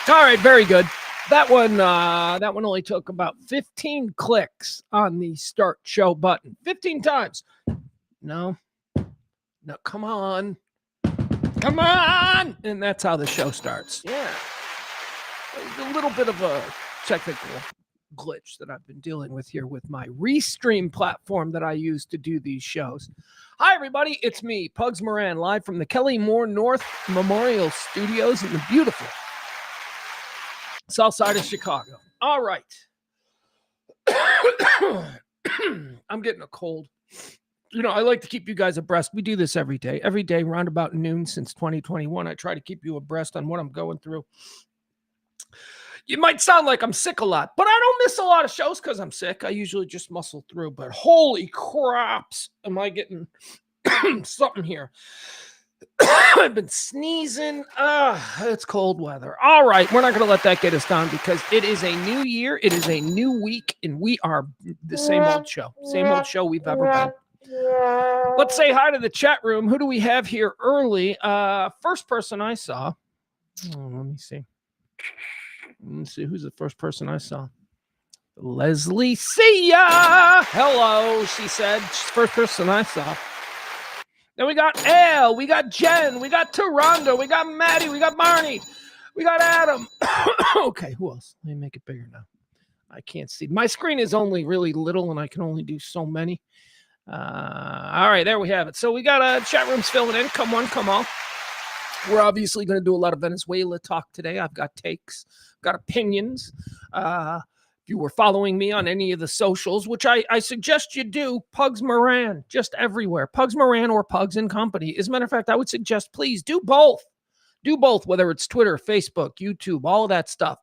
All right, very good. That one only took about 15 clicks on the start show button. 15 times. No, come on. Come on! And that's how the show starts. Yeah. A little bit of a technical glitch that I've been dealing with here with my Restream platform that I use to do these shows. Hi, everybody. It's me, Pugs Moran, live from the Kelly Moore North Memorial Studios in the beautiful south side of Chicago. All right. I'm getting a cold. You know, I like to keep you guys abreast. We do this every day around about noon since 2021. I try to keep you abreast on what I'm going through. You might sound like I'm sick a lot, but I don't miss a lot of shows because I'm sick. I usually just muscle through, but holy craps, am I getting something here. I've been sneezing. It's cold weather. All right, we're not going to let that get us down because it is a new year. It is a new week, and we are the same old show we've ever been. Let's say hi to the chat room. Who do we have here early? First person I saw. Let me see. Let's see who's the first person I saw. Leslie, see ya. Hello, she said. She's the first person I saw. Then we got Elle, we got Jen, we got Toronto, we got Maddie, we got Barney, we got Adam. Okay, who else? Let me make it bigger now. I can't see. My screen is only really little, and I can only do so many. All right, there we have it. So we got chat rooms filling in. Come on, come on. We're obviously going to do a lot of Venezuela talk today. I've got takes, got opinions. If you were following me on any of the socials, which I suggest you do, Pugs Moran, just everywhere. Pugs Moran or Pugs and Company. As a matter of fact, I would suggest please do both. Do both, whether it's Twitter, Facebook, YouTube, all of that stuff.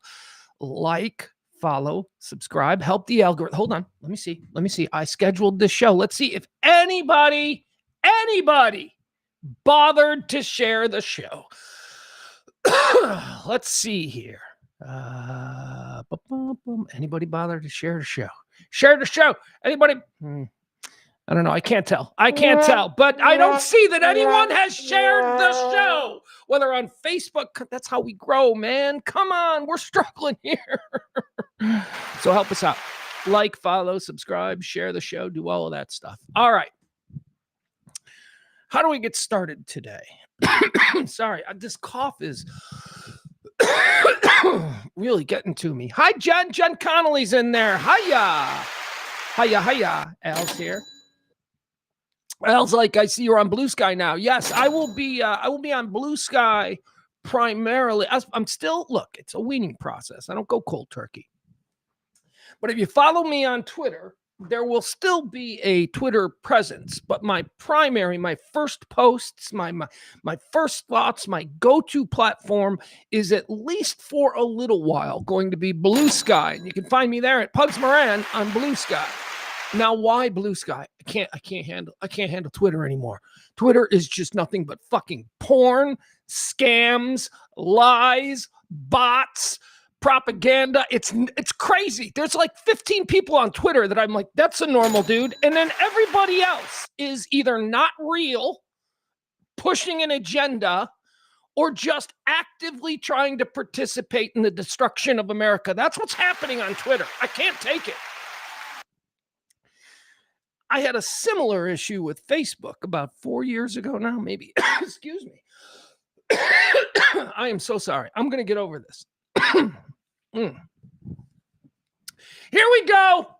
Like, follow, subscribe, help the algorithm. Hold on. Let me see. I scheduled this show. Let's see if anybody bothered to share the show. Let's see here. Anybody bothered to share the show? Share the show. Anybody? I don't know. I can't tell. But I don't see that anyone has shared the show. Whether on Facebook, that's how we grow, man. Come on. We're struggling here. So help us out. Like, follow, subscribe, share the show, do all of that stuff. All right. How do we get started today? Sorry, this cough is really getting to me. Hi, Jen. Jen Connolly's in there. Hiya. Al's here. Al's like, I see you're on Blue Sky now. Yes, I will be on Blue Sky primarily. I'm still, look, it's a weaning process. I don't go cold turkey. But if you follow me on Twitter, there will still be a Twitter presence, but my first posts, my first thoughts, my go-to platform is at least for a little while going to be Blue Sky. And you can find me there at Pugs Moran on Blue Sky. Now, why Blue Sky? I can't handle Twitter anymore. Twitter is just nothing but fucking porn, scams, lies, bots, propaganda. It's crazy. There's like 15 people on Twitter that I'm like, that's a normal dude. And then everybody else is either not real, pushing an agenda, or just actively trying to participate in the destruction of America. That's what's happening on Twitter. I can't take it. I had a similar issue with Facebook about 4 years ago now, maybe. Excuse me. I am so sorry. I'm going to get over this. Here we go.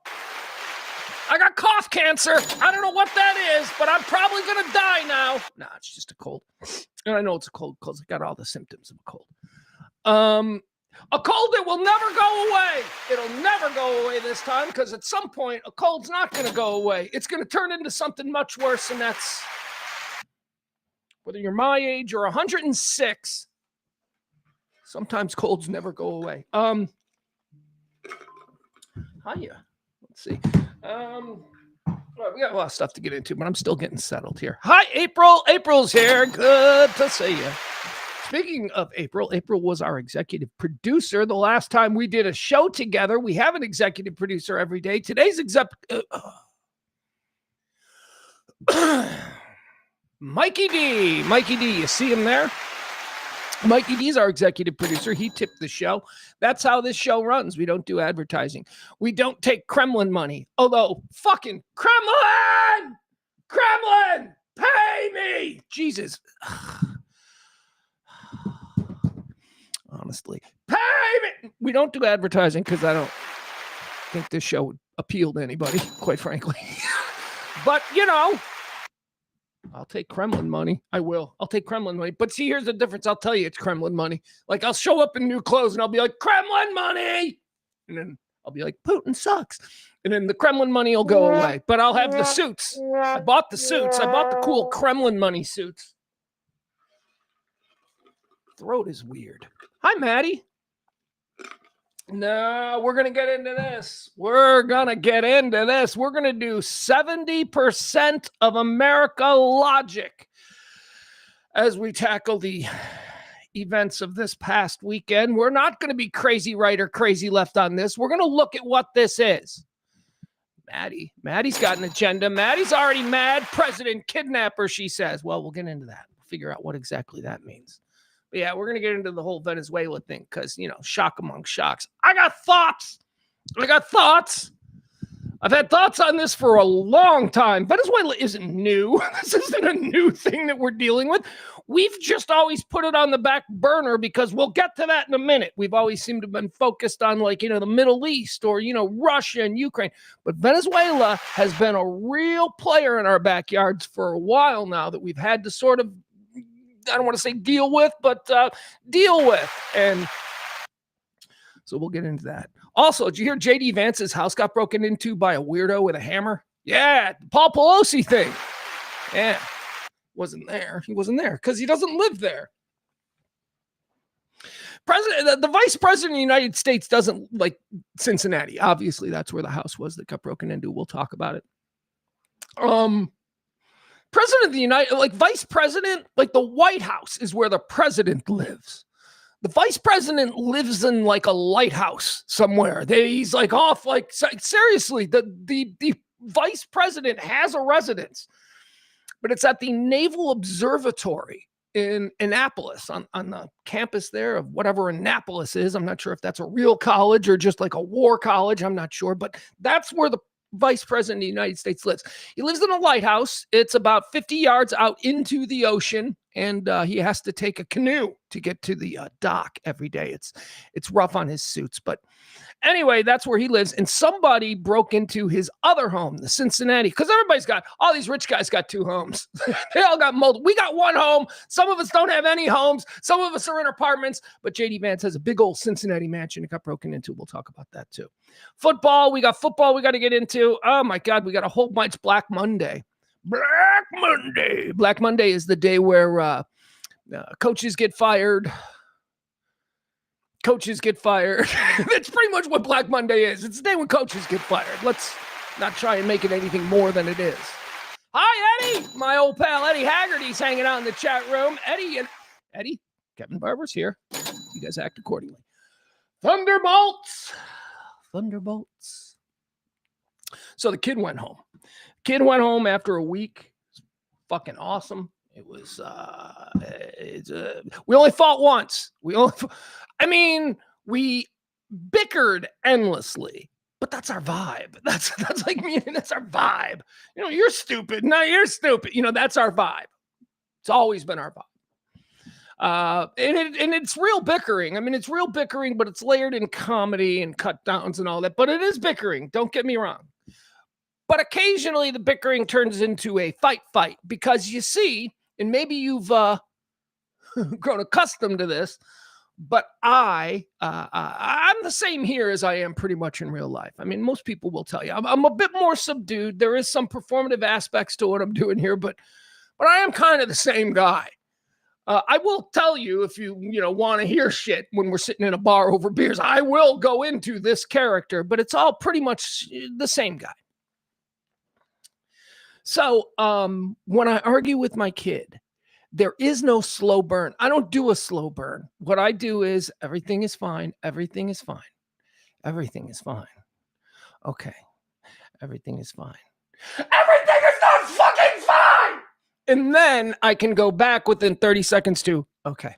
I got cough cancer. I don't know what that is, but I'm probably going to die now. Nah, it's just a cold. And I know it's a cold because I got all the symptoms of a cold. A cold that will never go away. It'll never go away this time because at some point, a cold's not going to go away. It's going to turn into something much worse, and that's whether you're my age or 106. Sometimes colds never go away. Hiya. Let's see. Well, we got a lot of stuff to get into, but I'm still getting settled here. Hi, April. April's here. Good to see you. Speaking of April, April was our executive producer the last time we did a show together. We have an executive producer every day. Today's Mikey D. Mikey D, you see him there? Mikey D's our executive producer. He tipped the show. That's how this show runs. We don't do advertising. We don't take Kremlin money. Although, fucking Kremlin! Kremlin! Pay me! Jesus. Honestly. Pay me! We don't do advertising because I don't think this show would appeal to anybody, quite frankly. But, you know, I'll take Kremlin money. I will. I'll take Kremlin money. But see, here's the difference. I'll tell you it's Kremlin money. Like, I'll show up in new clothes and I'll be like, Kremlin money! And then I'll be like, Putin sucks. And then the Kremlin money will go away. But I'll have the suits. I bought the suits. I bought the cool Kremlin money suits. Throat is weird. Hi, Maddie. No, we're going to get into this. We're going to do 70% of America logic as we tackle the events of this past weekend. We're not going to be crazy right or crazy left on this. We're going to look at what this is. Maddie's got an agenda. Maddie's already mad. President kidnapper, she says. Well, we'll get into that. We'll figure out what exactly that means. But yeah, we're going to get into the whole Venezuela thing because, you know, shock among shocks. I got thoughts. I've had thoughts on this for a long time. Venezuela isn't new. This isn't a new thing that we're dealing with. We've just always put it on the back burner because we'll get to that in a minute. We've always seemed to have been focused on, like, you know, the Middle East or, you know, Russia and Ukraine. But Venezuela has been a real player in our backyards for a while now that we've had to sort of, I don't want to say deal with, but deal with. And so we'll get into that. Also, did you hear J.D. Vance's house got broken into by a weirdo with a hammer? Yeah, Paul Pelosi thing. Yeah, wasn't there. He wasn't there because he doesn't live there. The vice president of the United States doesn't like Cincinnati. Obviously, that's where the house was that got broken into. We'll talk about it. President of the United, like vice president, like the White House is where the president lives. The vice president lives in like a lighthouse somewhere. He's like off, like seriously, the vice president has a residence, but it's at the Naval Observatory in Annapolis on the campus there of whatever Annapolis is. I'm not sure if that's a real college or just like a war college. I'm not sure, but that's where the vice president of the United States lives. He lives in a lighthouse. It's about 50 yards out into the ocean, and he has to take a canoe to get to the dock every day. It's rough on his suits, but anyway, that's where he lives. And somebody broke into his other home, the Cincinnati, because everybody's got, all these rich guys got two homes. They all got multiple. We got one home. Some of us don't have any homes. Some of us are in apartments, but J.D. Vance has a big old Cincinnati mansion. It got broken into. We'll talk about that too. Football we got to get into. Oh my God, we got a whole bunch. Black Monday. Black Monday is the day where coaches get fired. That's pretty much what Black Monday is. It's the day when coaches get fired. Let's not try and make it anything more than it is. Hi, Eddie. My old pal Eddie Haggerty's hanging out in the chat room. Eddie, Kevin Barber's here. You guys act accordingly. Thunderbolts. So the kid went home. After a week. It's fucking awesome. It was, we only fought once. We bickered endlessly, but that's our vibe. That's like me. That's our vibe. You know, you're stupid. No, you're stupid. You know, that's our vibe. It's always been our vibe. And it's real bickering. I mean, it's real bickering, but it's layered in comedy and cut downs and all that, but it is bickering. Don't get me wrong. But occasionally the bickering turns into a fight because you see, and maybe you've grown accustomed to this, but I'm the same here as I am pretty much in real life. I mean, most people will tell you I'm a bit more subdued. There is some performative aspects to what I'm doing here, but I am kind of the same guy. I will tell you if you want to hear shit when we're sitting in a bar over beers, I will go into this character, but it's all pretty much the same guy. So when I argue with my kid, there is no slow burn. I don't do a slow burn. What I do is everything is fine. Everything is fine. Everything is fine. Okay. Everything is fine. Everything is not fucking fine. And then I can go back within 30 seconds to, okay.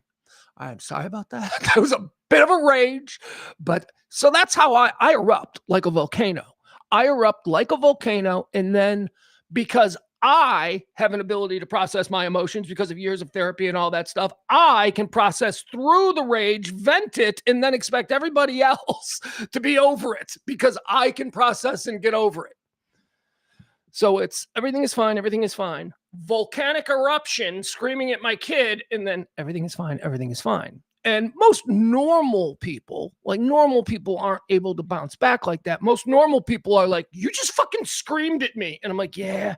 I'm sorry about that. That was a bit of a rage. But so that's how I erupt like a volcano. I erupt like a volcano. And then because I have an ability to process my emotions because of years of therapy and all that stuff, I can process through the rage, vent it, and then expect everybody else to be over it because I can process and get over it. So it's everything is fine. Everything is fine. Volcanic eruption, screaming at my kid, and then everything is fine. Everything is fine. And most normal people, aren't able to bounce back like that. Most normal people are like, you just fucking screamed at me. And I'm like, yeah,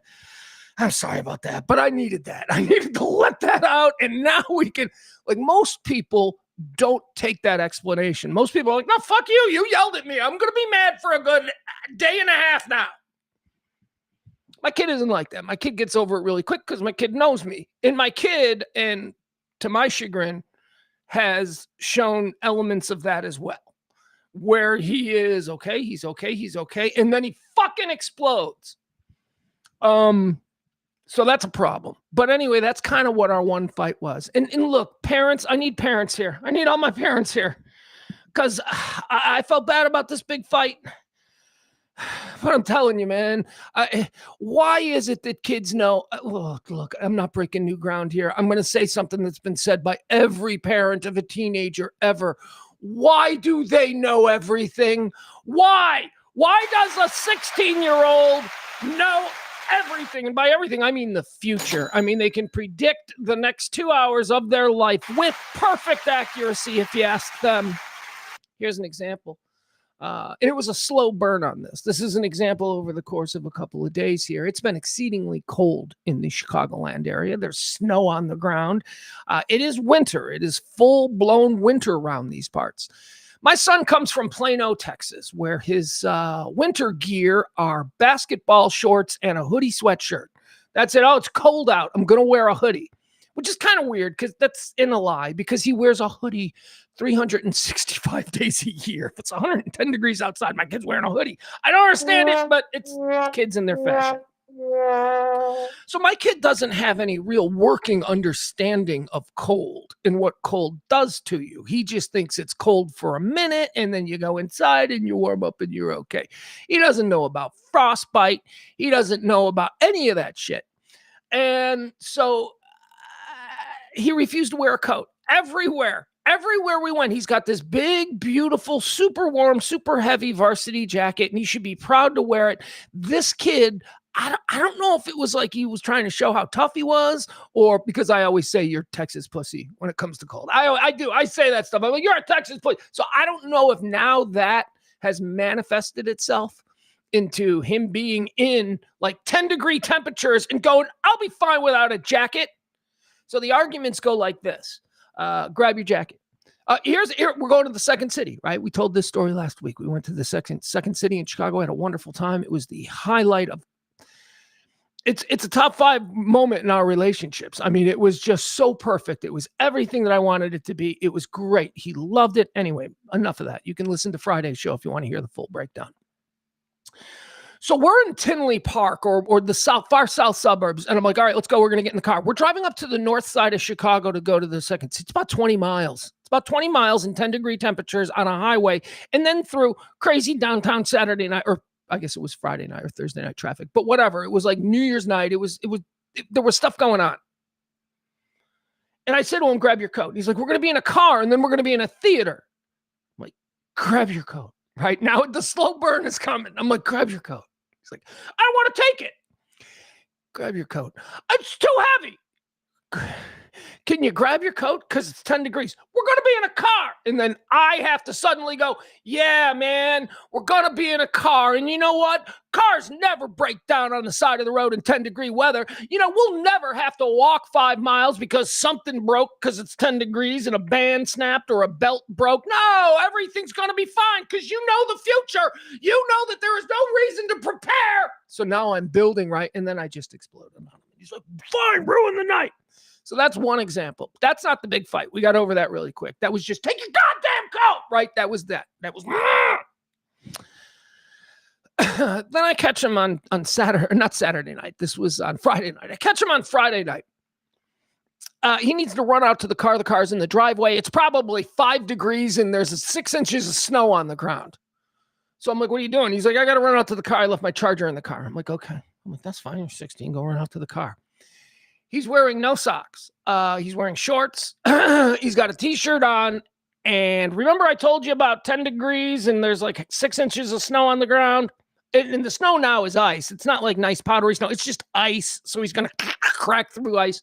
I'm sorry about that, but I needed that. I needed to let that out. And now we can, like, most people don't take that explanation. Most people are like, no, fuck you. You yelled at me. I'm going to be mad for a good day and a half now. My kid isn't like that. My kid gets over it really quick because my kid knows me. And my kid, and to my chagrin, has shown elements of that as well. Where he is okay, he's okay, and then he fucking explodes. So that's a problem. But anyway, that's kind of what our one fight was. And look, parents, I need parents here. I need all my parents here. Because I felt bad about this big fight. But I'm telling you, man, why is it that kids know? Look, I'm not breaking new ground here. I'm going to say something that's been said by every parent of a teenager ever. Why do they know everything? Why? Why does a 16-year-old know everything? And by everything, I mean the future. I mean, they can predict the next 2 hours of their life with perfect accuracy if you ask them. Here's an example. And it was a slow burn on this. This is an example over the course of a couple of days here. It's been exceedingly cold in the Chicagoland area. There's snow on the ground. It is winter. It is full-blown winter around these parts. My son comes from Plano, Texas, where his winter gear are basketball shorts and a hoodie sweatshirt. That's it. Oh, it's cold out. I'm going to wear a hoodie, which is kind of weird because that's in a lie because he wears a hoodie 365 days a year. If it's 110 degrees outside, my kid's wearing a hoodie. I don't understand it, but it's kids in their fashion. So my kid doesn't have any real working understanding of cold and what cold does to you. He just thinks it's cold for a minute and then you go inside and you warm up and you're okay. He doesn't know about frostbite. He doesn't know about any of that shit. And so he refused to wear a coat everywhere. Everywhere we went, he's got this big, beautiful, super warm, super heavy varsity jacket, and he should be proud to wear it. This kid, I don't know if it was like he was trying to show how tough he was, or because I always say you're Texas pussy when it comes to cold. I do. I say that stuff. I'm like, you're a Texas pussy. So I don't know if now that has manifested itself into him being in like 10-degree temperatures and going, I'll be fine without a jacket. So the arguments go like this. Grab your jacket. Here we're going to the second city, right? We told this story last week. We went to the second city in Chicago, had a wonderful time. It was the highlight of it's a top 5 moment in our relationships. I mean, it was just so perfect. It was everything that I wanted it to be. It was great. He loved it. Anyway, enough of that. You can listen to Friday's show if you want to hear the full breakdown. So we're in Tinley Park or the far south suburbs. And I'm like, all right, let's go. We're going to get in the car. We're driving up to the north side of Chicago to go to the second city. It's about 20 miles. It's about 20 miles in 10-degree temperatures on a highway. And then through crazy downtown Saturday night, or I guess it was Friday night or Thursday night traffic, but whatever. It was like New Year's night. There was stuff going on. And I said to him, grab your coat. He's like, we're going to be in a car and then we're going to be in a theater. I'm like, grab your coat. Right now, the slow burn is coming. I'm like, grab your coat. He's like, I don't want to take it. Grab your coat. It's too heavy. Can you grab your coat? Because it's 10 degrees. We're going to be in a car. And then I have to suddenly go, yeah, man, we're going to be in a car. And you know what? Cars never break down on the side of the road in 10-degree weather. You know, we'll never have to walk 5 miles because something broke because it's 10 degrees and a band snapped or a belt broke. No, everything's going to be fine because you know the future. You know that there is no reason to prepare. So now I'm building, right? And then I just exploded on him. He's like, fine, ruin the night. So that's one example. That's not the big fight. We got over that really quick. That was just take your goddamn coat, right? That was that. That was. Then I catch him on Saturday, not Saturday night. This was on Friday night. I catch him on Friday night. He needs to run out to the car. The car's in the driveway. It's probably 5 degrees and there's 6 inches of snow on the ground. So I'm like, what are you doing? He's like, I got to run out to the car. I left my charger in the car. I'm like, okay. I'm like, that's fine. You're 16. Go run out to the car. He's wearing no socks. He's wearing shorts. He's got a t-shirt on. And remember I told you about 10 degrees and there's like 6 inches of snow on the ground? And the snow now is ice. It's not like nice powdery snow. It's just ice. So he's going to crack through ice.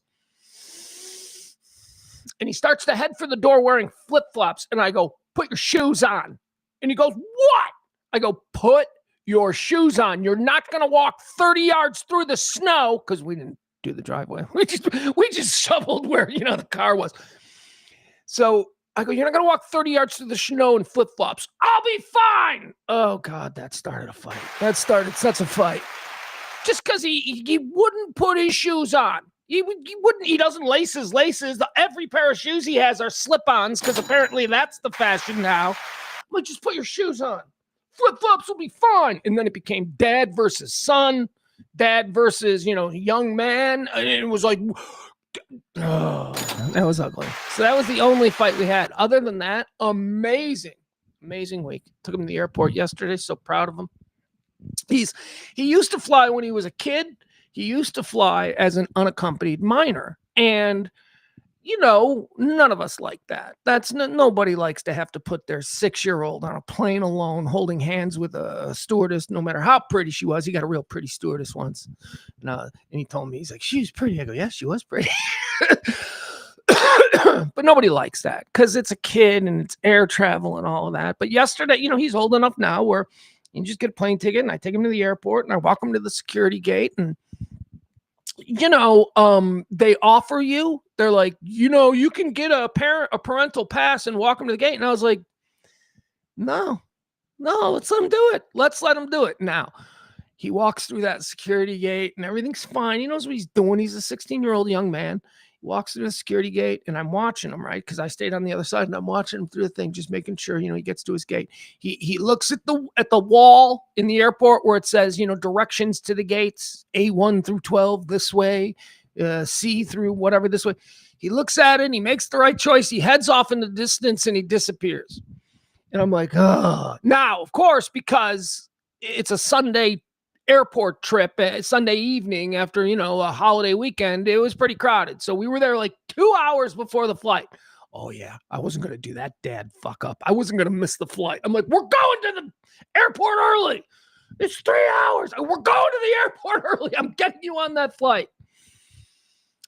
And he starts to head for the door wearing flip-flops. And I go, put your shoes on. And he goes, what? I go, put your shoes on. You're not going to walk 30 yards through the snow, because we didn't do the driveway. We just shoveled where, the car was. So I go, you're not going to walk 30 yards through the snow in flip-flops. I'll be fine. Oh, God, that started a fight. That started such a fight. Just because he wouldn't put his shoes on. He doesn't lace his laces. Every pair of shoes he has are slip-ons, because apparently that's the fashion now. I'm like, just put your shoes on. Flip-flops will be fine. And then it became dad versus son, dad versus, young man. And it was like, oh, that was ugly. So that was the only fight we had. Other than that, amazing week. Took him to the airport yesterday. So proud of him. He used to fly when he was a kid. He used to fly as an unaccompanied minor. And, none of us like that. Nobody likes to have to put their 6-year-old on a plane alone, holding hands with a stewardess, no matter how pretty she was. He got a real pretty stewardess once. And he told me, he's like, she was pretty. I go, yeah, she was pretty. But nobody likes that because it's a kid and it's air travel and all of that. But yesterday, he's old enough now where you just get a plane ticket and I take him to the airport and I walk him to the security gate and they offer you, they're like, you can get a parental pass and walk him to the gate. And I was like, no, let's let him do it. Let's let him do it. Now he walks through that security gate and everything's fine. He knows what he's doing. He's a 16-year-old young man. He walks through the security gate and I'm watching him, right? Because I stayed on the other side and I'm watching him through the thing, just making sure, he gets to his gate. He looks at the wall in the airport where it says, directions to the gates, A1 through 12 this way, C through whatever this way. He looks at it and he makes the right choice. He heads off in the distance and he disappears. And I'm like, oh. Now, of course, because it's a Sunday airport trip, Sunday evening after, a holiday weekend, it was pretty crowded. So we were there like 2 hours before the flight. Oh, yeah, I wasn't going to do that dad fuck up. I wasn't going to miss the flight. I'm like, we're going to the airport early. It's 3 hours. We're going to the airport early. I'm getting you on that flight.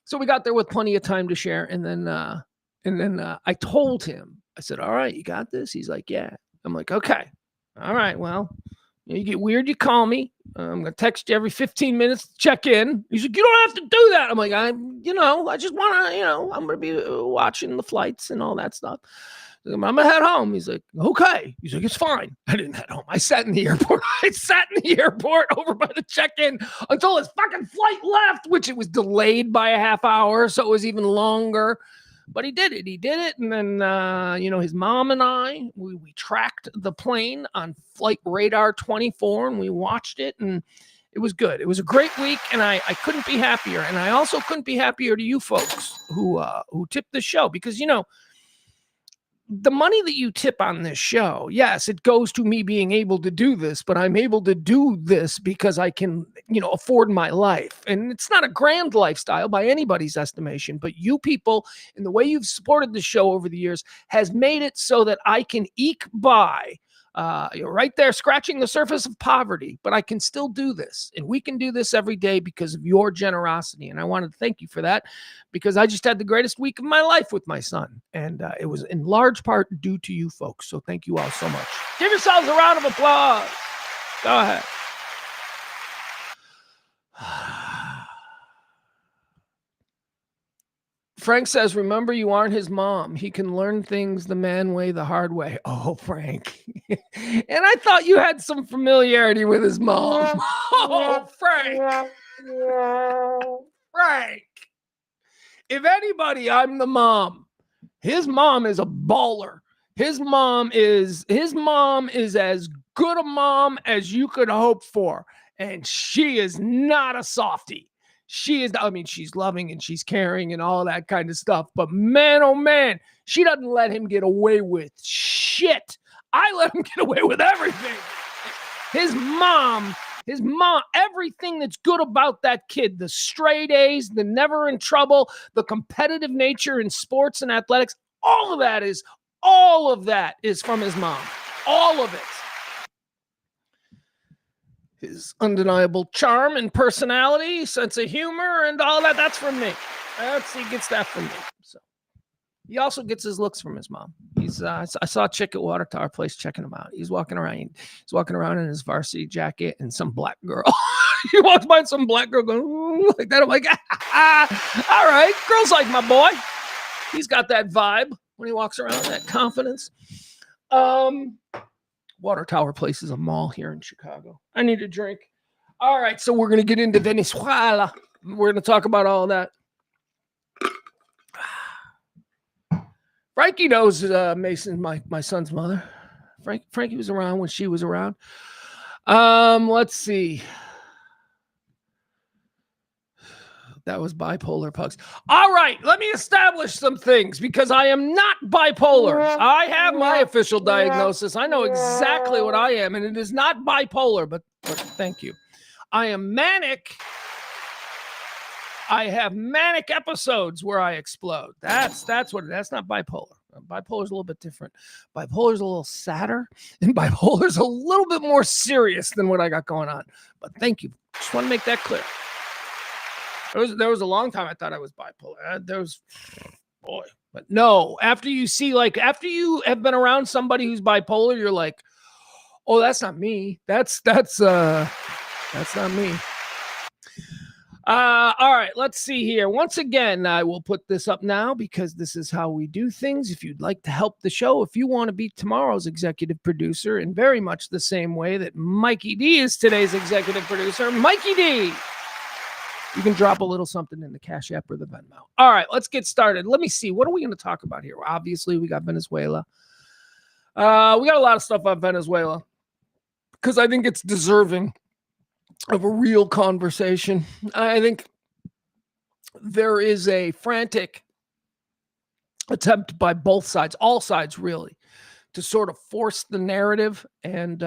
So we got there with plenty of time to share. And then I told him, I said, all right, you got this? He's like, yeah. I'm like, okay. All right, well, you get weird, you call me. I'm going to text you every 15 minutes to check in. He's like, you don't have to do that. I'm like, I just want to, I'm going to be watching the flights and all that stuff. I'm going to head home. He's like, okay. He's like, it's fine. I didn't head home. I sat in the airport. Over by the check-in until his fucking flight left, which it was delayed by a half hour. So it was even longer. But he did it. And then, his mom and I, we tracked the plane on Flight Radar 24 and we watched it and it was good. It was a great week and I couldn't be happier. And I also couldn't be happier to you folks who tipped the show because, the money that you tip on this show, yes, it goes to me being able to do this, but I'm able to do this because I can, afford my life. And it's not a grand lifestyle by anybody's estimation, but you people and the way you've supported the show over the years has made it so that I can eke by, you're right there scratching the surface of poverty, but I can still do this. And we can do this every day because of your generosity. And I wanted to thank you for that because I just had the greatest week of my life with my son. And it was in large part due to you folks. So thank you all so much. Give yourselves a round of applause. Go ahead. Frank says, remember, you aren't his mom. He can learn things the man way, the hard way. Oh, Frank. And I thought you had some familiarity with his mom. Oh, Frank. Frank. If anybody, I'm the mom. His mom is a baller. His mom is as good a mom as you could hope for. And she is not a softie. She is, I mean, she's loving and she's caring and all that kind of stuff. But man, oh man, she doesn't let him get away with shit. I let him get away with everything. His mom, everything that's good about that kid, the straight A's, the never in trouble, the competitive nature in sports and athletics, all of that is from his mom. All of it. His undeniable charm and personality, sense of humor, and all that, that's from me. He gets that from me. So he also gets his looks from his mom. I saw a chick at Water Tower Place checking him out. He's walking around in his varsity jacket and some black girl. He walks by some black girl going like that. I'm like, all right, girls like my boy. He's got that vibe when he walks around, that confidence. Water Tower Place is a mall here in Chicago. I need a drink. All right, so we're going to get into Venezuela. We're going to talk about all that. Frankie knows Mason, my son's mother. Frankie was around when she was around. Let's see. That was bipolar, Pugs. All right, let me establish some things because I am not bipolar. I have my official diagnosis. I know exactly what I am, and it is not bipolar, but thank you. I am manic. I have manic episodes where I explode. That's not bipolar. Bipolar is a little bit different. Bipolar is a little sadder, and bipolar is a little bit more serious than what I got going on. But thank you. Just want to make that clear. There was a long time I thought I was bipolar. But no. After you have been around somebody who's bipolar, you're like, oh, that's not me. That's not me. All right, let's see here. Once again, I will put this up now because this is how we do things. If you'd like to help the show, if you want to be tomorrow's executive producer in very much the same way that Mikey D is today's executive producer, Mikey D, you can drop a little something in the Cash App or the Venmo. All right, let's get started. Let me see. What are we going to talk about here? Obviously, we got Venezuela. We got a lot of stuff on Venezuela because I think it's deserving of a real conversation. I think there is a frantic attempt by both sides, all sides really, to sort of force the narrative, and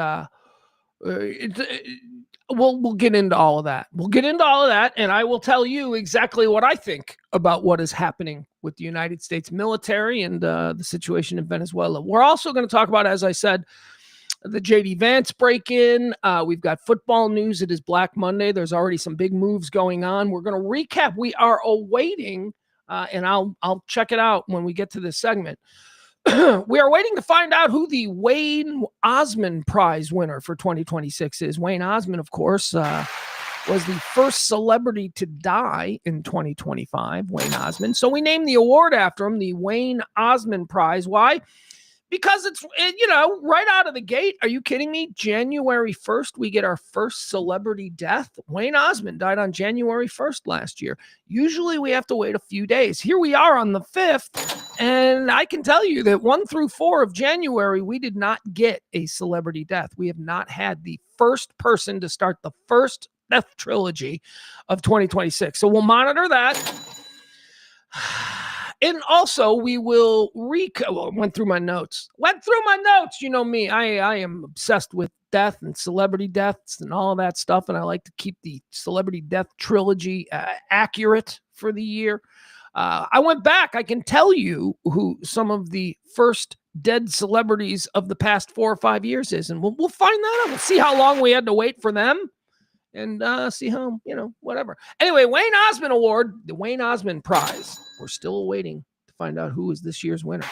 we'll get into all of that. And I will tell you exactly what I think about what is happening with the United States military and the situation in Venezuela. We're also going to talk about, as I said, the J.D. Vance break-in. We've got football news. It is Black Monday. There's already some big moves going on. We're going to recap. We are awaiting, and I'll check it out when we get to this segment. We are waiting to find out who the Wayne Osmond Prize winner for 2026 is. Wayne Osmond, of course, was the first celebrity to die in 2025, Wayne Osmond. So we named the award after him, the Wayne Osmond Prize. Why? Because it's, right out of the gate. Are you kidding me? January 1st, we get our first celebrity death. Wayne Osmond died on January 1st last year. Usually we have to wait a few days. Here we are on the 5th, and I can tell you that 1 through 4 of January, we did not get a celebrity death. We have not had the first person to start the first death trilogy of 2026. So we'll monitor that. And also, we will went through my notes. You know me. I am obsessed with death and celebrity deaths and all of that stuff. And I like to keep the celebrity death trilogy accurate for the year. I went back. I can tell you who some of the first dead celebrities of the past 4 or 5 years is. And we'll find that out. We'll see how long we had to wait for them. And see how, whatever. Anyway, Wayne Osmond Award, the Wayne Osmond Prize. We're still waiting to find out who is this year's winner.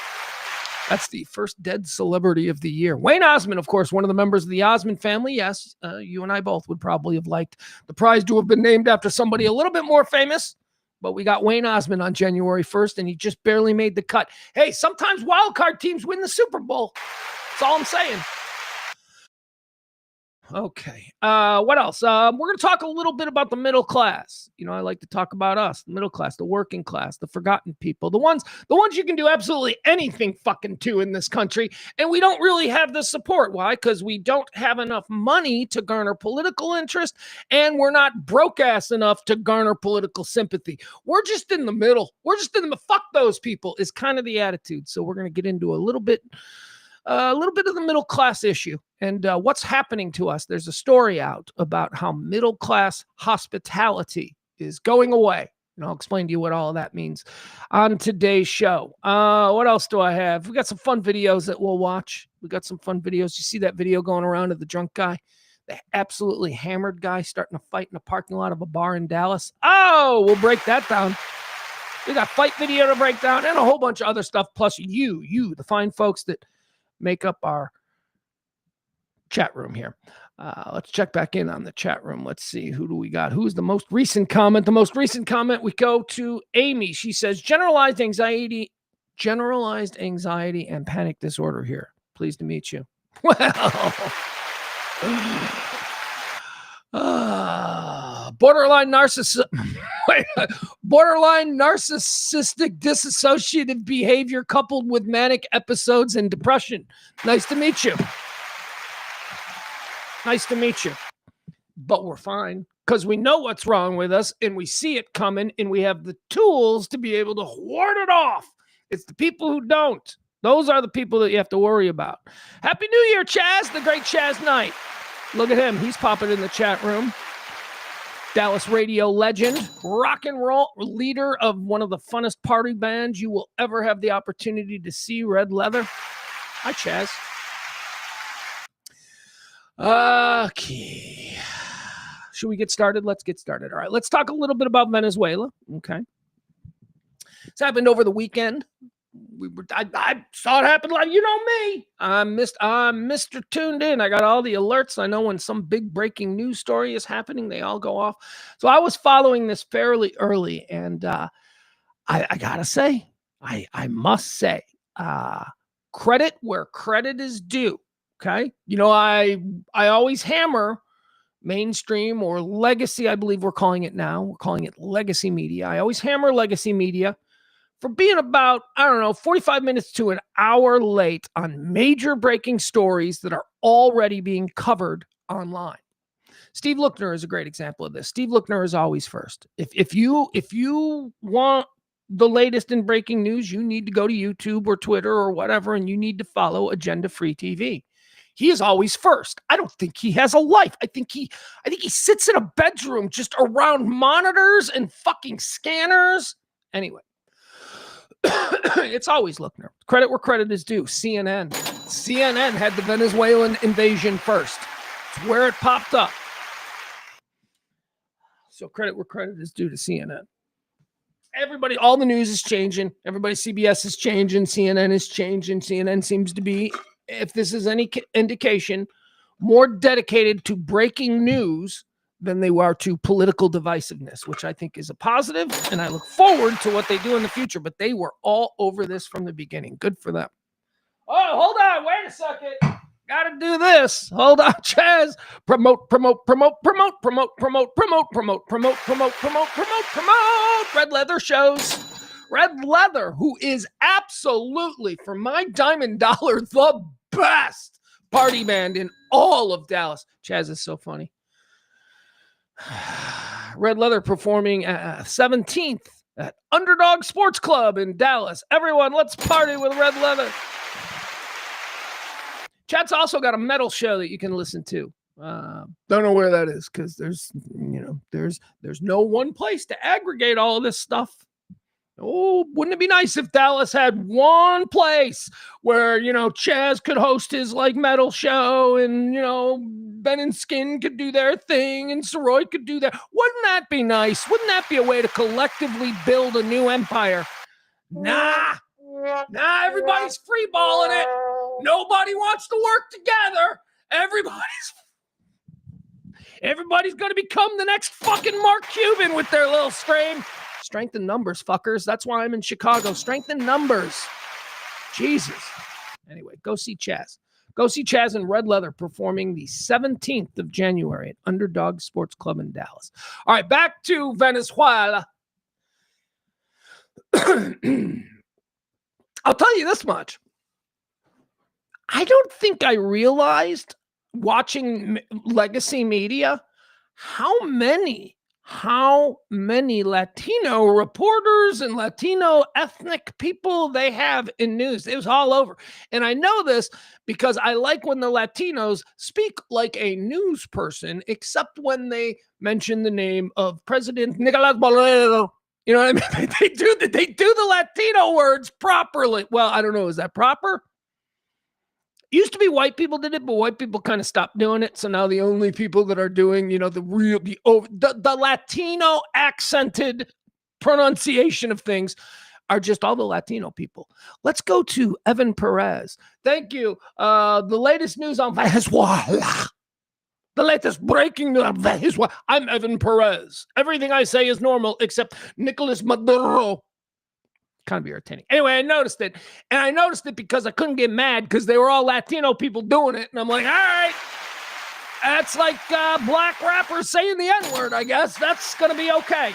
That's the first dead celebrity of the year. Wayne Osmond, of course, one of the members of the Osmond family. Yes, you and I both would probably have liked the prize to have been named after somebody a little bit more famous. But we got Wayne Osmond on January 1st, and he just barely made the cut. Hey, sometimes wildcard teams win the Super Bowl. That's all I'm saying. Okay. What else? We're going to talk a little bit about the middle class. You know, I like to talk about us, the middle class, the working class, the forgotten people, the ones you can do absolutely anything fucking to in this country. And we don't really have the support. Why? Because we don't have enough money to garner political interest, and we're not broke ass enough to garner political sympathy. We're just in the middle. We're just in the fuck those people is kind of the attitude. So we're going to get into a little bit of the middle class issue and what's happening to us. There's a story out about how middle class hospitality is going away. And I'll explain to you what all of that means on today's show. What else do I have? We got some fun videos that we'll watch. We got some fun videos. You see that video going around of the drunk guy, the absolutely hammered guy starting a fight in a parking lot of a bar in Dallas? Oh, we'll break that down. We got fight video to break down and a whole bunch of other stuff. Plus you, the fine folks that make up our chat room here. Let's check back in on the chat room. Let's see, who do we got? Who's the most recent comment? The most recent comment, we go to Amy. She says, generalized anxiety and panic disorder here. Pleased to meet you. Well, borderline narcissistic dissociative behavior coupled with manic episodes and depression. Nice to meet you. Nice to meet you. But we're fine because we know what's wrong with us and we see it coming and we have the tools to be able to ward it off. It's the people who don't. Those are the people that you have to worry about. Happy New Year, Chaz, the great Chaz Knight. Look at him. He's popping in the chat room. Dallas radio legend, rock and roll leader of one of the funnest party bands you will ever have the opportunity to see, Red Leather. Hi, Chaz. Okay. Should we get started? Let's get started. All right. Let's talk a little bit about Venezuela. Okay. It's happened over the weekend. I saw it happen like, you know me. I'm Mr. Tuned In. I got all the alerts. I know when some big breaking news story is happening, they all go off. So I was following this fairly early, and I gotta say, I must say, credit where credit is due. Okay, you know, I always hammer mainstream or legacy. I believe we're calling it now. We're calling it legacy media. I always hammer legacy media for being about, 45 minutes to an hour late on major breaking stories that are already being covered online. Steve Lookner is a great example of this. Steve Lookner is always first. If you want the latest in breaking news, you need to go to YouTube or Twitter or whatever, and you need to follow Agenda Free TV. He is always first. I don't think he has a life. I think he sits in a bedroom just around monitors and fucking scanners. Anyway. It's always Lookner. Credit where credit is due. CNN had the Venezuelan invasion first. It's where it popped up. So credit where credit is due to CNN. Everybody, all the news is changing. Everybody, CBS is changing. CNN is changing. CNN seems to be, if this is any indication, more dedicated to breaking news than they are to political divisiveness, which I think is a positive, and I look forward to what they do in the future. But they were all over this from the beginning. Good for them. Oh, hold on. Wait a second. Got to do this. Hold on, Chaz. Promote. Red Leather shows. Red Leather, who is absolutely, for my diamond dollar, the best party band in all of Dallas. Chaz is so funny. Red Leather performing 17th at Underdog Sports Club in Dallas. Everyone, let's party with Red Leather. Chat's also got a metal show that you can listen to. Don't know where that is because there's no one place to aggregate all of this stuff. Oh, wouldn't it be nice if Dallas had one place where, Chaz could host his metal show and, Ben and Skin could do their thing and Soroy could do that. Wouldn't that be nice? Wouldn't that be a way to collectively build a new empire? Nah, everybody's freeballing it. Nobody wants to work together. Everybody's going to become the next fucking Mark Cuban with their little stream. Strength in numbers, fuckers. That's why I'm in Chicago. Strength in numbers. Jesus. Anyway, go see Chaz. Go see Chaz and Red Leather performing the 17th of January at Underdog Sports Club in Dallas. All right, back to Venezuela. I'll tell you this much. I don't think I realized watching legacy media how many Latino reporters and Latino ethnic people they have in news. It was all over. And I know this because I like when the Latinos speak like a news person, except when they mention the name of President Nicolas Maduro. You know what I mean? They do the Latino words properly. Well, I don't know. Is that proper? Used to be white people did it, but white people kind of stopped doing it. So now the only people that are doing, the Latino accented pronunciation of things are just all the Latino people. Let's go to Evan Perez. Thank you. The latest news on Venezuela. The latest breaking news on Venezuela. I'm Evan Perez. Everything I say is normal except Nicolas Maduro. Kind of irritating. Anyway, I noticed it. And I noticed it because I couldn't get mad because they were all Latino people doing it. And I'm like, all right, that's like black rappers saying the N-word, I guess. That's going to be okay.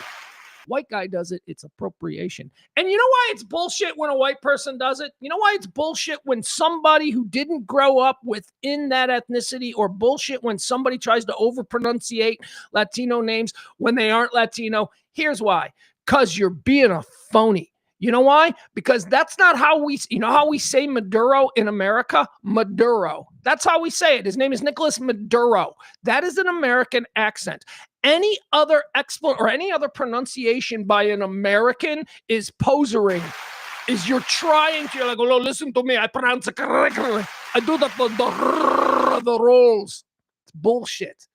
White guy does it. It's appropriation. And you know why it's bullshit when a white person does it? You know why it's bullshit when somebody who didn't grow up within that ethnicity, or bullshit when somebody tries to overpronunciate Latino names when they aren't Latino? Here's why. Because you're being a phony. You know why? Because that's not how we say Maduro in America? Maduro. That's how we say it. His name is Nicolas Maduro. That is an American accent. Any other any other pronunciation by an American is posering. Is you're like, oh, listen to me. I pronounce it correctly. I do the rolls. It's bullshit.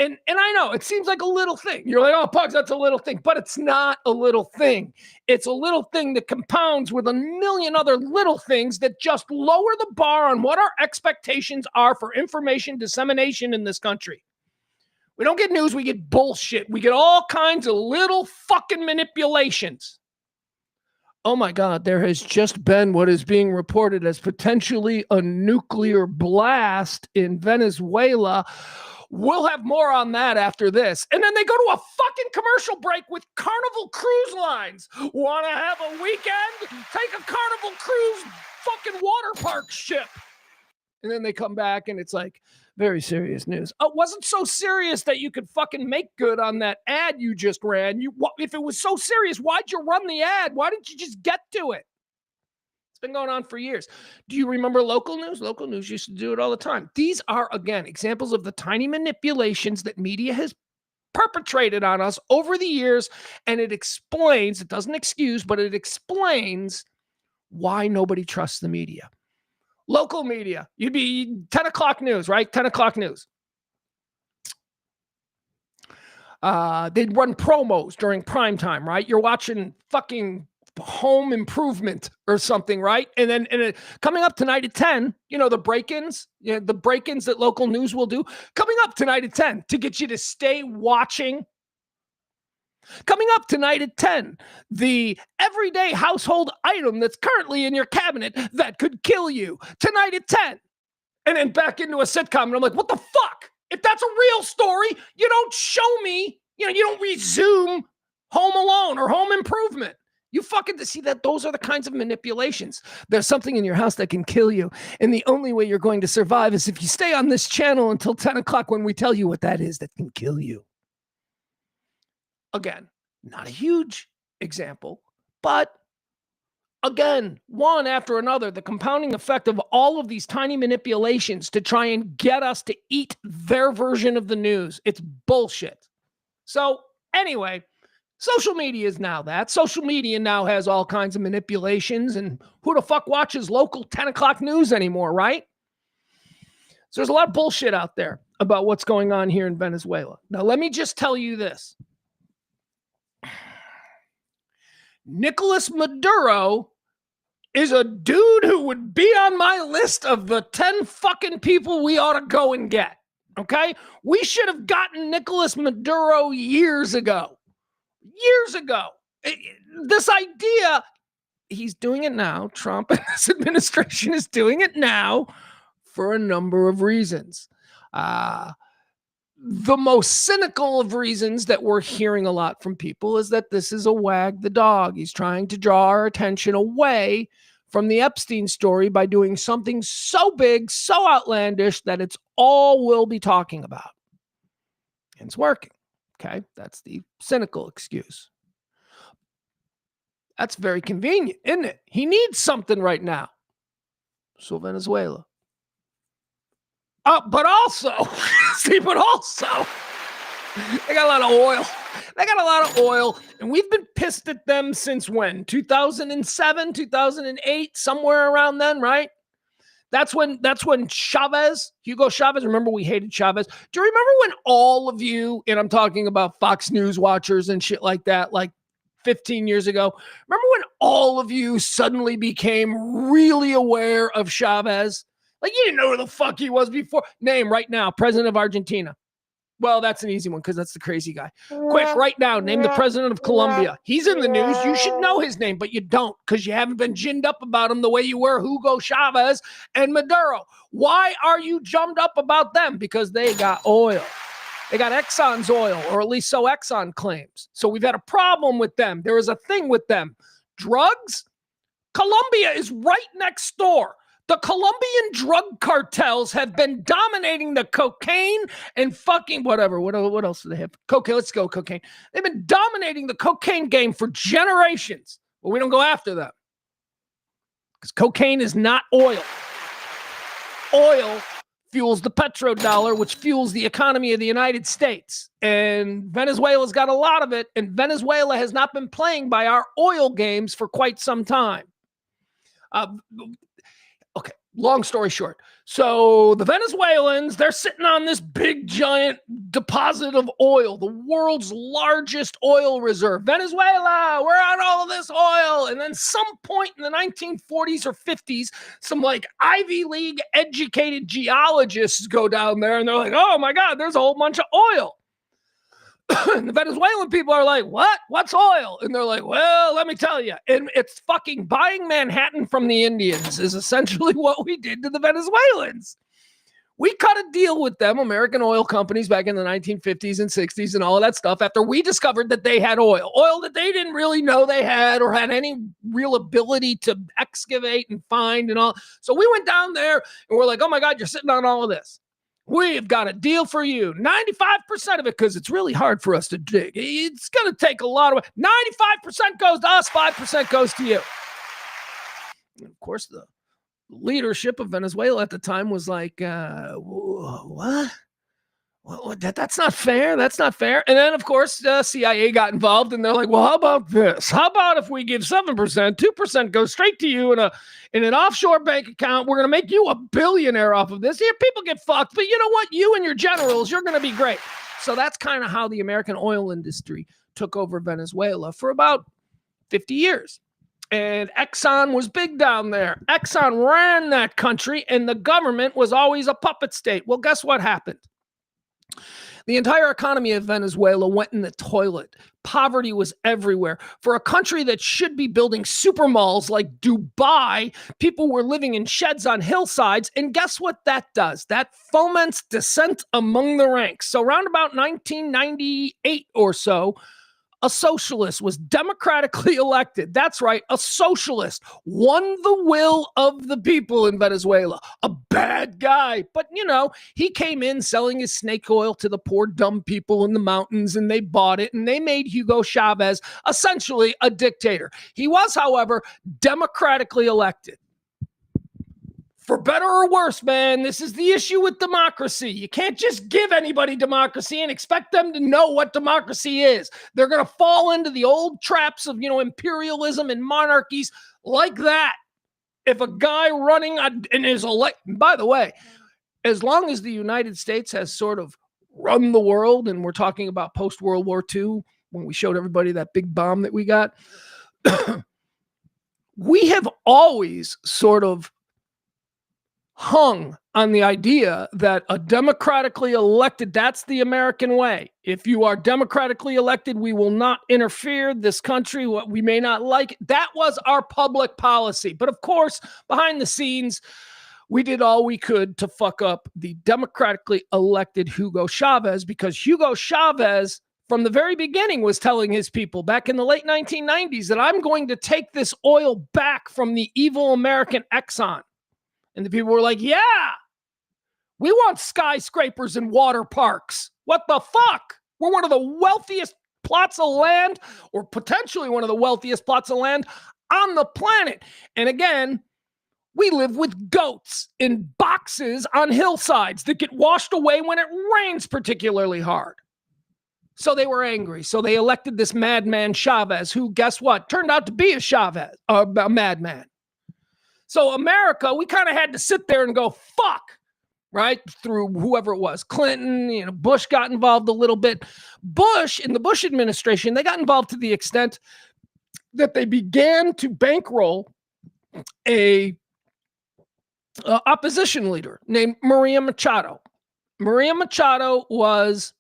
And I know it seems like a little thing. You're like, oh, Pugs, that's a little thing. But it's not a little thing. It's a little thing that compounds with a million other little things that just lower the bar on what our expectations are for information dissemination in this country. We don't get news. We get bullshit. We get all kinds of little fucking manipulations. Oh, my God. There has just been what is being reported as potentially a nuclear blast in Venezuela. We'll have more on that after this. And then they go to a fucking commercial break with Carnival Cruise Lines. Want to have a weekend? Take a Carnival Cruise fucking water park ship. And then they come back and it's like, very serious news. Oh, it wasn't so serious that you could fucking make good on that ad you just ran. If it was so serious, why'd you run the ad? Why didn't you just get to it? It's been going on for years. Do you remember local news? Local news used to do it all the time. These are, again, examples of the tiny manipulations that media has perpetrated on us over the years. And it explains, it doesn't excuse, but it explains why nobody trusts the media. Local media, you'd be 10 o'clock news, right? 10 o'clock news. They'd run promos during prime time, right? You're watching fucking Home Improvement or something, right? And then coming up tonight at 10, the break-ins, the break-ins that local news will do, coming up tonight at 10 to get you to stay watching. Coming up tonight at 10, the everyday household item that's currently in your cabinet that could kill you. Tonight at 10. And then back into a sitcom. And I'm like, what the fuck? If that's a real story, you don't show me, you don't resume Home Alone or Home Improvement. You fucking see that those are the kinds of manipulations. There's something in your house that can kill you. And the only way you're going to survive is if you stay on this channel until 10 o'clock when we tell you what that is that can kill you. Again, not a huge example, but again, one after another, the compounding effect of all of these tiny manipulations to try and get us to eat their version of the news. It's bullshit. So anyway, social media is now that. Social media now has all kinds of manipulations, and who the fuck watches local 10 o'clock news anymore, right? So there's a lot of bullshit out there about what's going on here in Venezuela. Now, let me just tell you this. Nicolas Maduro is a dude who would be on my list of the 10 fucking people we ought to go and get. Okay? We should have gotten Nicolas Maduro years ago. Years ago. This idea, he's doing it now. Trump and his administration is doing it now for a number of reasons. The most cynical of reasons that we're hearing a lot from people is that this is a wag the dog. He's trying to draw our attention away from the Epstein story by doing something so big, so outlandish that it's all we'll be talking about. And it's working. Okay, that's the cynical excuse. That's very convenient, isn't it? He needs something right now. So Venezuela. But also, they got a lot of oil. They got a lot of oil, and we've been pissed at them since when? 2007, 2008, somewhere around then, right? That's when Chavez, Hugo Chavez, remember we hated Chavez. Do you remember when all of you, and I'm talking about Fox News watchers and shit like that, like 15 years ago, remember when all of you suddenly became really aware of Chavez? Like, you didn't know who the fuck he was before. Name right now, president of Argentina. Well, that's an easy one because that's the crazy guy. Quick, right now, name the president of Colombia. He's in the news. You should know his name, but you don't because you haven't been ginned up about him the way you were Hugo Chavez and Maduro. Why are you jummed up about them? Because they got oil. They got Exxon's oil, or at least so Exxon claims. So we've had a problem with them. There is a thing with them. Drugs? Colombia is right next door. The Colombian drug cartels have been dominating the cocaine and fucking whatever. What else do they have? Cocaine. Let's go cocaine. They've been dominating the cocaine game for generations. But we don't go after them. Because cocaine is not oil. Oil fuels the petrodollar, which fuels the economy of the United States. And Venezuela's got a lot of it. And Venezuela has not been playing by our oil games for quite some time. Okay, long story short. So the Venezuelans, they're sitting on this big, giant deposit of oil, the world's largest oil reserve. Venezuela, we're on all of this oil. And then some point in the 1940s or 50s, some like Ivy League educated geologists go down there and they're like, oh my God, there's a whole bunch of oil. And the Venezuelan people are like, what? What's oil? And they're like, well, let me tell you. And it's fucking buying Manhattan from the Indians is essentially what we did to the Venezuelans. We cut a deal with them, American oil companies, back in the 1950s and 60s and all of that stuff, after we discovered that they had oil that they didn't really know they had or had any real ability to excavate and find and all. So we went down there and we're like, oh my God, you're sitting on all of this. We've got a deal for you. 95% of it, because it's really hard for us to dig. It's going to take a lot of 95% goes to us, 5% goes to you. And of course, the leadership of Venezuela at the time was like, what? Well, that's not fair. That's not fair. And then, of course, the CIA got involved, and they're like, well, how about this? How about if we give 7%, 2% goes straight to you in an offshore bank account? We're going to make you a billionaire off of this. Yeah, people get fucked, but you know what? You and your generals, you're going to be great. So that's kind of how the American oil industry took over Venezuela for about 50 years. And Exxon was big down there. Exxon ran that country, and the government was always a puppet state. Well, guess what happened? The entire economy of Venezuela went in the toilet. Poverty was everywhere. For a country that should be building super malls like Dubai, people were living in sheds on hillsides. And guess what that does? That foments dissent among the ranks. So around about 1998 or so, a socialist was democratically elected. That's right, a socialist won the will of the people in Venezuela. A bad guy, but he came in selling his snake oil to the poor dumb people in the mountains, and they bought it, and they made Hugo Chavez essentially a dictator. He was, however, democratically elected. For better or worse, man, this is the issue with democracy. You can't just give anybody democracy and expect them to know what democracy is. They're going to fall into the old traps of, imperialism and monarchies like that. If a guy running and is elected, by the way, as long as the United States has sort of run the world, and we're talking about post-World War II, when we showed everybody that big bomb that we got, we have always sort of hung on the idea that a democratically elected, that's the American way. If you are democratically elected, we will not interfere. This country, what we may not like, that was our public policy. But of course, behind the scenes, we did all we could to fuck up the democratically elected Hugo Chavez, because Hugo Chavez, from the very beginning, was telling his people back in the late 1990s that I'm going to take this oil back from the evil American Exxon. And the people were like, yeah, we want skyscrapers and water parks. What the fuck? We're one of the wealthiest plots of land, or potentially one of the wealthiest plots of land on the planet. And again, we live with goats in boxes on hillsides that get washed away when it rains particularly hard. So they were angry. So they elected this madman Chavez, who, guess what, turned out to be a madman. So America, we kind of had to sit there and go, fuck, right? Through whoever it was, Clinton, Bush got involved a little bit. Bush, in the Bush administration, they got involved to the extent that they began to bankroll a opposition leader named Maria Machado. Maria Machado was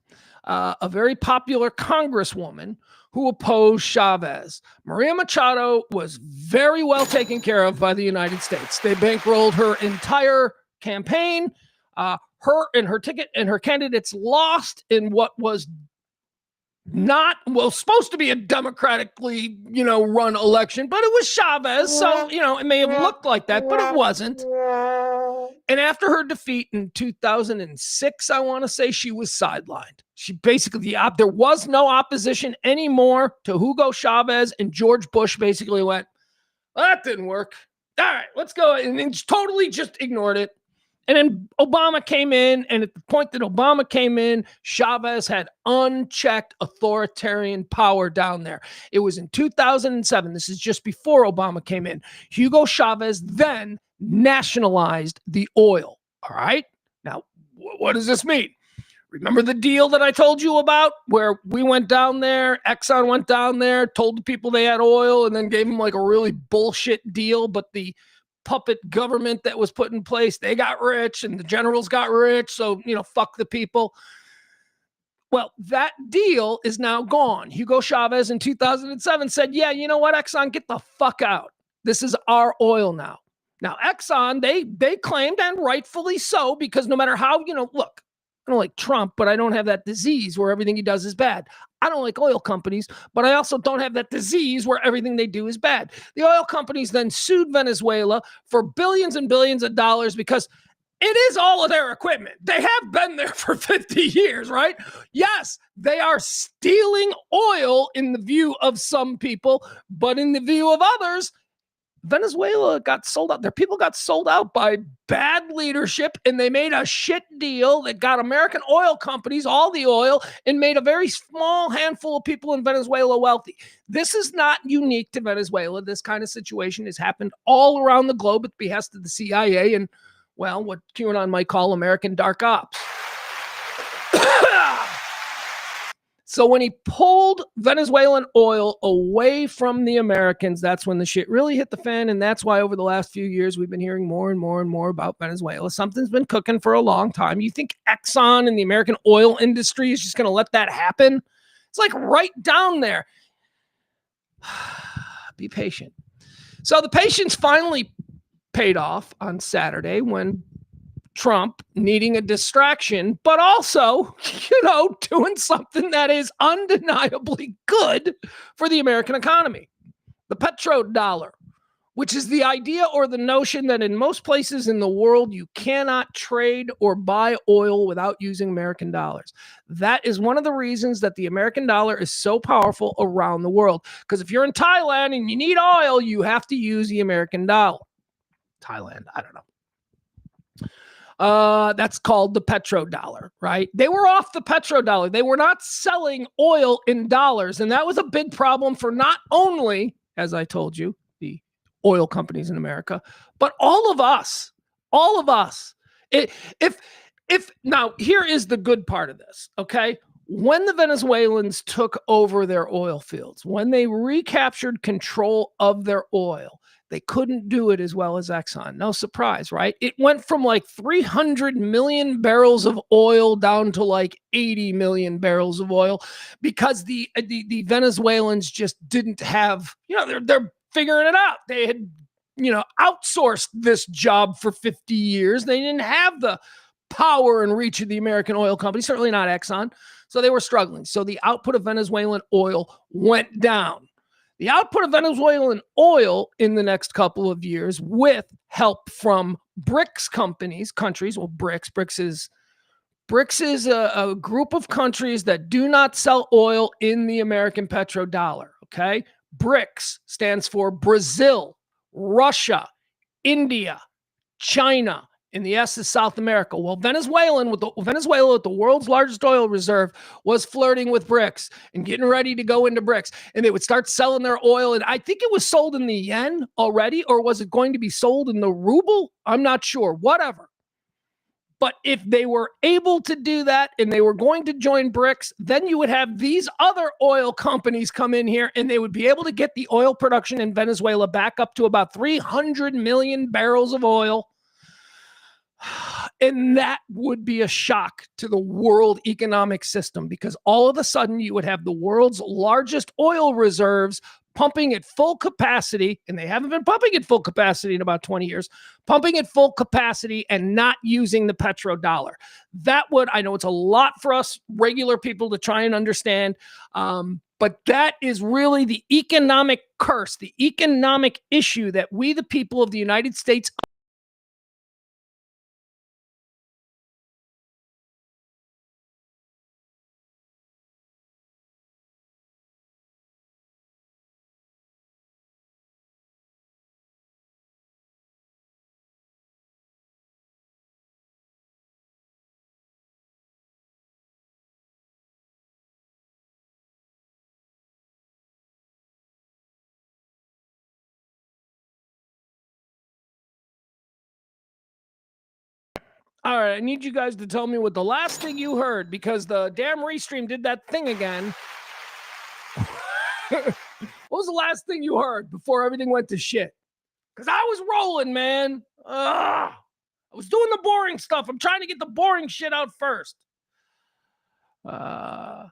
a very popular congresswoman who opposed Chavez. Maria Machado was very well taken care of by the United States. They bankrolled her entire campaign. Her and her ticket and her candidates lost in what was supposed to be a democratically, run election, but it was Chavez. So, it may have looked like that, but it wasn't. And after her defeat in 2006, I want to say, she was sidelined. She basically, there was no opposition anymore to Hugo Chavez, and George Bush basically went, well, that didn't work. All right, let's go. And then totally just ignored it. And then Obama came in, and at the point that Obama came in, Chavez had unchecked authoritarian power down there. It was in 2007. This is just before Obama came in. Hugo Chavez then nationalized the oil. All right? Now, what does this mean? Remember the deal that I told you about where we went down there, Exxon went down there, told the people they had oil, and then gave them like a really bullshit deal, but the puppet government that was put in place, they got rich and the generals got rich. So, fuck the people. Well, that deal is now gone. Hugo Chavez in 2007 said, yeah, you know what, Exxon, get the fuck out. This is our oil now. Now, Exxon, they claimed, and rightfully so, because no matter how, look, I don't like Trump, but I don't have that disease where everything he does is bad. I don't like oil companies, but I also don't have that disease where everything they do is bad. The oil companies then sued Venezuela for billions and billions of dollars because it is all of their equipment. They have been there for 50 years, right? Yes, they are stealing oil in the view of some people, but in the view of others, Venezuela got sold out. Their people got sold out by bad leadership, and they made a shit deal that got American oil companies all the oil and made a very small handful of people in Venezuela wealthy. This is not unique to Venezuela. This kind of situation has happened all around the globe at the behest of the CIA and, well, what QAnon might call American dark ops. So when he pulled Venezuelan oil away from the Americans, that's when the shit really hit the fan. And that's why over the last few years, we've been hearing more and more and more about Venezuela. Something's been cooking for a long time. You think Exxon and the American oil industry is just going to let that happen? It's like right down there. Be patient. So the patience finally paid off on Saturday when Trump, needing a distraction, but also, doing something that is undeniably good for the American economy. The petrodollar, which is the idea or the notion that in most places in the world, you cannot trade or buy oil without using American dollars. That is one of the reasons that the American dollar is so powerful around the world. Because if you're in Thailand and you need oil, you have to use the American dollar. Thailand, I don't know. That's called the petrodollar, right? They were off the petrodollar. They were not selling oil in dollars. And that was a big problem for not only, as I told you, the oil companies in America, but all of us. Now, here is the good part of this, okay? When the Venezuelans took over their oil fields, when they recaptured control of their oil, they couldn't do it as well as Exxon. No surprise, right? It went from like 300 million barrels of oil down to like 80 million barrels of oil because the Venezuelans just didn't have, they're figuring it out. They had outsourced this job for 50 years. They didn't have the power and reach of the American oil company, certainly not Exxon. So they were struggling. So the output of Venezuelan oil went down. The output of Venezuelan oil in the next couple of years, with help from BRICS countries. Well, BRICS is a group of countries that do not sell oil in the American petrodollar. Okay. BRICS stands for Brazil, Russia, India, China, and the S is South America. Well, Venezuela, with the world's largest oil reserve, was flirting with BRICS and getting ready to go into BRICS. And they would start selling their oil. And I think it was sold in the yen already, or was it going to be sold in the ruble? I'm not sure. Whatever. But if they were able to do that and they were going to join BRICS, then you would have these other oil companies come in here and they would be able to get the oil production in Venezuela back up to about 300 million barrels of oil. And that would be a shock to the world economic system, because all of a sudden you would have the world's largest oil reserves pumping at full capacity, and they haven't been pumping at full capacity in about 20 years, pumping at full capacity and not using the petrodollar. That would, I know it's a lot for us regular people to try and understand, but that is really the economic curse, the economic issue that we, the people of the United States, all right, I need you guys to tell me what the last thing you heard, because the damn restream did that thing again. What was the last thing you heard before everything went to shit? Because I was rolling, man. I was doing the boring stuff. I'm trying to get the boring shit out first. Hi,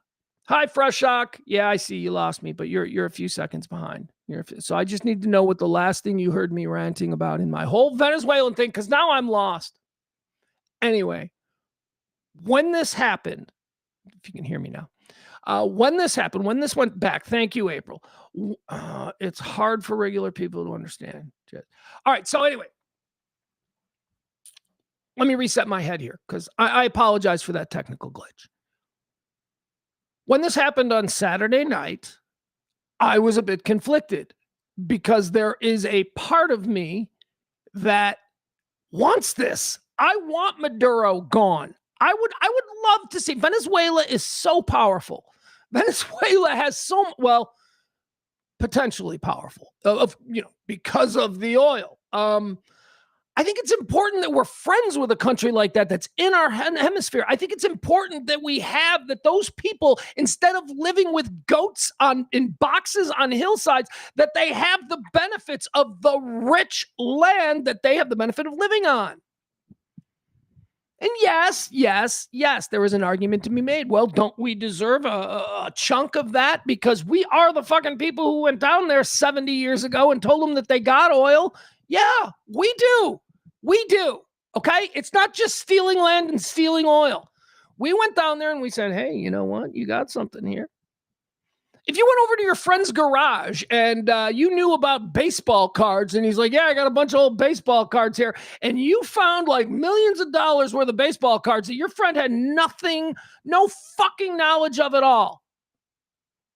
Fresh Shock. Yeah, I see you lost me, but you're a few seconds behind. So I just need to know what the last thing you heard me ranting about in my whole Venezuelan thing, because now I'm lost. Anyway, when this happened, if you can hear me now, when this happened, when this went back, thank you, April. It's hard for regular people to understand. All right, so anyway, let me reset my head here, because I apologize for that technical glitch. When this happened on Saturday night, I was a bit conflicted, because there is a part of me that wants this. I want Maduro gone. I would love to see. Venezuela is so powerful. Venezuela has potentially powerful because of the oil. I think it's important that we're friends with a country like that that's in our hemisphere. I think it's important that that those people, instead of living with goats in boxes on hillsides, that they have the benefits of the rich land that they have the benefit of living on. And yes, there is an argument to be made. Well, don't we deserve a chunk of that? Because we are the fucking people who went down there 70 years ago and told them that they got oil. Yeah, we do. We do. Okay? It's not just stealing land and stealing oil. We went down there and we said, hey, you know what? You got something here. If you went over to your friend's garage and you knew about baseball cards, and he's like, yeah, I got a bunch of old baseball cards here, and you found like millions of dollars worth of baseball cards that your friend had no fucking knowledge of at all,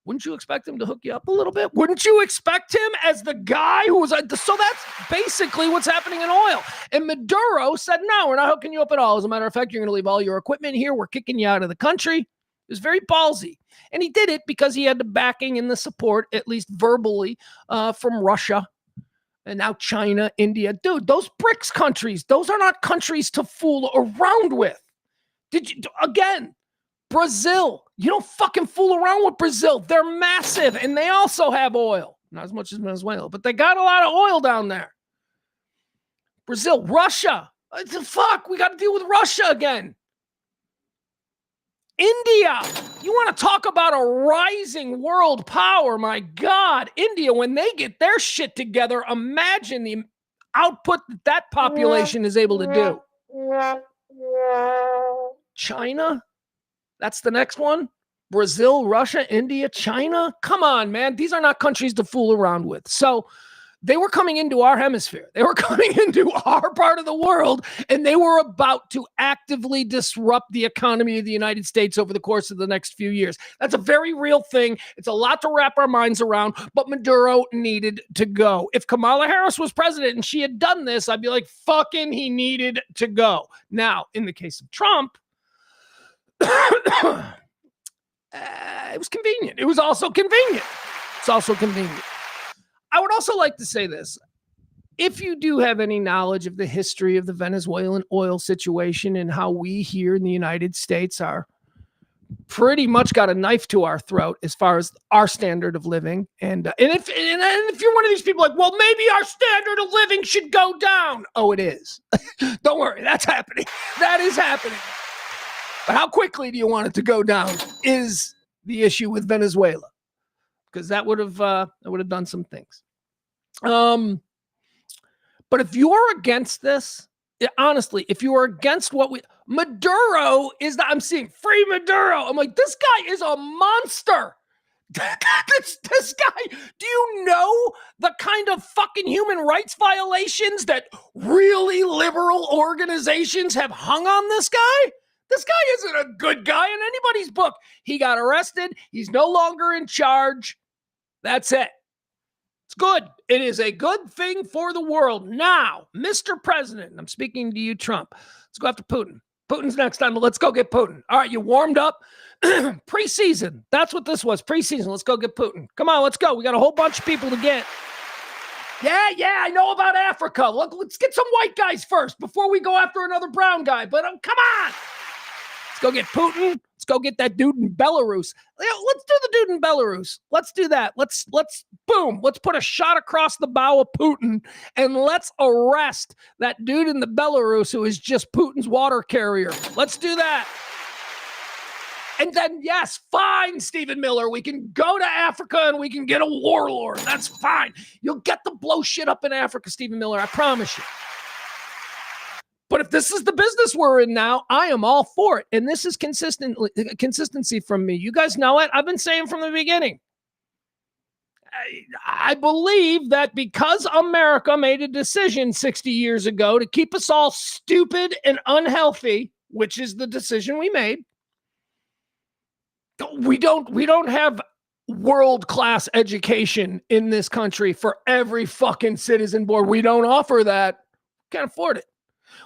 wouldn't you expect him to hook you up a little bit? Wouldn't you expect him as the guy who was so that's basically what's happening in oil. And Maduro said, no, we're not hooking you up at all. As a matter of fact, you're going to leave all your equipment here. We're kicking you out of the country. It was very ballsy. And he did it because he had the backing and the support, at least verbally, from Russia and now China, India. Dude, those BRICS countries, those are not countries to fool around with. Again, Brazil, you don't fucking fool around with Brazil. They're massive, and they also have oil. Not as much as Venezuela, but they got a lot of oil down there. Brazil, Russia. Fuck, we got to deal with Russia again. India, you want to talk about a rising world power? My God, India, when they get their shit together, imagine output that population is able to do. China, that's the next one. Brazil, Russia, India, China. Come on, man. These are not countries to fool around with. So they were coming into our hemisphere. They were coming into our part of the world, and they were about to actively disrupt the economy of the United States over the course of the next few years. That's a very real thing. It's a lot to wrap our minds around, but Maduro needed to go. If Kamala Harris was president and she had done this, I'd be like, fucking he needed to go. Now, in the case of Trump, it was convenient. It was also convenient. It's also convenient. I would also like to say this. If you do have any knowledge of the history of the Venezuelan oil situation and how we here in the United States are pretty much got a knife to our throat as far as our standard of living. And if you're one of these people like, well, maybe our standard of living should go down. Oh, it is. Don't worry. That's happening. That is happening. But how quickly do you want it to go down is the issue with Venezuela, because that would have done some things. But if you're against this, honestly, if you are against Maduro is that I'm seeing free Maduro. I'm like, this guy is a monster. This guy, do you know the kind of fucking human rights violations that really liberal organizations have hung on this guy? This guy isn't a good guy in anybody's book. He got arrested. He's no longer in charge. That's it. It's good. It is a good thing for the world. Now, Mr. President, and I'm speaking to you, Trump. Let's go after Putin. Putin's next time, but let's go get Putin. All right, you warmed up. Preseason. That's what this was. Preseason. Let's go get Putin. Come on, let's go. We got a whole bunch of people to get. Yeah, I know about Africa. Look, let's get some white guys first before we go after another brown guy. But come on. Let's go get Putin. Let's go get that dude in Belarus. Let's do the dude in Belarus. Let's do that. Let's put a shot across the bow of Putin and let's arrest that dude in the Belarus who is just Putin's water carrier. Let's do that. And then, yes, fine, Stephen Miller. We can go to Africa and we can get a warlord. That's fine. You'll get to blow shit up in Africa, Stephen Miller. I promise you. But if this is the business we're in now, I am all for it. And this is consistency from me. You guys know it. I've been saying from the beginning. I believe that because America made a decision 60 years ago to keep us all stupid and unhealthy, which is the decision we made, we don't have world-class education in this country for every fucking citizen born. We don't offer that. Can't afford it.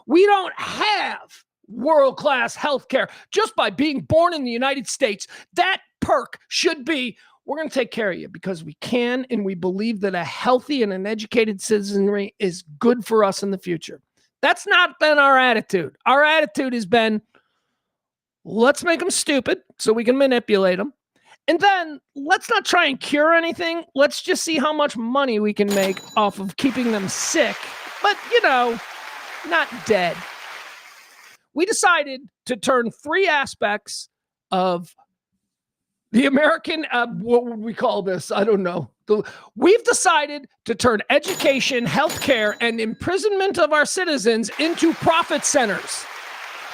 We don't have world-class healthcare just by being born in the United States. That perk should be, we're going to take care of you because we can, and we believe that a healthy and an educated citizenry is good for us in the future. That's not been our attitude. Our attitude has been, let's make them stupid so we can manipulate them. And then let's not try and cure anything. Let's just see how much money we can make off of keeping them sick. But, not dead. We decided to turn three aspects of the American, what would we call this? I don't know. We've decided to turn education, healthcare, and imprisonment of our citizens into profit centers.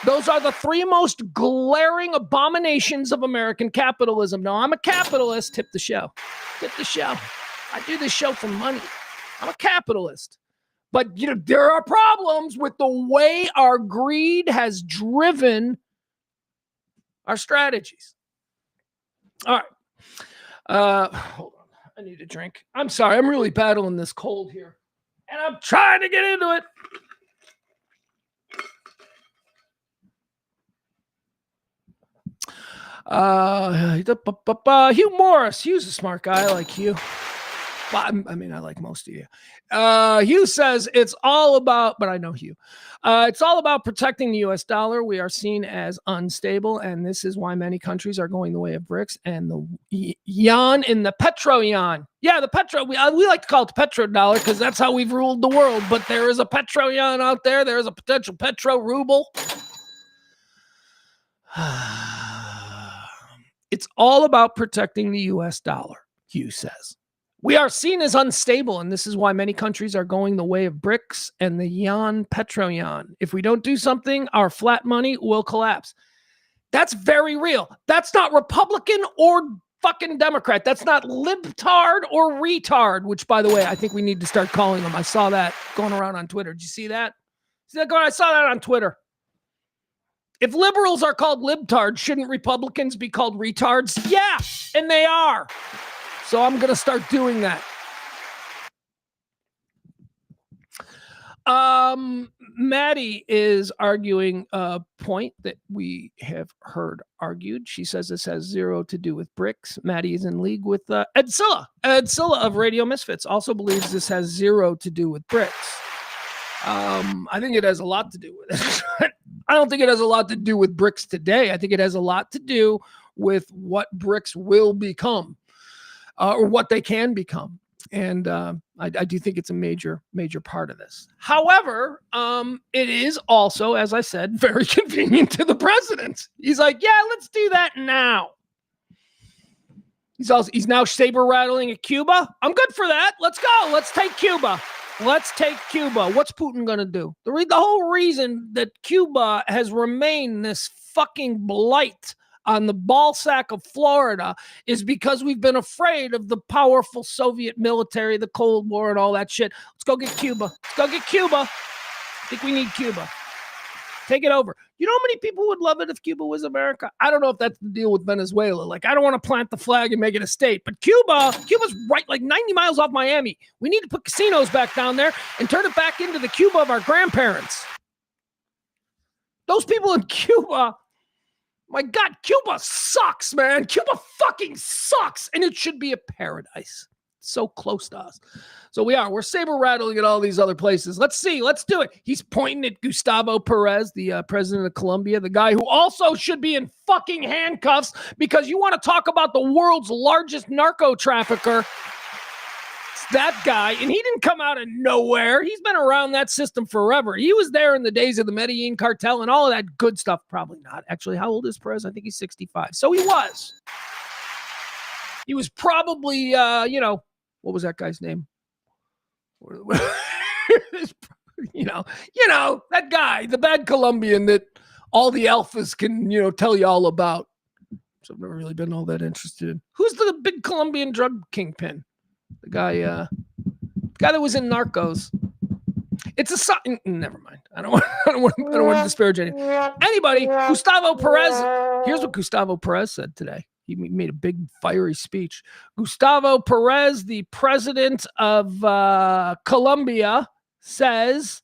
Those are the three most glaring abominations of American capitalism. Now, I'm a capitalist. Tip the show. Tip the show. I do this show for money. I'm a capitalist. But, there are problems with the way our greed has driven our strategies. All right. Hold on. I need a drink. I'm sorry. I'm really battling this cold here. And I'm trying to get into it. Hugh Morris. Hugh's a smart guy. I like Hugh. Well, I mean, I like most of you. Hugh says it's all about, but I know Hugh. It's all about protecting the U.S. dollar. We are seen as unstable, and this is why many countries are going the way of BRICS and the yuan and the petro yuan. Yeah, the petro. We like to call it the petro dollar because that's how we've ruled the world. But there is a petro yuan out there. There is a potential petro ruble. It's all about protecting the U.S. dollar, Hugh says. We are seen as unstable, and this is why many countries are going the way of BRICS and the yuan petro yuan. If we don't do something, our flat money will collapse. That's very real. That's not Republican or fucking Democrat. That's not libtard or retard, which, by the way, I think we need to start calling them. I saw that going around on Twitter. Did you see that? I saw that on Twitter. If liberals are called libtards, shouldn't Republicans be called retards? Yeah, and they are. So I'm going to start doing that. Maddie is arguing a point that we have heard argued. She says this has zero to do with BRICS. Maddie is in league with Ed Silla. Ed Silla of Radio Misfits also believes this has zero to do with BRICS. I think it has a lot to do with it. I don't think it has a lot to do with BRICS today. I think it has a lot to do with what BRICS will become, or what they can become. And I do think it's a major part of this. However, it is also, as I said, very convenient to the president. He's like, yeah, let's do that now. He's now saber rattling at Cuba. I'm good for that. Let's go. Let's take Cuba. Let's take Cuba. What's Putin going to do? The whole reason that Cuba has remained this fucking blight on the ballsack of Florida is because we've been afraid of the powerful Soviet military, the Cold War, and all that shit. Let's go get Cuba. Let's go get Cuba. I think we need Cuba. Take it over. You know how many people would love it if Cuba was America? I don't know if that's the deal with Venezuela. Like, I don't want to plant the flag and make it a state, but Cuba's right like 90 miles off Miami. We need to put casinos back down there and turn it back into the Cuba of our grandparents. Those people in Cuba, my God, Cuba sucks, man. Cuba fucking sucks, and it should be a paradise. So close to us. So we're saber rattling at all these other places. Let's see. Let's do it. He's pointing at Gustavo Perez, the president of Colombia, the guy who also should be in fucking handcuffs because you want to talk about the world's largest narco trafficker. It's that guy. And he didn't come out of nowhere. He's been around that system forever. He was there in the days of the Medellin cartel and all of that good stuff. Probably not. Actually, how old is Perez? I think he's 65. So he was. He was probably, what was that guy's name? That guy, the bad Colombian that all the alphas can, tell you all about. So I've never really been all that interested in. Who's the big Colombian drug kingpin? The guy that was in Narcos. It's never mind. I don't want to disparage anybody. Gustavo Perez. Here's what Gustavo Perez said today. He made a big fiery speech. Gustavo Perez, the president of Colombia, says,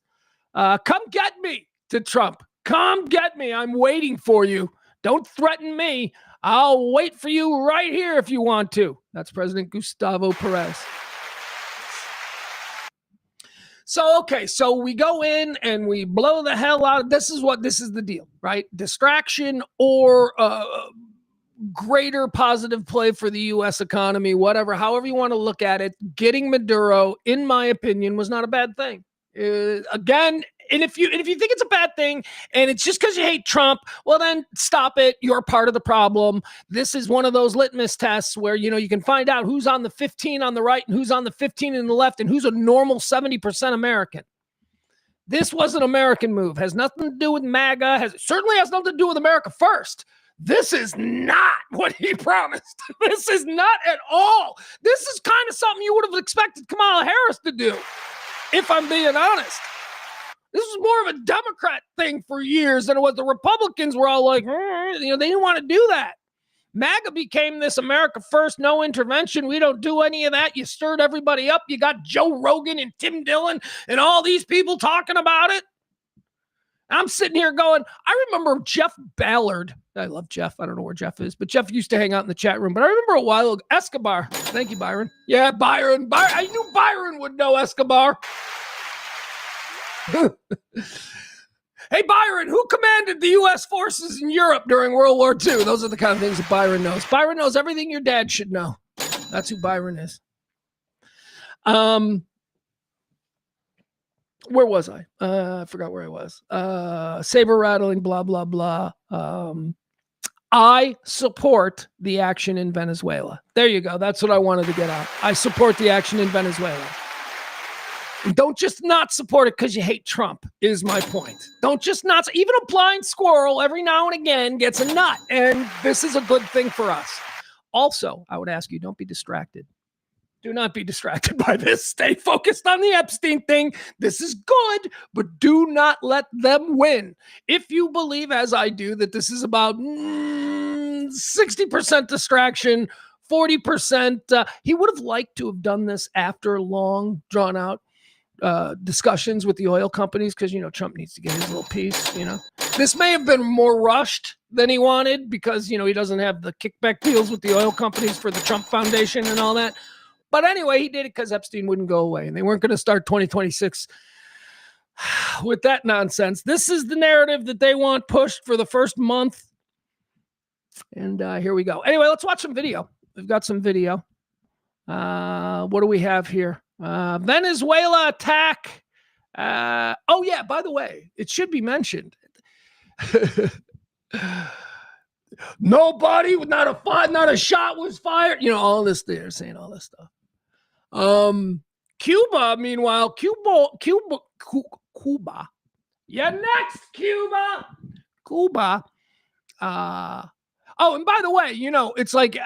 come get me to Trump. Come get me. I'm waiting for you. Don't threaten me. I'll wait for you right here if you want to. That's President Gustavo Perez. So we go in and we blow the hell out. This is the deal, right? Distraction or greater positive play for the U.S. economy, whatever, however you want to look at it. Getting Maduro, in my opinion, was not a bad thing. Again, and if you think it's a bad thing and it's just because you hate Trump, well, then stop it. You're part of the problem. This is one of those litmus tests where, you can find out who's on the 15 on the right and who's on the 15 on the left and who's a normal 70% American. This was an American move. Has nothing to do with MAGA. Certainly has nothing to do with America First. This is not what he promised. This is not at all. This is kind of something you would have expected Kamala Harris to do, if I'm being honest. This was more of a Democrat thing for years than it was. The Republicans were all like, they didn't want to do that. MAGA became this America First, no intervention. We don't do any of that. You stirred everybody up. You got Joe Rogan and Tim Dillon and all these people talking about it. I'm sitting here going, I remember Jeff Ballard. I love Jeff. I don't know where Jeff is, but Jeff used to hang out in the chat room. But I remember a while ago, Escobar. Thank you, Byron. Yeah, Byron. I knew Byron would know Escobar. Hey, Byron, who commanded the U.S. forces in Europe during World War II? Those are the kind of things that Byron knows. Byron knows everything your dad should know. That's who Byron is. Where was I? I forgot where I was. Saber rattling, blah, blah, blah. I support the action in Venezuela. There you go. That's what I wanted to get out. I support the action in Venezuela. And don't just not support it because you hate Trump, is my point. Don't just not. Even a blind squirrel every now and again gets a nut. And this is a good thing for us. Also, I would ask you, don't be distracted. Do not be distracted by this. Stay focused on the Epstein thing. This is good, but do not let them win. If you believe, as I do, that this is about 60% distraction, 40%, he would have liked to have done this after long, drawn-out discussions with the oil companies because, Trump needs to get his little piece, This may have been more rushed than he wanted because, he doesn't have the kickback deals with the oil companies for the Trump Foundation and all that. But anyway, he did it because Epstein wouldn't go away, and they weren't going to start 2026 with that nonsense. This is the narrative that they want pushed for the first month. And here we go. Anyway, let's watch some video. We've got some video. What do we have here? Venezuela attack. Oh, yeah, by the way, it should be mentioned. Nobody, not a shot was fired. All this, they're saying all this stuff. Cuba, meanwhile, Cuba. Yeah, next, Cuba. Oh, and by the way, it's like,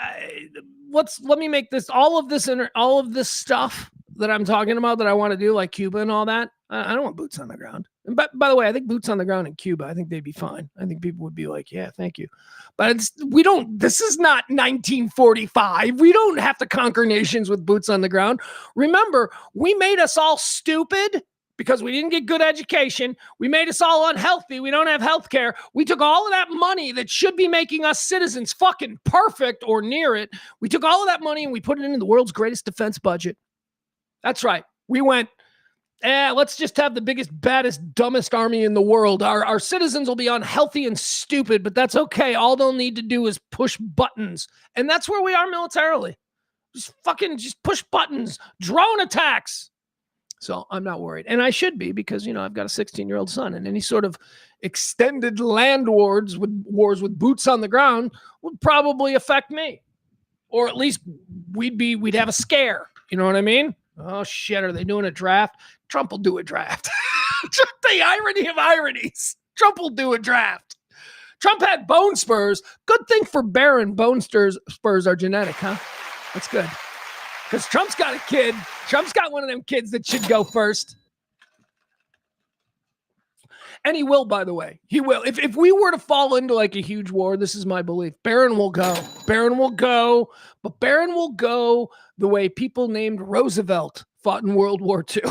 let me make this, all of this stuff that I'm talking about that I want to do, like Cuba and all that. I don't want boots on the ground. And by the way, I think boots on the ground in Cuba, I think they'd be fine. I think people would be like, yeah, thank you. But this is not 1945. We don't have to conquer nations with boots on the ground. Remember, we made us all stupid because we didn't get good education. We made us all unhealthy. We don't have health care. We took all of that money that should be making us citizens fucking perfect or near it. We took all of that money and we put it into the world's greatest defense budget. That's right. We went, let's just have the biggest, baddest, dumbest army in the world. Our citizens will be unhealthy and stupid, but that's okay. All they'll need to do is push buttons. And that's where we are militarily. Just push buttons, drone attacks. So I'm not worried. And I should be because, I've got a 16-year-old son, and any sort of extended land wars with boots on the ground would probably affect me. Or at least we'd have a scare. You know what I mean? Oh, shit. Are they doing a draft? Trump will do a draft. The irony of ironies. Trump will do a draft. Trump had bone spurs. Good thing for Barron, bone spurs are genetic, huh? That's good. Because Trump's got a kid. Trump's got one of them kids that should go first. And he will, by the way. He will. If we were to fall into like a huge war, this is my belief, Barron will go. Barron will go. But Barron will go the way people named Roosevelt fought in World War II.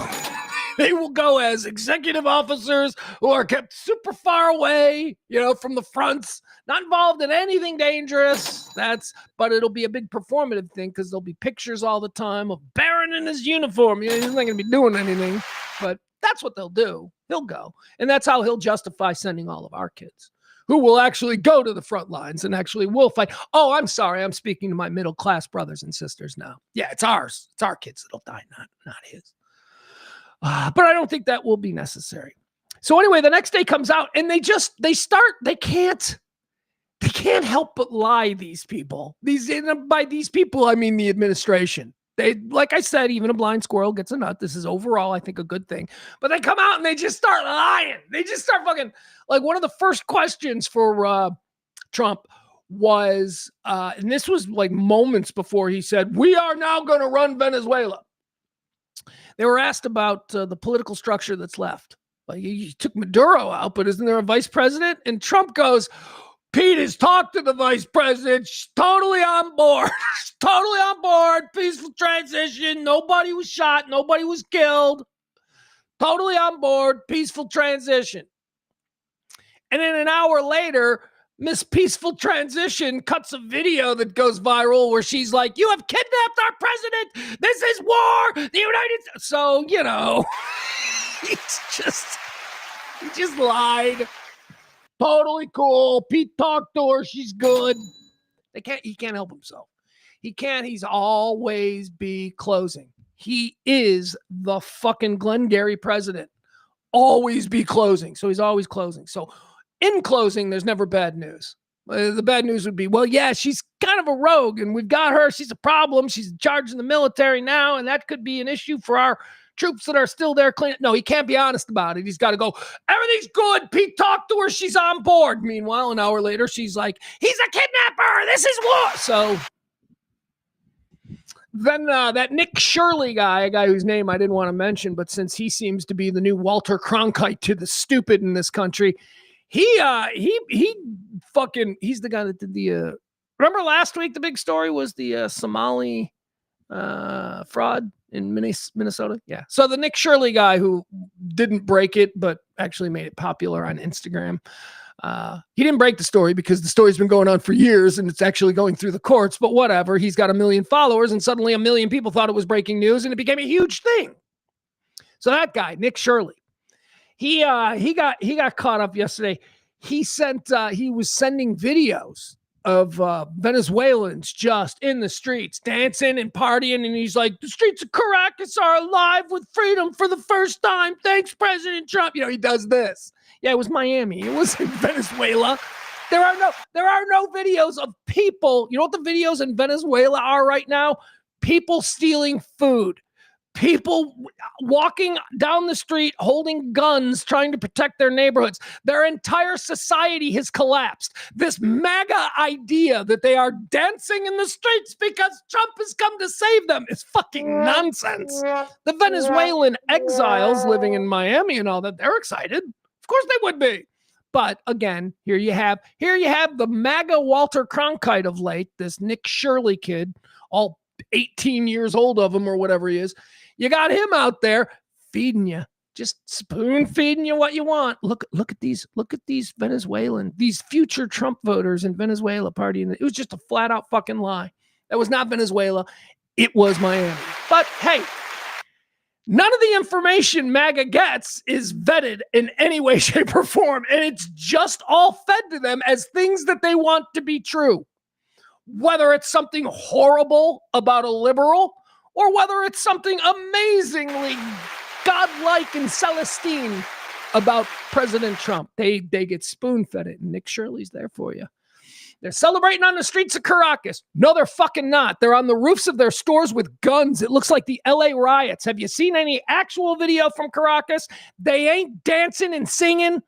They will go as executive officers who are kept super far away, from the fronts, not involved in anything dangerous. But it'll be a big performative thing because there'll be pictures all the time of Barron in his uniform. He's not going to be doing anything, but that's what they'll do. He'll go. And that's how he'll justify sending all of our kids who will actually go to the front lines and actually will fight. Oh, I'm sorry. I'm speaking to my middle-class brothers and sisters now. Yeah, it's ours. It's our kids that'll die, not his. But I don't think that will be necessary. So anyway, the next day comes out and they can't help but lie, these people. By these people, I mean the administration. They, like I said, even a blind squirrel gets a nut. This is overall, I think, a good thing. But they come out and they just start lying. They just start fucking, like, one of the first questions for Trump was, and this was like moments before he said, we are now going to run Venezuela. They were asked about the political structure that's left. Like, you took Maduro out, but isn't there a vice president? And Trump goes, Pete has talked to the vice president. She's totally on board. She's totally on board. Peaceful transition. Nobody was shot. Nobody was killed. Totally on board. Peaceful transition. And then an hour later, Miss Peaceful Transition cuts a video that goes viral where she's like, you have kidnapped our president. This is war. The United States. So, he just lied. Totally cool. Pete talked to her. She's good. He can't help himself. He's always be closing. He is the fucking Glengarry president. Always be closing. So he's always closing. So in closing, there's never bad news. The bad news would be, well, yeah, she's kind of a rogue and we've got her. She's a problem. She's in charge of the military now. And that could be an issue for our troops that are still there clean. No, he can't be honest about it. He's got to go, everything's good. Pete talked to her. She's on board. Meanwhile, an hour later, she's like, he's a kidnapper. This is war. So then that Nick Shirley guy, a guy whose name I didn't want to mention, but since he seems to be the new Walter Cronkite to the stupid in this country, he's the guy that did the, remember last week, the big story was the Somali fraud in Minnesota. Yeah. So the Nick Shirley guy who didn't break it, but actually made it popular on Instagram. He didn't break the story because the story's been going on for years and it's actually going through the courts, but whatever. He's got 1 million followers and suddenly 1 million people thought it was breaking news and it became a huge thing. So that guy, Nick Shirley, he got caught up yesterday. He was sending videos of Venezuelans just in the streets dancing and partying, and he's like, the streets of Caracas are alive with freedom for the first time. Thanks, President Trump. He does this. Yeah, it was Miami. It wasn't Venezuela. There are no videos of people. You know what the videos in Venezuela are right now? People stealing food. People walking down the street holding guns, trying to protect their neighborhoods. Their entire society has collapsed. This MAGA idea that they are dancing in the streets because Trump has come to save them is fucking nonsense. The Venezuelan exiles living in Miami and all that, they're excited. Of course they would be. But again, here you have the MAGA Walter Cronkite of late, this Nick Shirley kid, all 18 years old of him or whatever he is. You got him out there feeding you, just spoon feeding you what you want. Look at these Venezuelan, these future Trump voters in Venezuela partying. It was just a flat out fucking lie. That was not Venezuela. It was Miami. But hey, none of the information MAGA gets is vetted in any way, shape, or form. And it's just all fed to them as things that they want to be true. Whether it's something horrible about a liberal or whether it's something amazingly godlike and Celestine about President Trump. They get spoon-fed it, and Nick Shirley's there for you. They're celebrating on the streets of Caracas. No, they're fucking not. They're on the roofs of their stores with guns. It looks like the LA riots. Have you seen any actual video from Caracas? They ain't dancing and singing.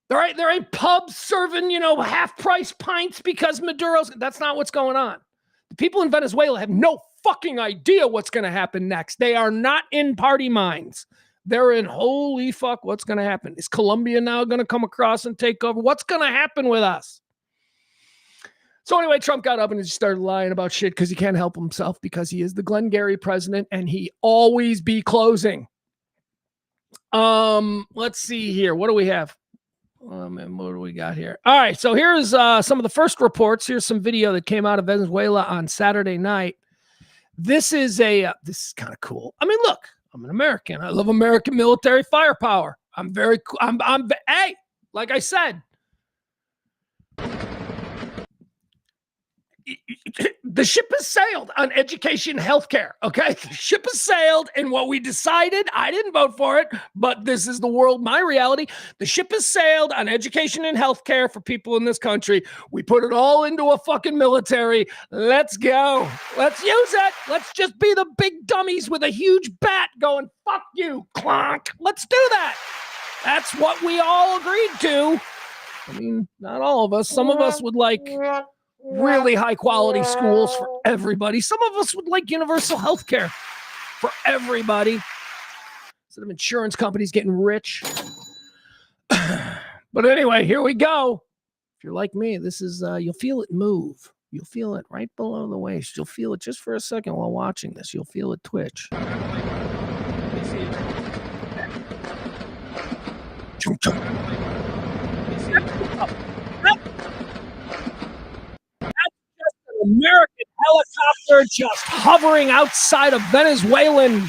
There ain't pubs serving, half-price pints because Maduro's. That's not what's going on. The people in Venezuela have no fucking idea what's going to happen next. They are not in party minds. They're in, holy fuck, what's going to happen? Is Colombia now going to come across and take over? What's going to happen with us? So anyway, Trump got up and just started lying about shit because he can't help himself because he is the Glengarry president and he always be closing. Let's see here. What do we have? What do we got here? All right, so here's some of the first reports. Here's some video that came out of Venezuela on Saturday night. This is kind of cool. I mean, look, I'm an American. I love American military firepower. I'm very cool. Hey, like I said, the ship has sailed on education and healthcare. Okay. The ship has sailed, and what we decided, I didn't vote for it, but this is the world, my reality. The ship has sailed on education and healthcare for people in this country. We put it all into a fucking military. Let's go. Let's use it. Let's just be the big dummies with a huge bat going, fuck you, clonk. Let's do that. That's what we all agreed to. I mean, not all of us. Some of us would like really high quality schools for everybody. Some of us would like universal health care for everybody instead of insurance companies getting rich. But anyway, here we go. If you're like me, this is, you'll feel it move. You'll feel it right below the waist. You'll feel it just for a second while watching this. You'll feel it twitch. American helicopter just hovering outside of Venezuelan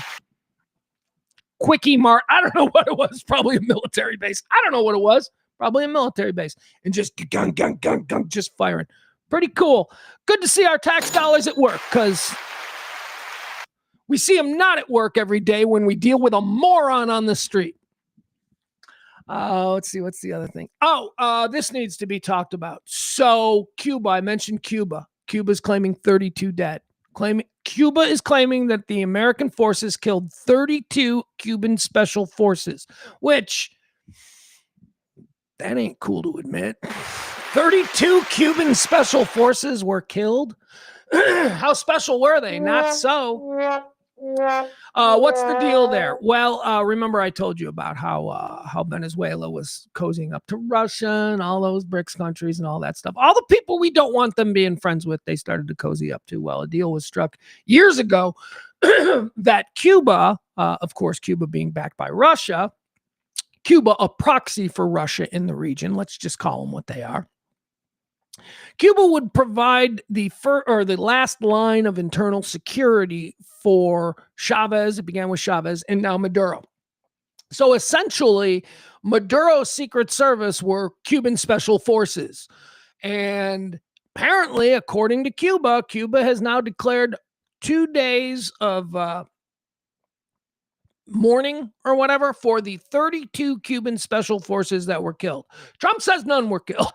quickie mart. I don't know what it was. Probably a military base. I don't know what it was. Probably a military base. And just gung, gung, gung, gung, just firing. Pretty cool. Good to see our tax dollars at work because we see them not at work every day when we deal with a moron on the street. Let's see. What's the other thing? This needs to be talked about. So Cuba, I mentioned Cuba. Cuba's claiming 32 dead. Cuba is claiming that the American forces killed 32 Cuban special forces, which that ain't cool to admit. 32 Cuban special forces were killed. How special were they? Not so. What's the deal there? Well, remember I told you about how Venezuela was cozying up to Russia and all those BRICS countries and all that stuff. All the people we don't want them being friends with, they started to cozy up to. Well, a deal was struck years ago that Cuba, of course, Cuba being backed by Russia, Cuba, a proxy for Russia in the region, let's just call them what they are. Cuba would provide the last line of internal security for Chavez. It began with Chavez and now Maduro. So essentially, Maduro's Secret Service were Cuban special forces. And apparently, according to Cuba, Cuba has now declared 2 days of mourning or whatever for the 32 Cuban special forces that were killed. Trump says none were killed.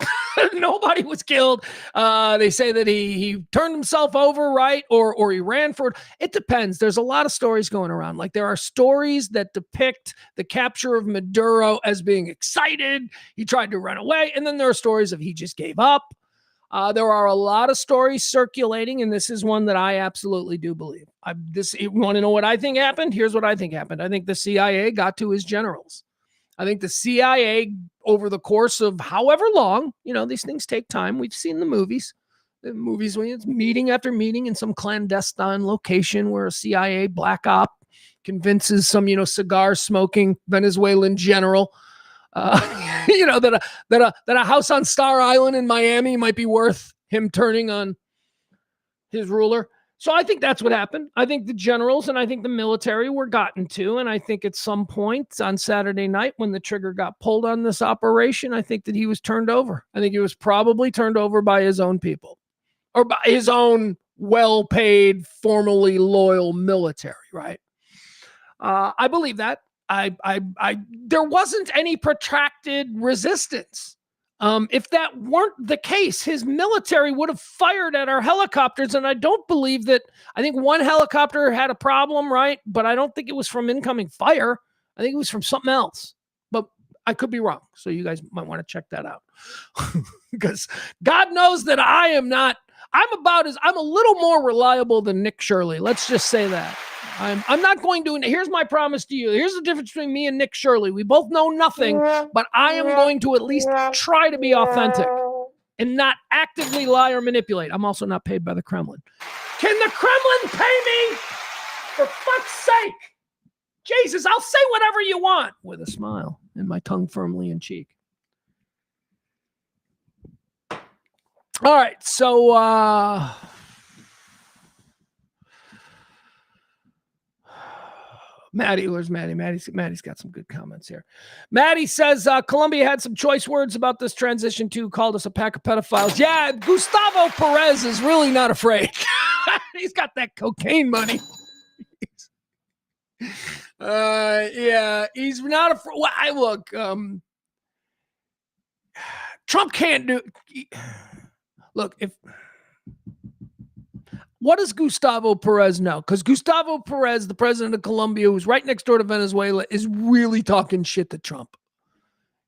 Nobody was killed. They say that he turned himself over, right? Or he ran for it. It depends. There's a lot of stories going around. Like there are stories that depict the capture of Maduro as being excited. He tried to run away. And then there are stories of he just gave up. There are a lot of stories circulating, and this is one that I absolutely do believe. You want to know what I think happened? Here's what I think happened. I think the CIA got to his generals. I think the CIA, over the course of however long, these things take time. We've seen the movies. The movies when it's meeting after meeting in some clandestine location where a CIA black op convinces some, cigar-smoking Venezuelan general that a house on Star Island in Miami might be worth him turning on his ruler. So I think that's what happened. I think the generals and I think the military were gotten to. And I think at some point on Saturday night when the trigger got pulled on this operation, I think that he was turned over. I think he was probably turned over by his own people or by his own well-paid, formerly loyal military, right? I believe that. There wasn't any protracted resistance. If that weren't the case, his military would have fired at our helicopters. And I don't believe that. I think one helicopter had a problem, right? But I don't think it was from incoming fire. I think it was from something else. But I could be wrong. So you guys might want to check that out. Because God knows that I'm a little more reliable than Nick Shirley. Let's just say that. I'm not going to. Here's my promise to you. Here's the difference between me and Nick Shirley. We both know nothing, but I am going to at least try to be authentic and not actively lie or manipulate. I'm also not paid by the Kremlin. Can the Kremlin pay me? For fuck's sake. Jesus, I'll say whatever you want with a smile and my tongue firmly in cheek. All right, so Maddie, where's Maddie? Maddie's got some good comments here. Maddie says Colombia had some choice words about this transition too, called us a pack of pedophiles. Yeah, Gustavo Perez is really not afraid. He's got that cocaine money. Yeah, he's not afraid. Well, look, Trump can't do. Look, what does Gustavo Perez know? Because Gustavo Perez, the president of Colombia, who's right next door to Venezuela, is really talking shit to Trump.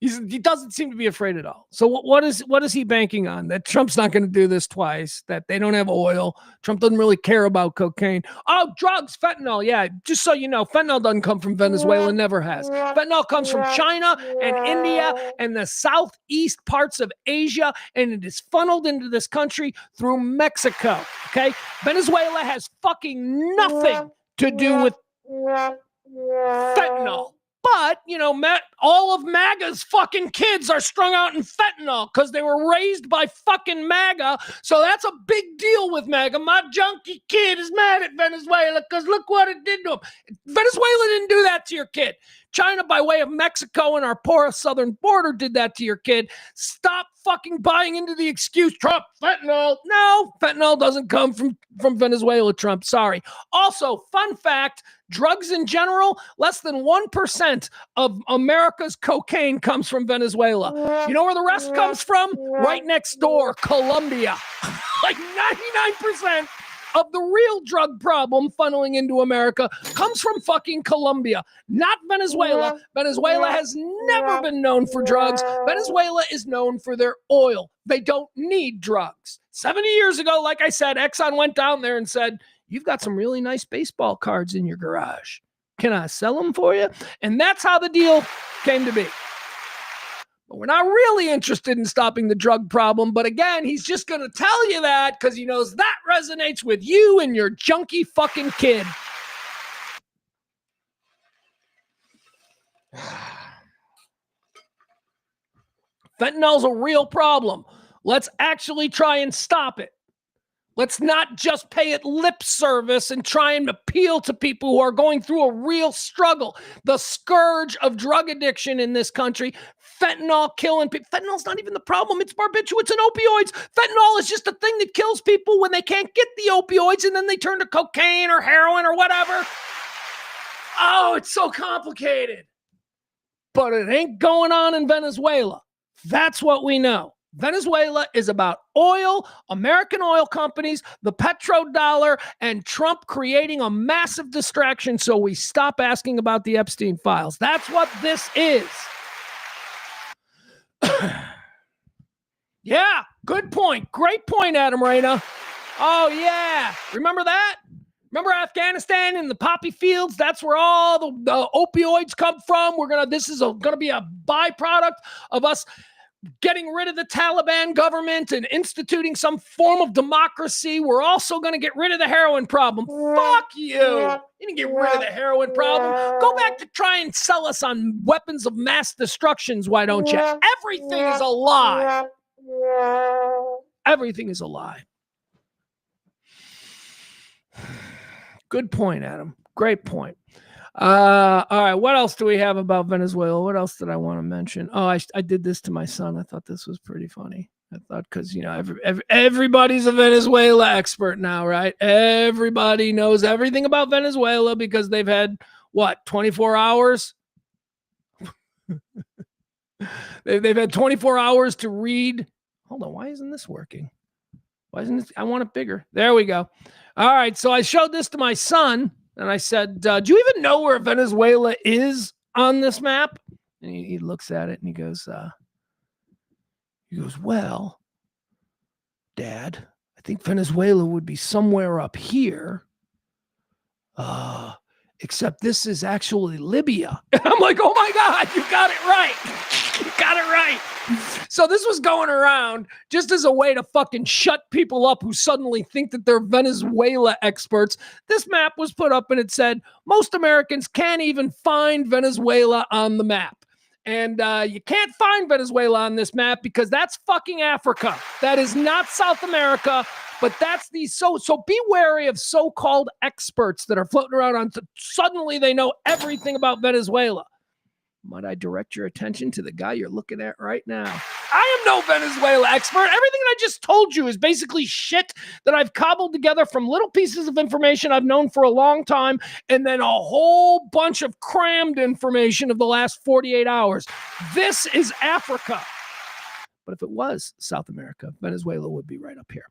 He doesn't seem to be afraid at all. So what is he banking on? That Trump's not going to do this twice, that they don't have oil. Trump doesn't really care about cocaine. Oh, drugs, fentanyl. Yeah, just so you know, fentanyl doesn't come from Venezuela, never has. Fentanyl comes from China and India and the southeast parts of Asia, and it is funneled into this country through Mexico, okay? Venezuela has fucking nothing to do with fentanyl. But, all of MAGA's fucking kids are strung out in fentanyl because they were raised by fucking MAGA. So that's a big deal with MAGA. My junkie kid is mad at Venezuela because look what it did to him. Venezuela didn't do that to your kid. China, by way of Mexico and our porous southern border, did that to your kid. Stop fucking buying into the excuse, Trump, fentanyl. No, fentanyl doesn't come from Venezuela, Trump. Sorry. Also, fun fact, drugs in general, less than 1% of America's cocaine comes from Venezuela. You know where the rest comes from? Right next door, Colombia. Like 99% of the real drug problem funneling into America comes from fucking Colombia, not Venezuela. Venezuela has never been known for drugs. Venezuela is known for their oil. They don't need drugs. 70 years ago, like I said, Exxon went down there and said, you've got some really nice baseball cards in your garage. Can I sell them for you? And that's how the deal came to be. But we're not really interested in stopping the drug problem. But again, he's just going to tell you that because he knows that resonates with you and your junkie fucking kid. Fentanyl's a real problem. Let's actually try and stop it. Let's not just pay it lip service and try and appeal to people who are going through a real struggle. The scourge of drug addiction in this country, fentanyl killing people. Fentanyl's not even the problem. It's barbiturates and opioids. Fentanyl is just a thing that kills people when they can't get the opioids and then they turn to cocaine or heroin or whatever. Oh, it's so complicated. But it ain't going on in Venezuela. That's what we know. Venezuela is about oil, American oil companies, the petrodollar, and Trump creating a massive distraction so we stop asking about the Epstein files. That's what this is. Yeah, good point. Great point, Adam Reyna. Oh, yeah. Remember that? Remember Afghanistan and the poppy fields? That's where all the opioids come from. This is going to be a byproduct of us getting rid of the Taliban government and instituting some form of democracy. We're also going to get rid of the heroin problem. Fuck you. You didn't get rid of the heroin problem. Go back to try and sell us on weapons of mass destructions, why don't you? Everything is a lie. Everything is a lie. Good point, Adam. Great point. All right, what else do we have about Venezuela? What else did I want to mention? Oh, I did this to my son. I thought this was pretty funny. I thought because, everybody's a Venezuela expert now, right? Everybody knows everything about Venezuela because they've had, 24 hours? They've had 24 hours to read. Hold on, why isn't this working? Why isn't it? I want it bigger. There we go. All right, so I showed this to my son. And I said, do you even know where Venezuela is on this map? And he looks at it and he goes, well, Dad, I think Venezuela would be somewhere up here. Except this is actually Libya. And I'm like, oh my God, you got it right. You got it right. So this was going around just as a way to fucking shut people up who suddenly think that they're Venezuela experts. This map was put up and it said, most Americans can't even find Venezuela on the map. And you can't find Venezuela on this map because that's fucking Africa. That is not South America, but that's so be wary of so-called experts that are floating around on suddenly they know everything about Venezuela. Might I direct your attention to the guy you're looking at right now? I am no Venezuela expert. Everything that I just told you is basically shit that I've cobbled together from little pieces of information I've known for a long time, and then a whole bunch of crammed information of the last 48 hours. This is Africa. But if it was South America, Venezuela would be right up here.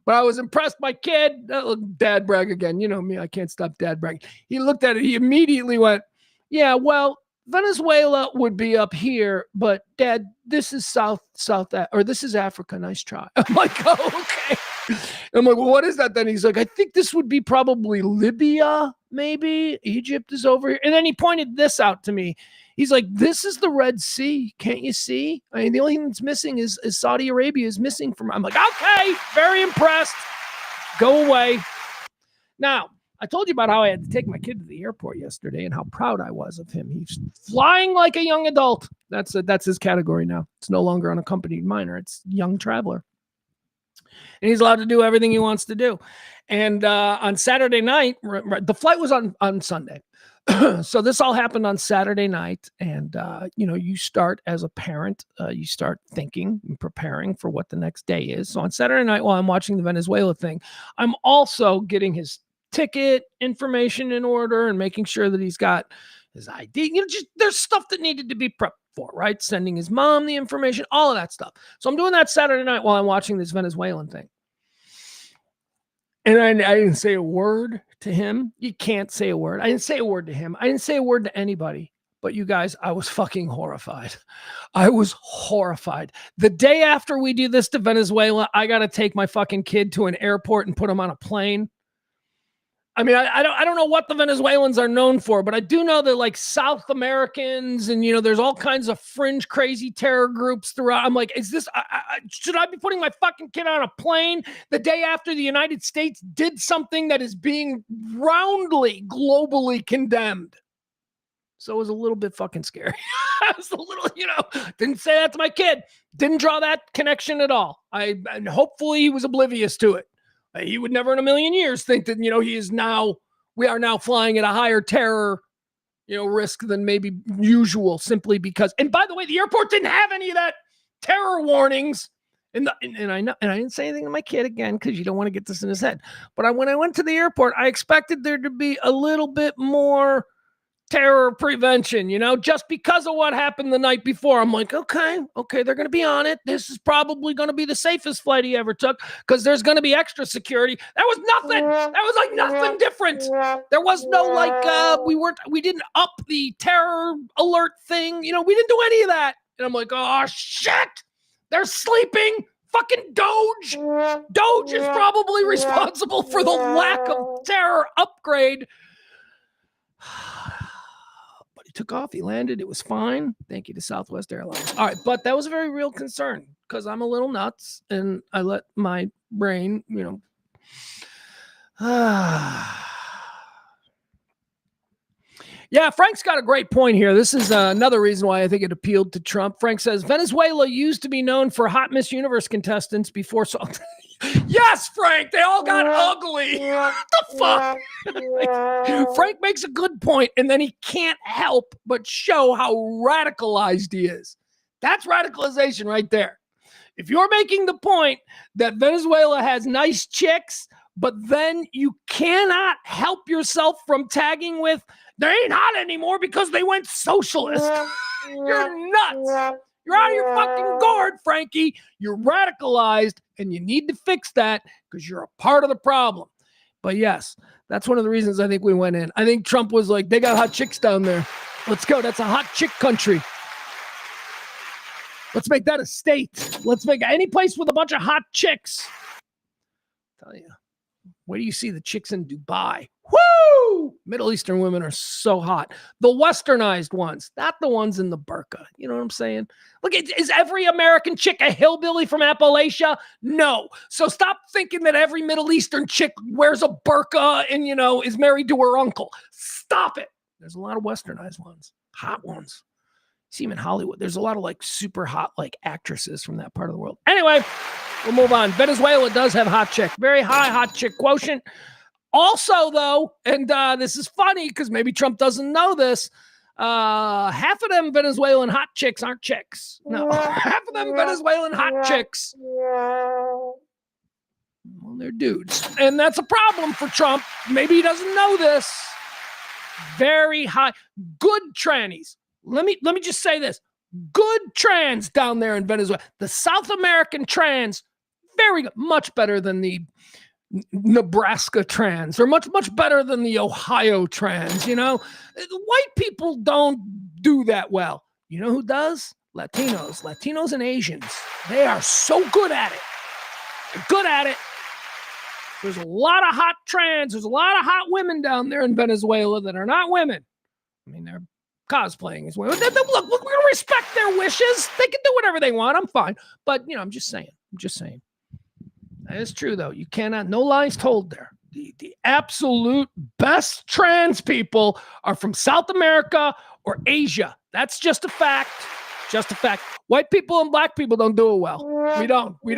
But I was impressed. My kid, dad brag again. You know me, I can't stop dad bragging. He looked at it. He immediately went, yeah, well, Venezuela would be up here, but Dad, this is this is Africa. Nice try. I'm like, oh, okay. I'm like, well, what is that then? He's like, I think this would be probably Libya, maybe. Egypt is over here. And then he pointed this out to me. He's like, this is the Red Sea. Can't you see? I mean, the only thing that's missing is Saudi Arabia is missing from. I'm like, okay, very impressed. Go away. Now, I told you about how I had to take my kid to the airport yesterday and how proud I was of him. He's flying like a young adult. That's his category now. It's no longer unaccompanied minor. It's young traveler. And he's allowed to do everything he wants to do. And on Saturday night, the flight was on Sunday. So this all happened on Saturday night, and you start as a parent, you start thinking and preparing for what the next day is. So on Saturday night, while I'm watching the Venezuela thing, I'm also getting his ticket information in order and making sure that he's got his ID. Just there's stuff that needed to be prepped for, right? Sending his mom the information, all of that stuff. So I'm doing that Saturday night while I'm watching this Venezuelan thing. And I didn't say a word to him. You can't say a word. I didn't say a word to him. I didn't say a word to anybody. But you guys, I was fucking horrified. I was horrified. The day after we do this to Venezuela, I got to take my fucking kid to an airport and put him on a plane. I mean, I don't know what the Venezuelans are known for, but I do know that like South Americans and, there's all kinds of fringe, crazy terror groups throughout. I'm like, should I be putting my fucking kid on a plane the day after the United States did something that is being roundly, globally condemned? So it was a little bit fucking scary. I was a little, didn't say that to my kid. Didn't draw that connection at all. And hopefully he was oblivious to it. He would never in a million years think that, we are now flying at a higher terror, risk than maybe usual simply because, and by the way, the airport didn't have any of that terror warnings. And I know, and I didn't say anything to my kid again, because you don't want to get this in his head. But when I went to the airport, I expected there to be a little bit more terror prevention, just because of what happened the night before. I'm like, okay, they're going to be on it. This is probably going to be the safest flight he ever took, because there's going to be extra security. That was nothing. That was like nothing different. There was no we didn't up the terror alert thing. We didn't do any of that. And I'm like, oh shit, they're sleeping. Fucking Doge. Doge is probably responsible for the lack of terror upgrade. Took off, he landed, it was fine. Thank you to Southwest Airlines. All right, but that was a very real concern, because I'm a little nuts and I let my brain, Yeah, Frank's got a great point here. This is another reason why I think it appealed to Trump. Frank says, Venezuela used to be known for hot Miss Universe contestants before. So, yes, Frank, they all got ugly. What the fuck? Frank makes a good point, and then he can't help but show how radicalized he is. That's radicalization right there. If you're making the point that Venezuela has nice chicks, but then you cannot help yourself from tagging with, they ain't hot anymore because they went socialist. You're nuts. You're out of your fucking gourd, Frankie. You're radicalized, and you need to fix that, because you're a part of the problem. But yes, that's one of the reasons I think we went in. I think Trump was like, they got hot chicks down there. Let's go. That's a hot chick country. Let's make that a state. Let's make any place with a bunch of hot chicks. I'll tell you. Where do you see the chicks in Dubai? Woo! Middle Eastern women are so hot. The westernized ones, not the ones in the burqa. You know what I'm saying? Look, is every American chick a hillbilly from Appalachia? No. So stop thinking that every Middle Eastern chick wears a burqa and, is married to her uncle. Stop it. There's a lot of westernized ones, hot ones. See them in Hollywood. There's a lot of like super hot like actresses from that part of the world. Anyway, we'll move on. Venezuela does have hot chick. Very high hot chick quotient. Also, though, and this is funny because maybe Trump doesn't know this, half of them Venezuelan hot chicks aren't chicks. No, half of them Venezuelan hot chicks, well, they're dudes. And that's a problem for Trump. Maybe he doesn't know this. Very high. Good trannies. Let me just say this. Good trans down there in Venezuela. The South American trans, very good. Much better than the Nebraska trans, or much better than the Ohio trans. White people don't do that well. You know who does? Latinos and Asians. They are so good at it. They're good at it. There's a lot of hot trans. There's a lot of hot women down there in Venezuela that are not women. I mean, they're cosplaying as women. Look, we're going to respect their wishes. They can do whatever they want. I'm fine. But, I'm just saying. That is true, though. You cannot, no lies told there. The absolute best trans people are from South America or Asia. That's just a fact. Just a fact. White people and black people don't do it well. We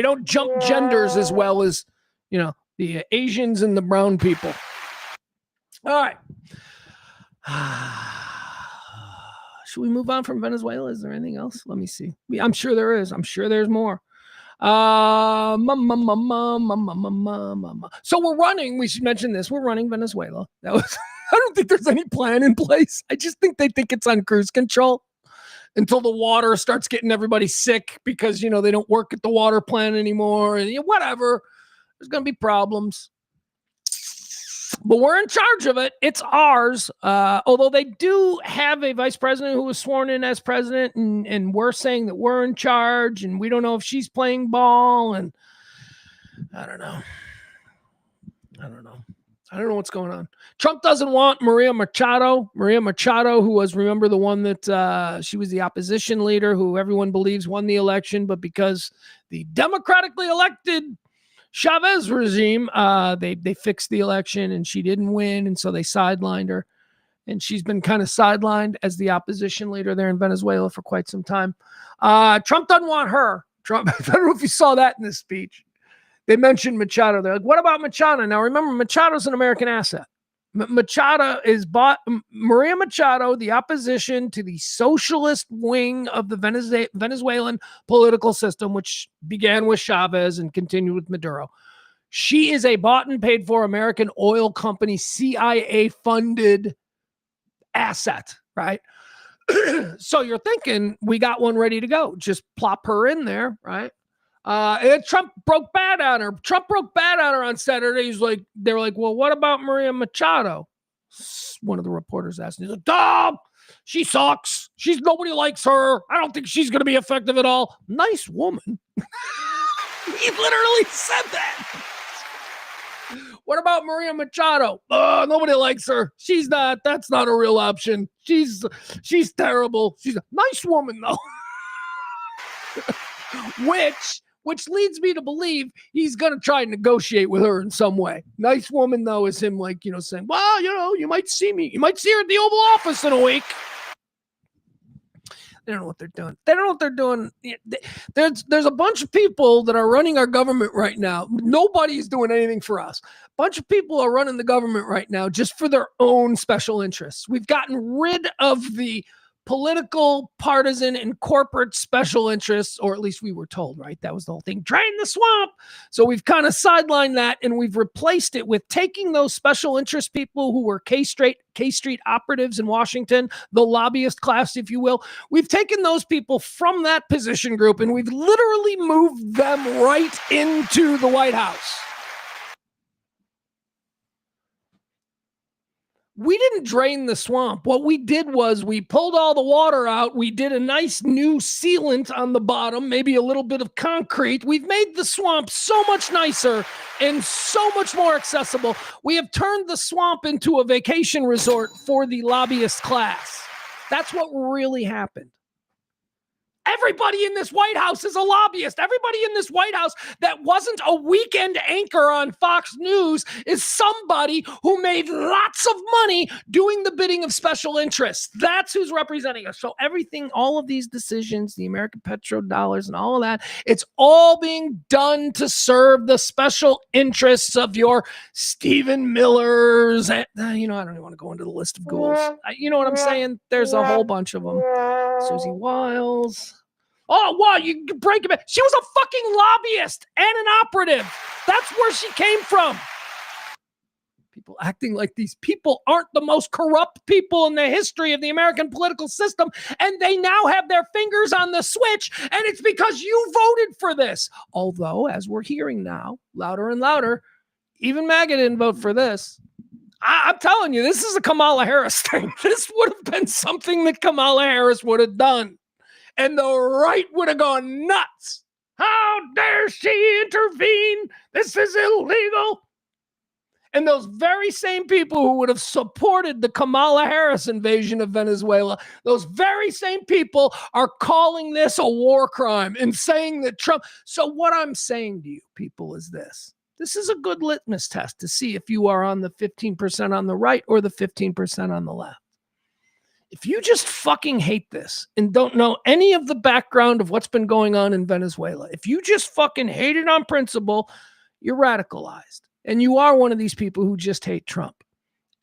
don't jump genders as well as, the Asians and the brown people. All right. Should we move on from Venezuela? Is there anything else? Let me see. I'm sure there is. I'm sure there's more. So we're running. We should mention this. We're running Venezuela. That was. I don't think there's any plan in place. I just think they think it's on cruise control until the water starts getting everybody sick because they don't work at the water plant anymore and whatever. There's going to be problems. But we're in charge of it. It's ours. Although they do have a vice president who was sworn in as president, and we're saying that we're in charge, and we don't know if she's playing ball, and I don't know. I don't know what's going on. Trump doesn't want Maria Machado, who was, remember, the one that she was the opposition leader who everyone believes won the election, but because the democratically elected Chavez regime, they fixed the election and she didn't win, and so they sidelined her, and she's been kind of sidelined as the opposition leader there in Venezuela for quite some time. Trump doesn't want her. Trump, I don't know if you saw that in this speech. They mentioned Machado. They're like, what about Machado? Now, remember, Machado's an American asset. Machado is Maria Machado, the opposition to the socialist wing of the Venezuelan political system, which began with Chavez and continued with Maduro. She is a bought and paid for American oil company, CIA-funded asset, right? So you're thinking, we got one ready to go. Just plop her in there, right? And Trump broke bad on her. On Saturday. They were like, well, what about Maria Machado? One of the reporters asked. He's like, Dom, she sucks. Nobody likes her. I don't think she's going to be effective at all. Nice woman. He literally said that. What about Maria Machado? Nobody likes her. She's not. That's not a real option. She's terrible. She's a nice woman, though. Which leads me to believe he's going to try and negotiate with her in some way. Nice woman, though, is him saying, well, you might see me. You might see her at the Oval Office in a week. They don't know what they're doing. There's a bunch of people that are running our government right now. Nobody's doing anything for us. A bunch of people are running the government right now just for their own special interests. We've gotten rid of the political, partisan, and corporate special interests, or at least we were told, right? That was the whole thing. Drain the swamp. So we've kind of sidelined that, and we've replaced it with taking those special interest people who were K Street operatives in Washington, the lobbyist class, if you will. We've taken those people from that position group, and we've literally moved them right into the White House. We didn't drain the swamp. What we did was we pulled all the water out. We did a nice new sealant on the bottom, maybe a little bit of concrete. We've made the swamp so much nicer and so much more accessible. We have turned the swamp into a vacation resort for the lobbyist class. That's what really happened. Everybody in this White House is a lobbyist. Everybody in this White House that wasn't a weekend anchor on Fox News is somebody who made lots of money doing the bidding of special interests. That's who's representing us. So everything, all of these decisions, the American petrodollars and all of that, it's all being done to serve the special interests of your Stephen Millers. I don't even want to go into the list of ghouls. You know what I'm saying? There's a whole bunch of them. Susie Wiles. Oh, wow, you break it. She was a fucking lobbyist and an operative. That's where she came from. People acting like these people aren't the most corrupt people in the history of the American political system, and they now have their fingers on the switch, and it's because you voted for this. Although, as we're hearing now, louder and louder, even MAGA didn't vote for this. I'm telling you, this is a Kamala Harris thing. This would have been something that Kamala Harris would have done. And the right would have gone nuts. How dare she intervene? This is illegal. And those very same people who would have supported the Kamala Harris invasion of Venezuela, those very same people are calling this a war crime and saying that Trump. So what I'm saying to you people is this. This is a good litmus test to see if you are on the 15% on the right or the 15% on the left. If you just fucking hate this and don't know any of the background of what's been going on in Venezuela, if you just fucking hate it on principle, you're radicalized. And you are one of these people who just hate Trump.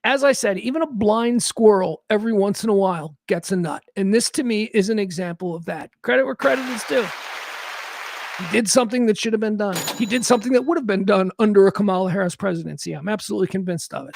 As I said, even a blind squirrel every once in a while gets a nut. And this to me is an example of that. Credit where credit is due. He did something that should have been done. He did something that would have been done under a Kamala Harris presidency. I'm absolutely convinced of it.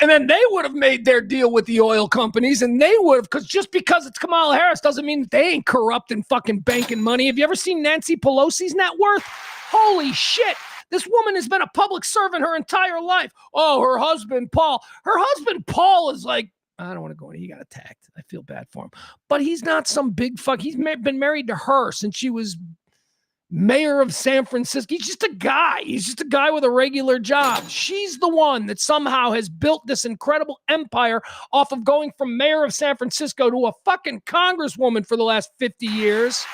And then they would have made their deal with the oil companies, and they would have, because just because it's Kamala Harris doesn't mean that they ain't corrupt and fucking banking money. Have you ever seen Nancy Pelosi's net worth? Holy shit. This woman has been a public servant her entire life. Oh, her husband, Paul. Her husband, Paul, is like, I don't want to go in. He got attacked. I feel bad for him. But he's not some big fuck. He's been married to her since she was mayor of San Francisco. He's just a guy. He's just a guy with a regular job. She's the one that somehow has built this incredible empire off of going from mayor of San Francisco to a fucking congresswoman for the last 50 years.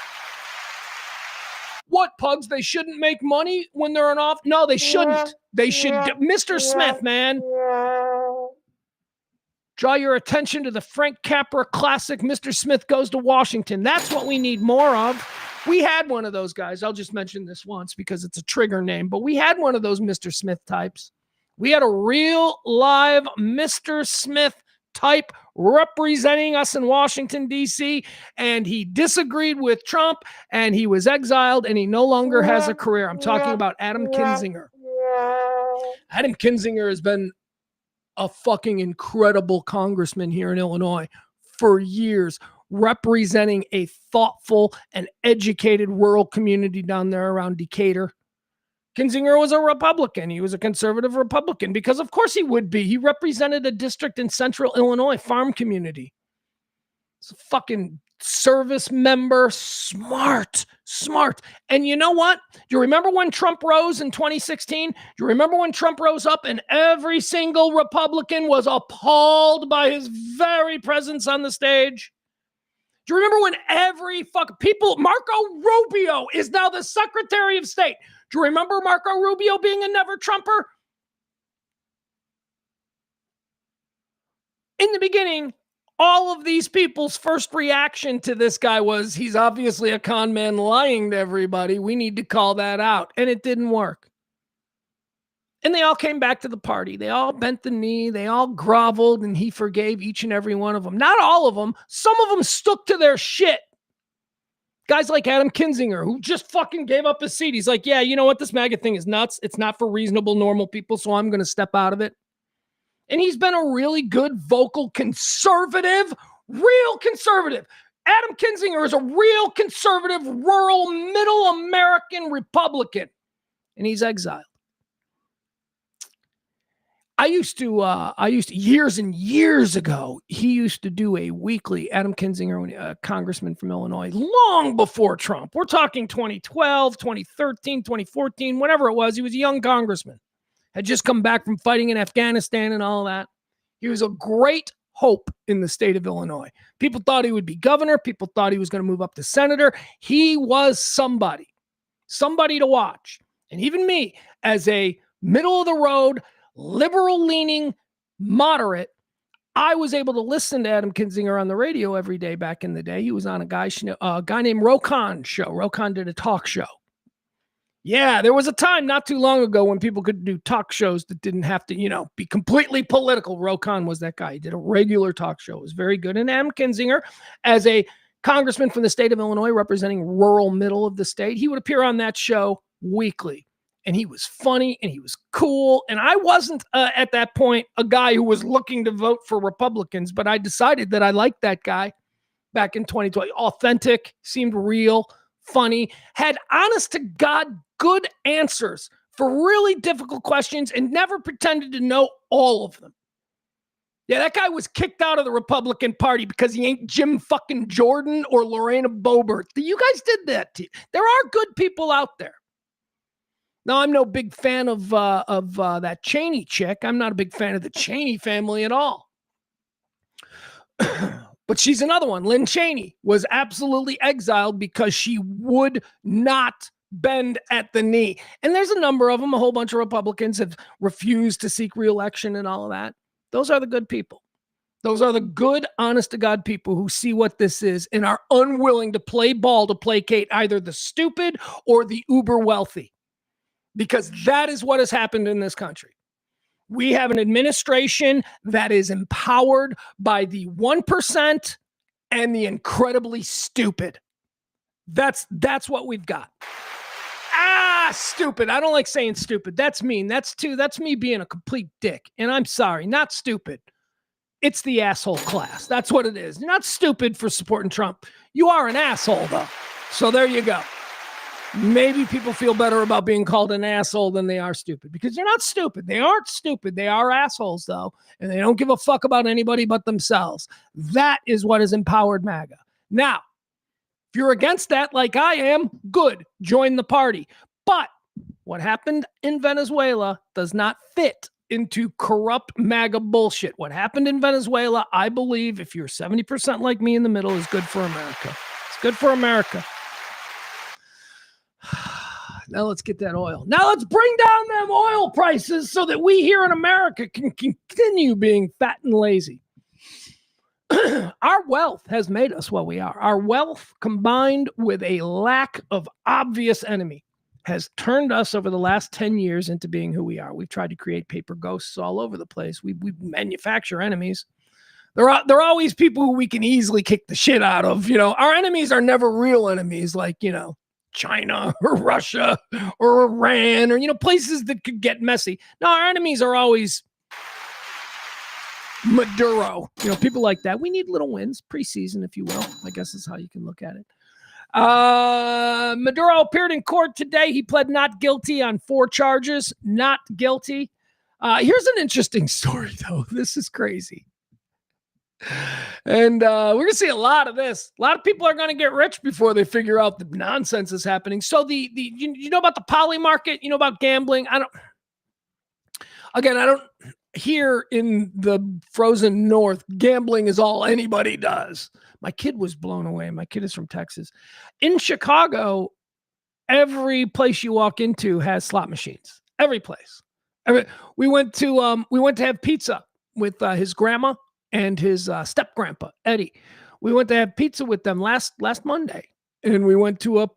What, Pugs? They shouldn't make money when they're in office? No, they shouldn't. They should. Mr. Smith, man. Draw your attention to the Frank Capra classic, Mr. Smith Goes to Washington. That's what we need more of. We had one of those guys. I'll just mention this once because it's a trigger name, but we had one of those Mr. Smith types. We had a real live Mr. Smith type representing us in Washington, D.C., and he disagreed with Trump, and he was exiled, and he no longer has a career. I'm talking about Adam Kinzinger. Adam Kinzinger has been a fucking incredible congressman here in Illinois for years, representing a thoughtful and educated rural community down there around Decatur. Kinzinger was a Republican. He was a conservative Republican because of course he would be. He represented a district in central Illinois, farm community. He's a fucking service member, smart. And you know what? Do you remember when Trump rose in 2016? Do you remember when Trump rose up and every single Republican was appalled by his very presence on the stage? Do you remember when Marco Rubio is now the Secretary of State? Do you remember Marco Rubio being a never Trumper? In the beginning, all of these people's first reaction to this guy was, he's obviously a con man lying to everybody. We need to call that out. And it didn't work. And they all came back to the party. They all bent the knee. They all groveled, and he forgave each and every one of them. Not all of them. Some of them stuck to their shit. Guys like Adam Kinzinger, who just fucking gave up his seat. He's like, yeah, you know what? This MAGA thing is nuts. It's not for reasonable, normal people, so I'm going to step out of it. And he's been a really good, vocal conservative, real conservative. Adam Kinzinger is a real conservative, rural, middle American Republican. And he's exiled. I used to years and years ago, he used to do a weekly, Adam Kinzinger, a congressman from Illinois, long before Trump. We're talking 2012, 2013, 2014, whatever it was. He was a young congressman, had just come back from fighting in Afghanistan and all that. He was a great hope in the state of Illinois. People thought he would be governor. People thought he was going to move up to senator. He was somebody to watch. And even me, as a middle of the road, liberal-leaning moderate, I was able to listen to Adam Kinzinger on the radio every day back in the day. He was on a guy named Rokan show. Rokan did a talk show. Yeah, there was a time not too long ago when people could do talk shows that didn't have to, be completely political. Rokan was that guy. He did a regular talk show. It was very good. And Adam Kinzinger, as a congressman from the state of Illinois representing rural middle of the state, he would appear on that show weekly. And he was funny and he was cool. And I wasn't at that point a guy who was looking to vote for Republicans, but I decided that I liked that guy back in 2020. Authentic, seemed real, funny, had honest to God good answers for really difficult questions and never pretended to know all of them. Yeah, that guy was kicked out of the Republican Party because he ain't Jim fucking Jordan or Lorena Boebert. You guys did that to you. There are good people out there. Now, I'm no big fan of that Cheney chick. I'm not a big fan of the Cheney family at all. But she's another one. Lynn Cheney was absolutely exiled because she would not bend at the knee. And there's a number of them. A whole bunch of Republicans have refused to seek re-election and all of that. Those are the good people. Those are the good, honest-to-God people who see what this is and are unwilling to play ball to placate either the stupid or the uber wealthy. Because that is what has happened in this country. We have an administration that is empowered by the 1% and the incredibly stupid. That's what we've got. Stupid. I don't like saying stupid. That's mean. That's me being a complete dick. And I'm sorry, not stupid. It's the asshole class. That's what it is. You're not stupid for supporting Trump. You are an asshole, though. So there you go. Maybe people feel better about being called an asshole than they are stupid, because they're not stupid. They aren't stupid. They are assholes, though, and they don't give a fuck about anybody but themselves. That is what has empowered MAGA. Now, if you're against that like I am, good. Join the party. But what happened in Venezuela does not fit into corrupt MAGA bullshit. What happened in Venezuela, I believe, if you're 70% like me in the middle, is good for America. It's good for America. Now let's get that oil. Now let's bring down them oil prices so that we here in America can continue being fat and lazy. Our wealth has made us what we are. Our wealth, combined with a lack of obvious enemy, has turned us over the last 10 years into being who we are. We've tried to create paper ghosts all over the place. We manufacture enemies. There are always people who we can easily kick the shit out of. Our enemies are never real enemies, like, China or Russia or Iran or, places that could get messy. No, our enemies are always Maduro, people like that. We need little wins, preseason, if you will. I guess is how you can look at it. Maduro appeared in court today. He pled not guilty on 4 charges. Not guilty. Here's an interesting story, though. This is crazy. And we're going to see a lot of this. A lot of people are going to get rich before they figure out the nonsense is happening. So you know about the poly market? You know about gambling? I don't here in the frozen north, gambling is all anybody does. My kid was blown away. My kid is from Texas. In Chicago, every place you walk into has slot machines. Every place. We went to have pizza with his grandma and his step grandpa Eddie. We went to have pizza with them last Monday, and we went to a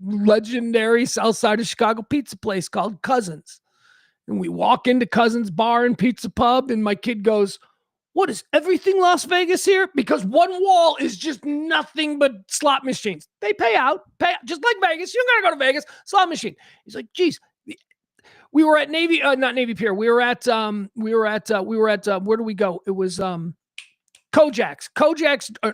legendary South Side of Chicago pizza place called Cousins. And we walk into Cousins Bar and Pizza Pub, and my kid goes, "What is everything Las Vegas here?" Because one wall is just nothing but slot machines. They pay out just like Vegas. You don't gotta go to Vegas. Slot machine. He's like, "Geez." We were at not Navy Pier. We were at where do we go? It was Kojak's.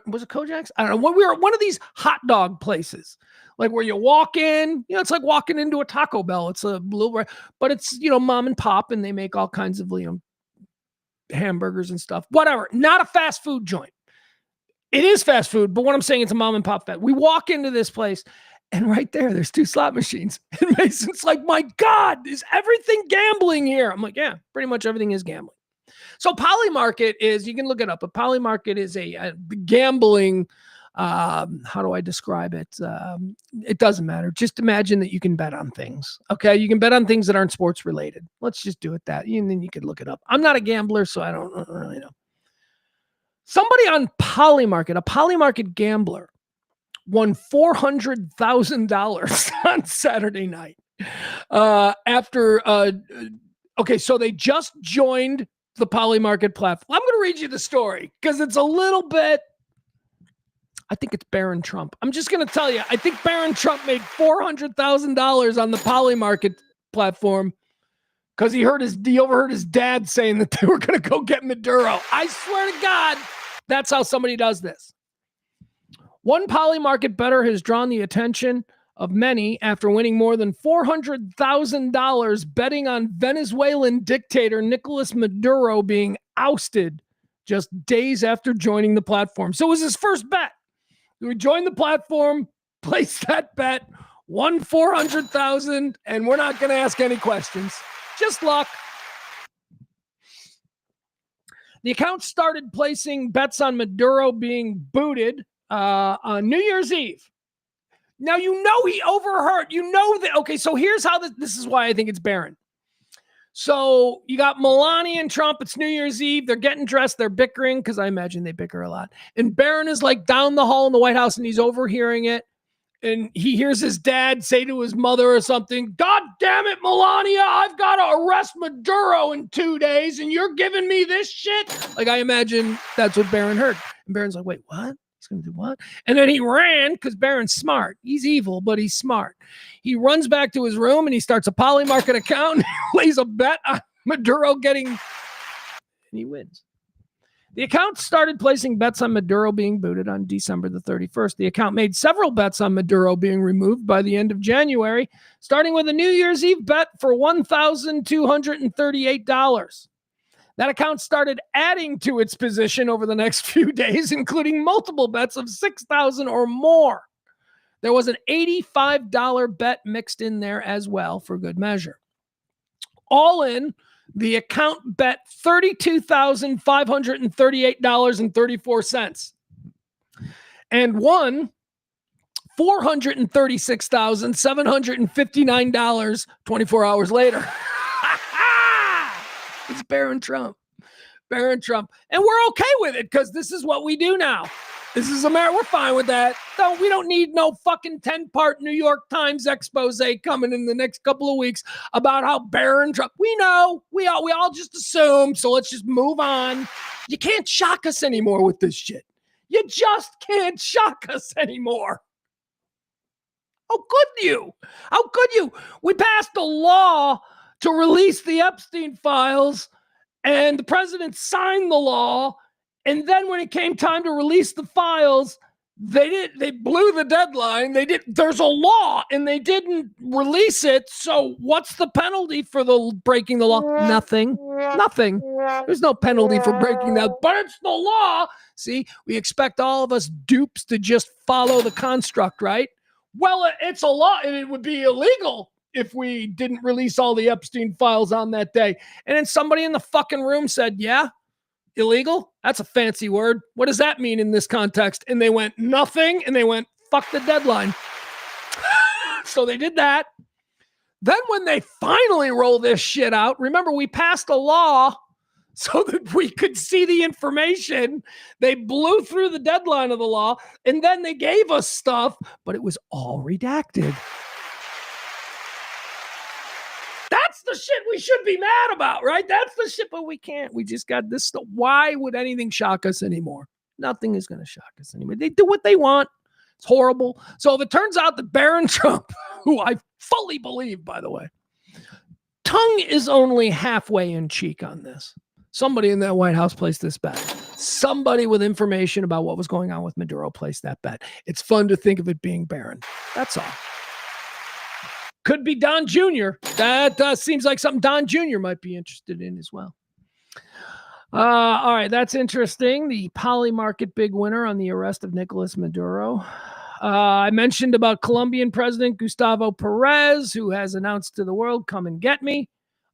Was it Kojak's? I don't know. We were at one of these hot dog places, like where you walk in, it's like walking into a Taco Bell. It's a little, but it's, mom and pop, and they make all kinds of, hamburgers and stuff, whatever. Not a fast food joint. It is fast food, but what I'm saying, it's a mom and pop fast. We walk into this place, and right there's 2 slot machines. And Mason's like, "My God, is everything gambling here?" I'm like, "Yeah, pretty much everything is gambling." So poly market is, you can look it up, but poly market is a gambling, how do I describe it? It doesn't matter. Just imagine that you can bet on things. Okay. You can bet on things that aren't sports related. Let's just do it that. And then you can look it up. I'm not a gambler, so I don't really know. Somebody on Polymarket, a Polymarket gambler, won $400,000 on Saturday night. So they just joined the Polymarket platform. I'm going to read you the story because it's a little bit, I think it's Barron Trump. I'm just going to tell you, I think Barron Trump made $400,000 on the Polymarket platform because he overheard his dad saying that they were going to go get Maduro. I swear to God, that's how somebody does this. One Polymarket bettor has drawn the attention of many after winning more than $400,000 betting on Venezuelan dictator Nicolas Maduro being ousted just days after joining the platform. So it was his first bet. We joined the platform, placed that bet, won $400,000, and we're not going to ask any questions. Just luck. The account started placing bets on Maduro being booted on New Year's Eve. Now, he overheard, that. Okay, so here's how this is why I think it's Barron. So you got Melania and Trump. It's New Year's Eve. They're getting dressed. They're bickering because I imagine they bicker a lot. And Barron is like down the hall in the White House, and he's overhearing it. and he hears his dad say to his mother or something, "God damn it, Melania, I've got to arrest Maduro in 2 days, and you're giving me this shit." Like, I imagine that's what Barron heard. And Barron's like, "Wait, what? He's going to do what?" And then he ran, because Barron's smart. He's evil, but he's smart. He runs back to his room, and he starts a Polymarket account, and he lays a bet on Maduro getting, and he wins. The account started placing bets on Maduro being booted on December the 31st. The account made several bets on Maduro being removed by the end of January, starting with a New Year's Eve bet for $1,238. That account started adding to its position over the next few days, including multiple bets of $6,000 or more. There was an $85 bet mixed in there as well for good measure. All in, the account bet $32,538.34 and won $436,759 24 hours later. It's Barron Trump. Barron Trump. And we're okay with it because this is what we do now. This is America. We're fine with that. We don't need no fucking 10-part New York Times expose coming in the next couple of weeks about how Barron Trump. We know. We all just assume. So let's just move on. You can't shock us anymore with this shit. You just can't shock us anymore. How could you? How could you? We passed a law to release the Epstein files, and the president signed the law. And then when it came time to release the files, they blew the deadline. There's a law and they didn't release it. So what's the penalty for breaking the law? Nothing. There's no penalty for breaking that, but it's the law. See, we expect all of us dupes to just follow the construct, right? Well, it's a law and it would be illegal if we didn't release all the Epstein files on that day. And then somebody in the fucking room said, yeah, illegal? That's a fancy word. What does that mean in this context? And they went, nothing. And they went, fuck the deadline. So they did that. Then when they finally roll this shit out, remember we passed a law so that we could see the information. They blew through the deadline of the law and then they gave us stuff, but it was all redacted. That's the shit we should be mad about, right? That's the shit, but we can't. We just got this stuff. Why would anything shock us anymore? Nothing is going to shock us anymore. They do what they want. It's horrible. So if it turns out that Barron Trump, who I fully believe, by the way, tongue is only halfway in cheek on this. Somebody in that White House placed this bet. Somebody with information about what was going on with Maduro placed that bet. It's fun to think of it being Barron. That's all. Could be Don Jr. That seems like something Don Jr. might be interested in as well. All right, that's interesting. The Polymarket big winner on the arrest of Nicolas Maduro. I mentioned about Colombian President Gustavo Perez, who has announced to the world, come and get me.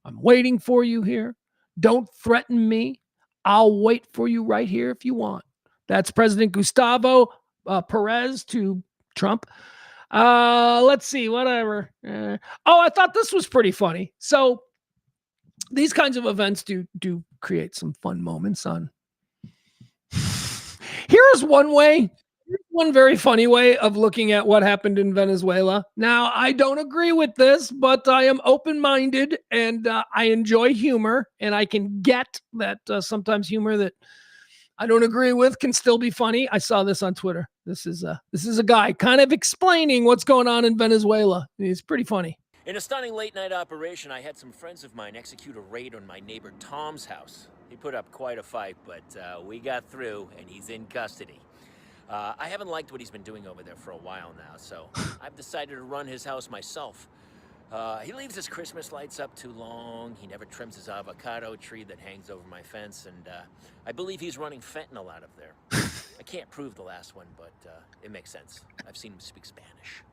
I'm waiting for you here. Don't threaten me. I'll wait for you right here if you want. That's President Gustavo Perez to Trump. Let's see, whatever. I thought this was pretty funny. So these kinds of events do create some fun moments on. Here's one very funny way of looking at what happened in Venezuela. Now, I don't agree with this, but I am open-minded and I enjoy humor, and I can get that sometimes humor that I don't agree with can still be funny. I saw this on Twitter. This is a guy kind of explaining what's going on in Venezuela. It's pretty funny. In a stunning late-night operation, I had some friends of mine execute a raid on my neighbor Tom's house. He put up quite a fight, but we got through, and he's in custody. I haven't liked what he's been doing over there for a while now, so I've decided to run his house myself. He leaves his Christmas lights up too long. He never trims his avocado tree that hangs over my fence, and I believe he's running fentanyl out of there. I can't prove the last one, but it makes sense. I've seen him speak Spanish.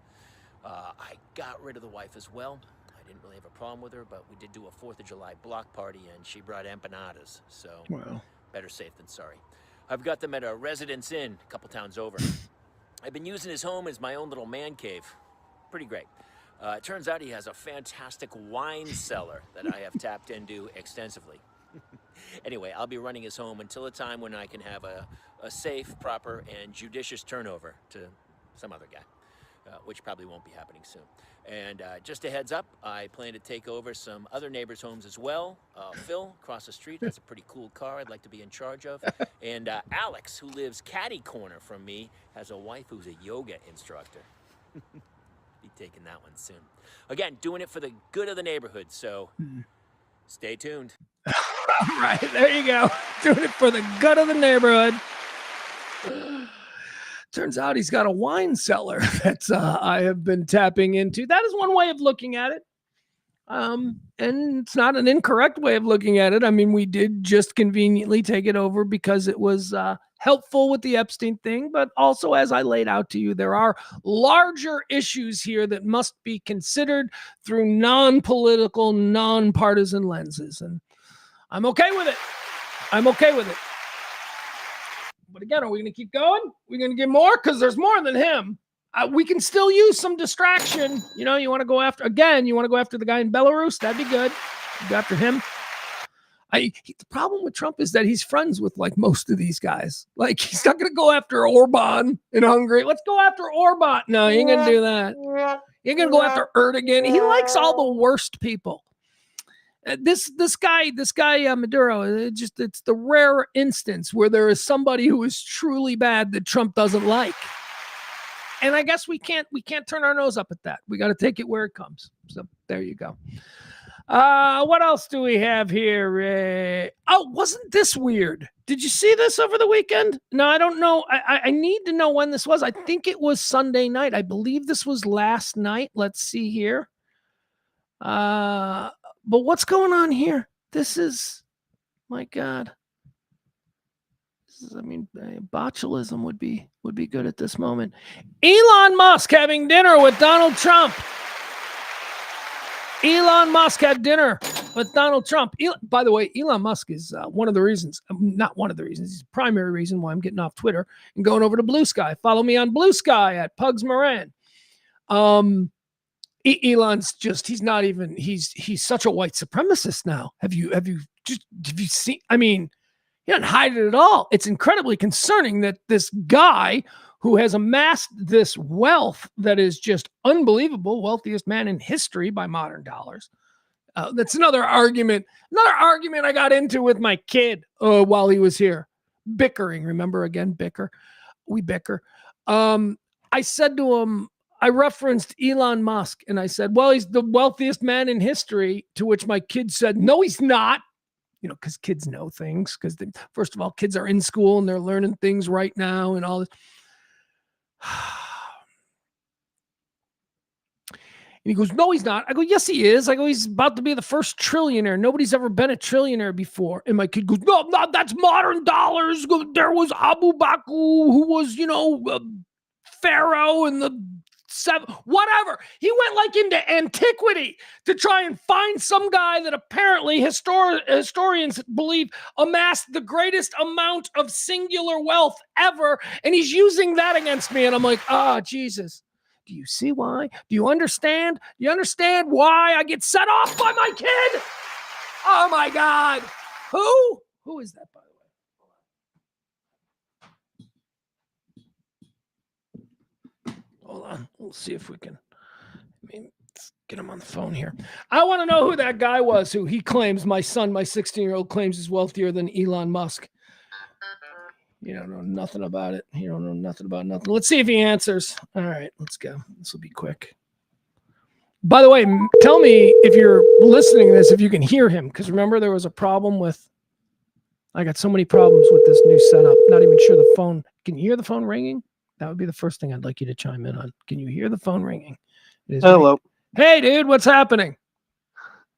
I got rid of the wife as well. I didn't really have a problem with her, but we did do a 4th of July block party, and she brought empanadas, so better safe than sorry. I've got them at a Residence Inn a couple towns over. I've been using his home as my own little man cave. Pretty great. It turns out he has a fantastic wine cellar that I have tapped into extensively. Anyway, I'll be running his home until a time when I can have a safe, proper, and judicious turnover to some other guy. which probably won't be happening soon. And just a heads up, I plan to take over some other neighbors' homes as well. Phil, across the street, has a pretty cool car I'd like to be in charge of. And Alex, who lives catty corner from me, has a wife who's a yoga instructor. Be taking that one soon. Again, doing it for the good of the neighborhood, so stay tuned. Right, there you go. Doing it for the good of the neighborhood. Turns out he's got a wine cellar that I have been tapping into. That is one way of looking at it. And it's not an incorrect way of looking at it. I mean, we did just conveniently take it over because it was helpful with the Epstein thing. But also, as I laid out to you, there are larger issues here that must be considered through non-political, non-partisan lenses. And I'm okay with it. I'm okay with it. But again, are we going to keep going? We're going to get more? Because there's more than him. We can still use some distraction. You know, you want to go after, again, you want to go after the guy in Belarus? That'd be good. Go after him. The problem with Trump is that he's friends with like most of these guys. Like, he's not going to go after Orban in Hungary. Let's go after Orban. No, he ain't going to do that. He ain't going to go after Erdogan. He likes all the worst people. This guy Maduro, it's the rare instance where there is somebody who is truly bad that Trump doesn't like. And I guess we can't turn our nose up at that. We got to take it where it comes. So there you go. What else do we have here? Wasn't this weird? Did you see this over the weekend? No, I don't know. I need to know when this was. I think it was Sunday night. I believe this was last night. Let's see here. But what's going on here? This is, my God. Botulism would be good at this moment. Elon Musk having dinner with Donald Trump. Elon Musk had dinner with Donald Trump. By the way, Elon Musk is one of the reasons, not one of the reasons, he's the primary reason why I'm getting off Twitter and going over to Blue Sky. Follow me on Blue Sky at Pugs Moran. Elon's just, he's such a white supremacist now. Have you seen, I mean, he doesn't hide it at all. It's incredibly concerning that this guy who has amassed this wealth that is just unbelievable, wealthiest man in history by modern dollars. That's another argument I got into with my kid while he was here. Bickering, remember again, we bicker. I said to him, I referenced Elon Musk and I said, well, he's the wealthiest man in history, to which my kid said, no, he's not. You know, because kids know things. Because first of all, kids are in school and they're learning things right now and all this. And he goes, no, he's not. I go, yes, he is. I go, he's about to be the first trillionaire. Nobody's ever been a trillionaire before. And my kid goes, no, that's modern dollars. There was Abu Bakr, who was, Pharaoh and the whatever. He went like into antiquity to try and find some guy that apparently historians believe amassed the greatest amount of singular wealth ever. And he's using that against me. And I'm like, Jesus, do you see why? Do you understand? Do you understand why I get set off by my kid? Oh my God. Who is that, by the way? Hold on. We'll see if we can. Let's get him on the phone here. I want to know who that guy was who he claims, my son, my 16-year-old, claims is wealthier than Elon Musk. You don't know nothing about it. You don't know nothing about nothing. Let's see if he answers. All right, let's go. This will be quick. By the way, tell me if you're listening to this, if you can hear him. Because remember, there was a problem with, I got so many problems with this new setup. Not even sure the phone. Can you hear the phone ringing? That would be the first thing I'd like you to chime in on. Can you hear the phone ringing? Hello. Hey, dude, what's happening?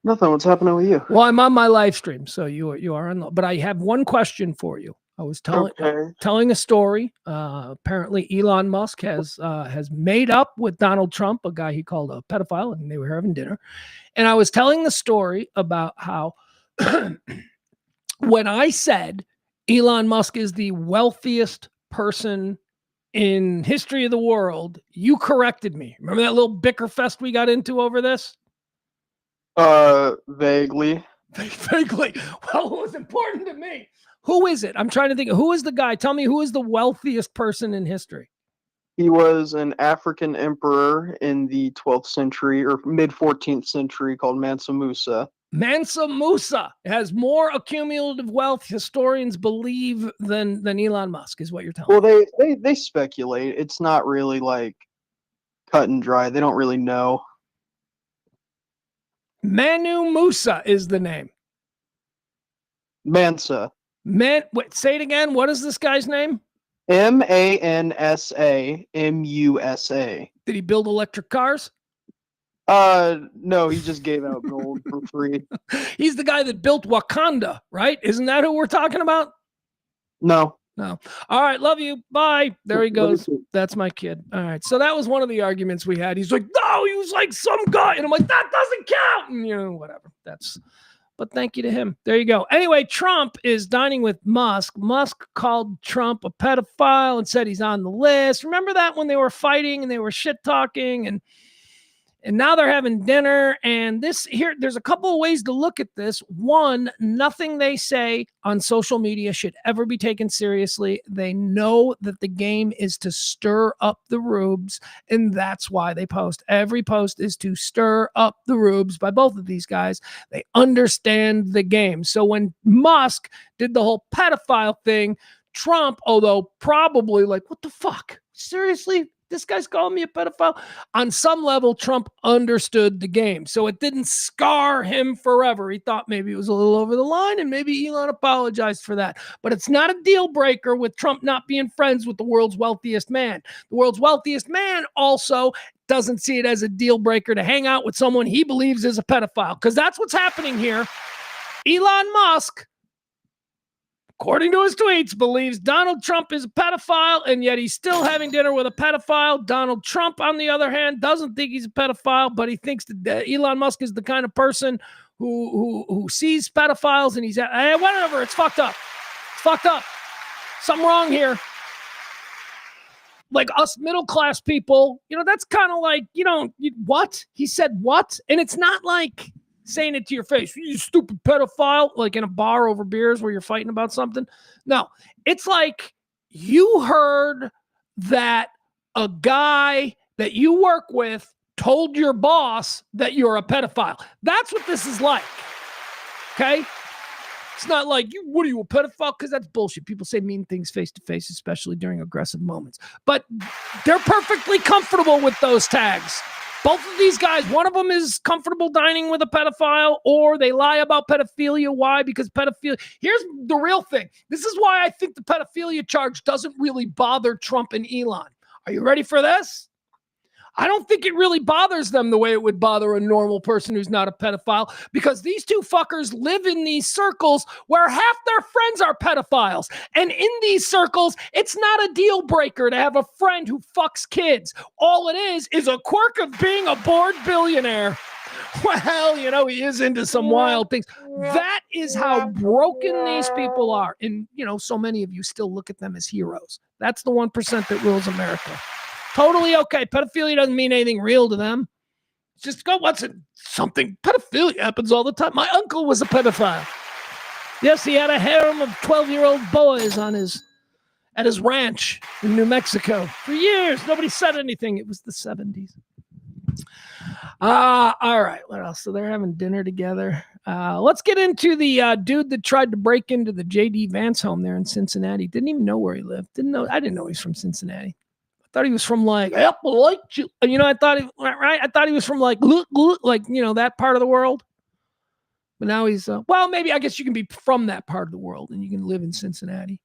Nothing. What's happening with you? Well, I'm on my live stream, so you are on. But I have one question for you. I was telling a story. Apparently, Elon Musk has made up with Donald Trump, a guy he called a pedophile, and they were having dinner. And I was telling the story about how when I said Elon Musk is the wealthiest person in history of the world, you corrected me. Remember that little bicker fest we got into over this? Vaguely. Vaguely. Well, it was important to me. Who is it? I'm trying to think. Who is the guy? Tell me, who is the wealthiest person in history? He was an African emperor in the 12th century or mid 14th century called Mansa Musa. Mansa Musa has more accumulative wealth, historians believe, than Elon Musk, is what you're telling me. Well, they speculate. It's not really like cut and dry. They don't really know. Manu Musa is the name. Mansa. Wait, say it again. What is this guy's name? Mansa Musa. Did he build electric cars? No, he just gave out gold for free. He's the guy that built Wakanda, right? Isn't that who we're talking about? No. All right, love you. Bye. There he goes. That's my kid. All right. So that was one of the arguments we had. He's like, no, he was like some guy. And I'm like, that doesn't count. And whatever. But thank you to him. There you go. Anyway, Trump is dining with Musk. Musk called Trump a pedophile and said he's on the list. Remember that when they were fighting and they were shit talking and now they're having dinner. And there's a couple of ways to look at this. One, nothing they say on social media should ever be taken seriously. They know that the game is to stir up the rubes, and that's why they post. Every post is to stir up the rubes by both of these guys. They understand the game. So when Musk did the whole pedophile thing, Trump, although probably like, what the fuck? Seriously? This guy's calling me a pedophile. On some level, Trump understood the game. So it didn't scar him forever. He thought maybe it was a little over the line, and maybe Elon apologized for that. But it's not a deal breaker with Trump not being friends with the world's wealthiest man. The world's wealthiest man also doesn't see it as a deal breaker to hang out with someone he believes is a pedophile, because that's what's happening here. Elon Musk, according to his tweets, believes Donald Trump is a pedophile, and yet he's still having dinner with a pedophile. Donald Trump, on the other hand, doesn't think he's a pedophile, but he thinks that Elon Musk is the kind of person who sees pedophiles, and he's whatever. It's fucked up. It's fucked up. Something wrong here. Like us middle-class people, that's kind of like, what? He said what? And it's not like saying it to your face, you stupid pedophile, like in a bar over beers where you're fighting about something. No, it's like you heard that a guy that you work with told your boss that you're a pedophile. That's what this is like. Okay? It's not like, what are you, a pedophile? Because that's bullshit. People say mean things face to face, especially during aggressive moments. But they're perfectly comfortable with those tags. Both of these guys, one of them is comfortable dining with a pedophile, or they lie about pedophilia. Why? Because pedophilia. Here's the real thing. This is why I think the pedophilia charge doesn't really bother Trump and Elon. Are you ready for this? I don't think it really bothers them the way it would bother a normal person who's not a pedophile, because these two fuckers live in these circles where half their friends are pedophiles. And in these circles, it's not a deal breaker to have a friend who fucks kids. All it is a quirk of being a bored billionaire. Well, he is into some wild things. That is how broken these people are. And, so many of you still look at them as heroes. That's the 1% that rules America. Totally okay. Pedophilia doesn't mean anything real to them. It's just what's it? Something. Pedophilia happens all the time. My uncle was a pedophile. Yes, he had a harem of 12-year-old boys at his ranch in New Mexico for years. Nobody said anything. It was the 70s. All right. What else? So they're having dinner together. Let's get into the dude that tried to break into the J.D. Vance home there in Cincinnati. Didn't even know where he lived. I didn't know he was from Cincinnati. I thought he was from like Appalachia. I thought he was from like that part of the world. But now he's maybe I guess you can be from that part of the world and you can live in Cincinnati.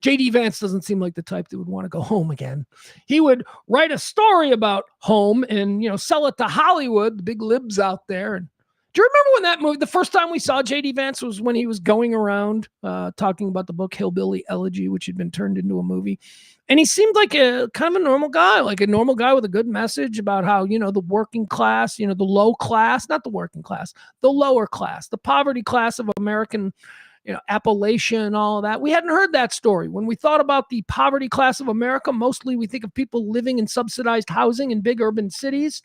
J.D. Vance doesn't seem like the type that would want to go home again. He would write a story about home and sell it to Hollywood, the big libs out there. And do you remember when that movie? The first time we saw J.D. Vance was when he was going around talking about the book Hillbilly Elegy, which had been turned into a movie. And he seemed like a kind of a normal guy with a good message about how, the working class, the low class, not the working class, the lower class, the poverty class of American, Appalachia and all of that. We hadn't heard that story. When we thought about the poverty class of America, mostly we think of people living in subsidized housing in big urban cities.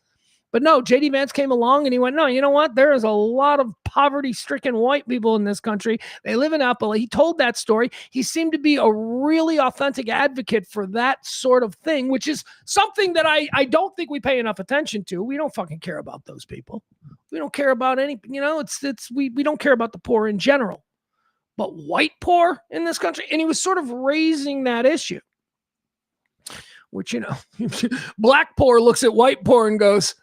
But no, JD Vance came along and he went, no, you know what? There is a lot of poverty-stricken white people in this country. They live in Appalachia. He told that story. He seemed to be a really authentic advocate for that sort of thing, which is something that I don't think we pay enough attention to. We don't fucking care about those people. We don't care about any, we don't care about the poor in general. But white poor in this country, and he was sort of raising that issue. Which, black poor looks at white poor and goes,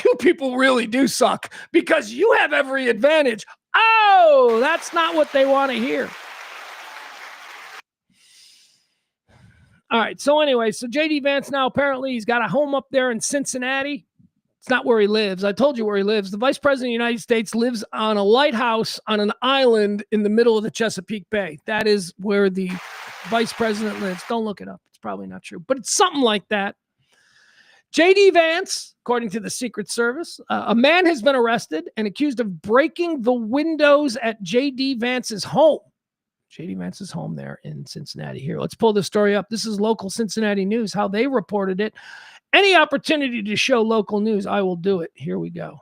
you people really do suck because you have every advantage. Oh, that's not what they want to hear. All right. So anyway, JD Vance now apparently he's got a home up there in Cincinnati. It's not where he lives. I told you where he lives. The vice president of the United States lives on a lighthouse on an island in the middle of the Chesapeake Bay. That is where the vice president lives. Don't look it up. It's probably not true, but it's something like that. JD Vance, according to the Secret Service, a man has been arrested and accused of breaking the windows at JD Vance's home. JD Vance's home there in Cincinnati. Here, let's pull this story up. This is local Cincinnati news, how they reported it. Any opportunity to show local news, I will do it. Here we go.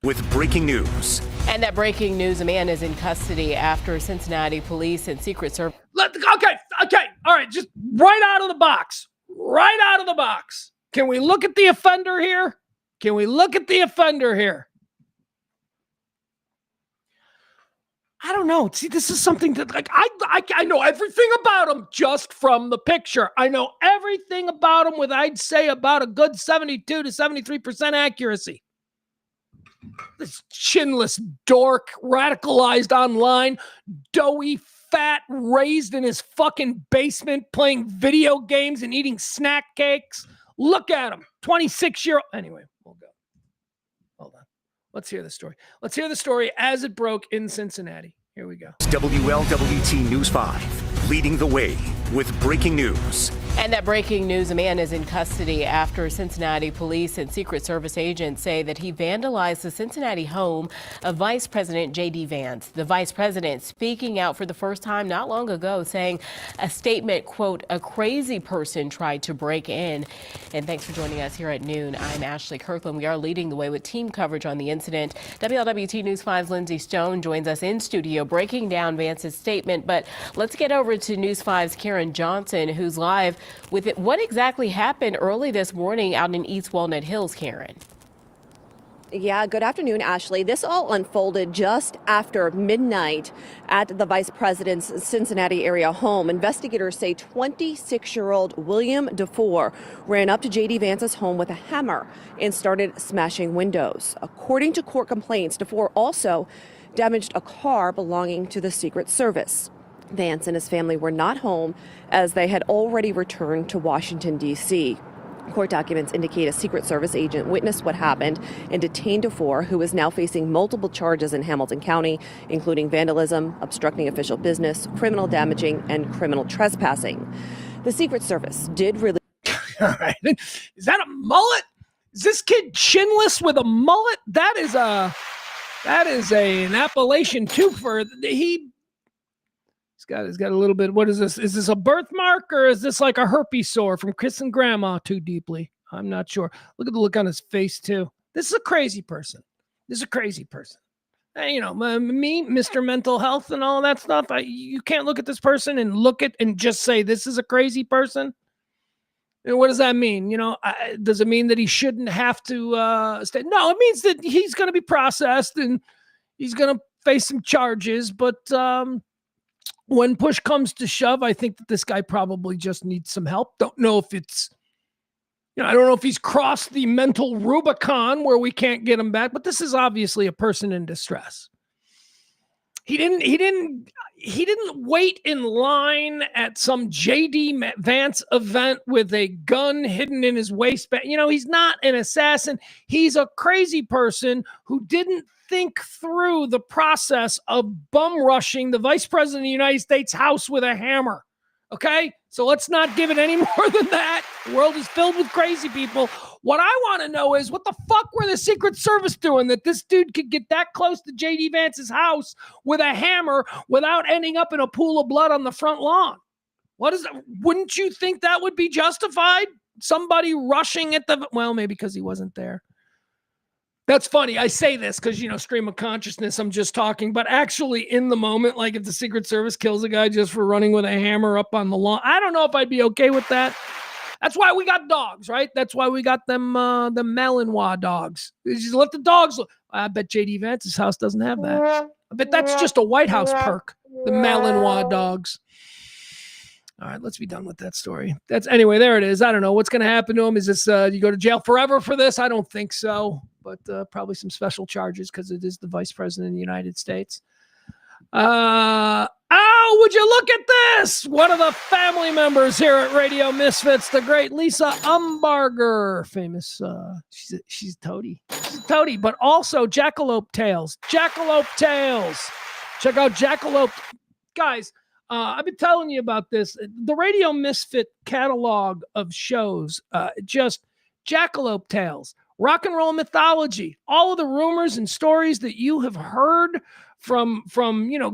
With breaking news. And that breaking news, a man is in custody after Cincinnati police and Secret Service. Okay. All right, just right out of the box. Right out of the box. Can we look at the offender here? I don't know. See, this is something that I know everything about him just from the picture. I know everything about him with, I'd say, about a good 72 to 73% accuracy. This chinless dork, radicalized online, doughy, fat, raised in his fucking basement, playing video games and eating snack cakes. Look at him. 26-year-old. Anyway, we'll go. Hold on. Let's hear the story. Let's hear the story as it broke in Cincinnati. Here we go. WLWT News 5, leading the way with breaking news. And that breaking news, a man is in custody after Cincinnati police and Secret Service agents say that he vandalized the Cincinnati home of Vice President J.D. Vance. The vice president speaking out for the first time not long ago, saying a statement, quote, a crazy person tried to break in. And thanks for joining us here at noon. I'm Ashley Kirkland. We are leading the way with team coverage on the incident. WLWT News 5's Lindsay Stone joins us in studio breaking down Vance's statement. But let's get over to News 5's Karen Johnson, who's live with it. What exactly happened early this morning out in East Walnut Hills, Karen? Yeah, good afternoon, Ashley. This all unfolded just after midnight at the vice president's Cincinnati area home. Investigators say 26-year-old William DeFore ran up to J.D. Vance's home with a hammer and started smashing windows. According to court complaints, DeFore also damaged a car belonging to the Secret Service. Vance and his family were not home as they had already returned to Washington, D.C. Court documents indicate a Secret Service agent witnessed what happened and detained DeFore, who is now facing multiple charges in Hamilton County, including vandalism, obstructing official business, criminal damaging, and criminal trespassing. The Secret Service did release. All right. Is that a mullet? Is this kid chinless with a mullet? That is an Appalachian twofer. He's got a little bit. What is this? Is this a birthmark or is this like a herpes sore from kissing grandma too deeply? I'm not sure. Look at the look on his face too. This is a crazy person. And, me, Mr. Mental Health and all that stuff. You can't look at this person and just say this is a crazy person. And what does that mean? Does it mean that he shouldn't have to stay? No, it means that he's going to be processed and he's going to face some charges. But when push comes to shove, I think that this guy probably just needs some help. Don't know if it's, I don't know if he's crossed the mental Rubicon where we can't get him back, but this is obviously a person in distress. He didn't wait in line at some JD Vance event with a gun hidden in his waistband. He's not an assassin. He's a crazy person who didn't think through the process of bum rushing the vice president of the United States house with a hammer. Okay? So let's not give it any more than that. The world is filled with crazy people. What I want to know is what the fuck were the Secret Service doing that this dude could get that close to J.D. Vance's house with a hammer without ending up in a pool of blood on the front lawn? What is that? Wouldn't you think that would be justified? somebody rushing at the, well, maybe because he wasn't there. That's funny. I say this because, stream of consciousness, I'm just talking, but actually in the moment, like if the Secret Service kills a guy just for running with a hammer up on the lawn, I don't know if I'd be okay with that. That's why we got dogs, right? That's why we got them, the Malinois dogs. You just let the dogs look. I bet JD Vance's house doesn't have that. I bet that's just a White House perk, the Malinois dogs. All right, let's be done with that story. Anyway, there it is. I don't know what's going to happen to him. Is this, you go to jail forever for this? I don't think so, but probably some special charges because it is the vice president of the United States. Would you look at this? One of the family members here at Radio Misfits, the great Lisa Umbarger, famous, she's a toady. She's a toady, but also Jackalope Tales. Jackalope Tales. Check out Jackalope. Guys, I've been telling you about this. The Radio Misfit catalog of shows, just Jackalope Tales, rock and roll mythology, all of the rumors and stories that you have heard from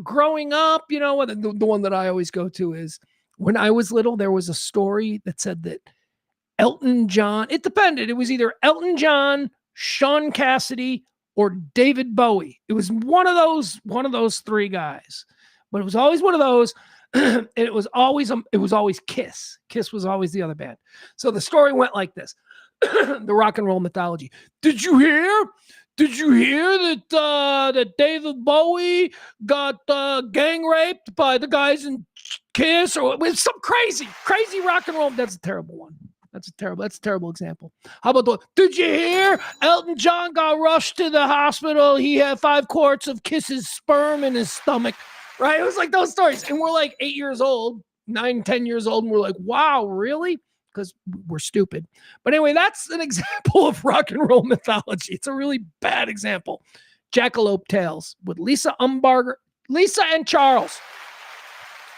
growing up. The one that I always go to is when I was little, there was a story that said that Elton John, it depended. It was either Elton John, Sean Cassidy, or David Bowie. It was one of those three guys. But it was always one of those, and it was always Kiss. Kiss was always the other band. So the story went like this: the rock and roll mythology. Did you hear that David Bowie got gang raped by the guys in Kiss, or with some crazy rock and roll? That's a terrible one. That's a terrible example. How about did you hear Elton John got rushed to the hospital? He had 5 quarts of Kiss's sperm in his stomach. Right? It was like those stories. And we're like 8 years old, 9, 10 years old. And we're like, wow, really? Because we're stupid. But anyway, that's an example of rock and roll mythology. It's a really bad example. Jackalope Tales with Lisa Umbarger, Lisa and Charles.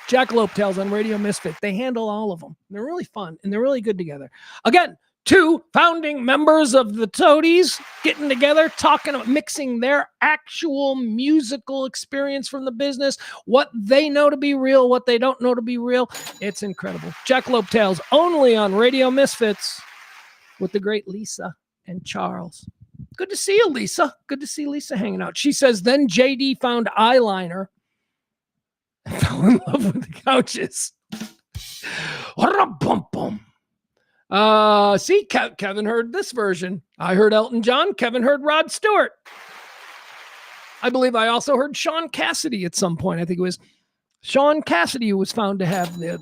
Jackalope Tales on Radio Misfit. They handle all of them. They're really fun and they're really good together. Again, 2 founding members of the Toadies getting together, talking about mixing their actual musical experience from the business, what they know to be real, what they don't know to be real. It's incredible. Jackalope Tales only on Radio Misfits with the great Lisa and Charles. Good to see you, Lisa. Good to see Lisa hanging out. She says, then JD found eyeliner and fell in love with the couches. Bum. See, Kevin heard this version. I heard Elton John. Kevin heard Rod Stewart. I believe I also heard Sean Cassidy at some point. I think it was Sean Cassidy who was found to have the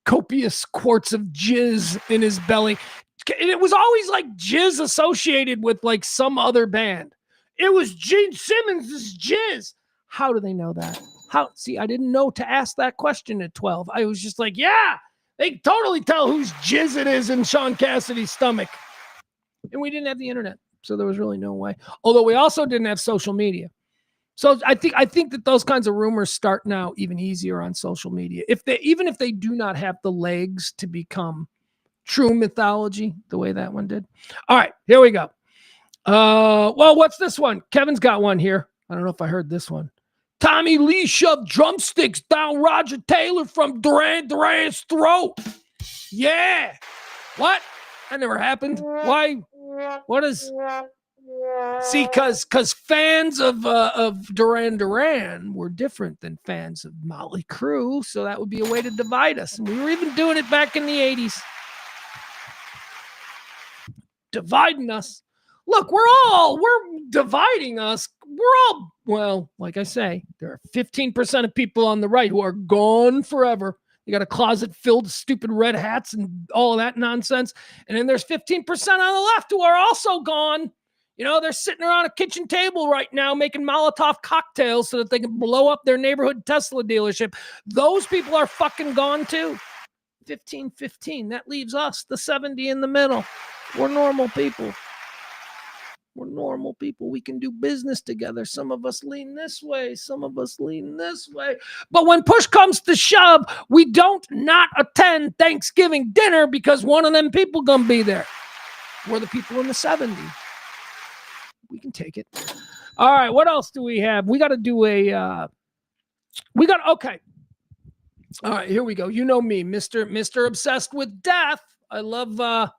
copious quarts of jizz in his belly. And it was always like jizz associated with like some other band. It was Gene Simmons' jizz. How do they know that? See, I didn't know to ask that question at 12. I was just like, yeah. They totally tell whose jizz it is in Sean Cassidy's stomach. And we didn't have the internet, so there was really no way. Although we also didn't have social media. So I think that those kinds of rumors start now even easier on social media. Even if they do not have the legs to become true mythology, the way that one did. All right, here we go. Well, what's this one? Kevin's got one here. I don't know if I heard this one. Tommy Lee shoved drumsticks down Roger Taylor from Duran Duran's throat. Yeah. What? That never happened. Why? What is? See, because fans of Duran Duran were different than fans of Motley Crue, so that would be a way to divide us. And we were even doing it back in the 80s. Dividing us. Look, we're dividing us. Well, like I say, there are 15% of people on the right who are gone forever. You got a closet filled with stupid red hats and all of that nonsense. And then there's 15% on the left who are also gone. They're sitting around a kitchen table right now making Molotov cocktails so that they can blow up their neighborhood Tesla dealership. Those people are fucking gone too. 15. That leaves us, the 70 in the middle. We're normal people. We're normal people. We can do business together. Some of us lean this way. Some of us lean this way. But when push comes to shove, we don't not attend Thanksgiving dinner because one of them people gonna be there. We're the people in the 70s. We can take it. All right. What else do we have? We got to do okay. All right. Here we go. You know me, Mr. Obsessed with Death. I love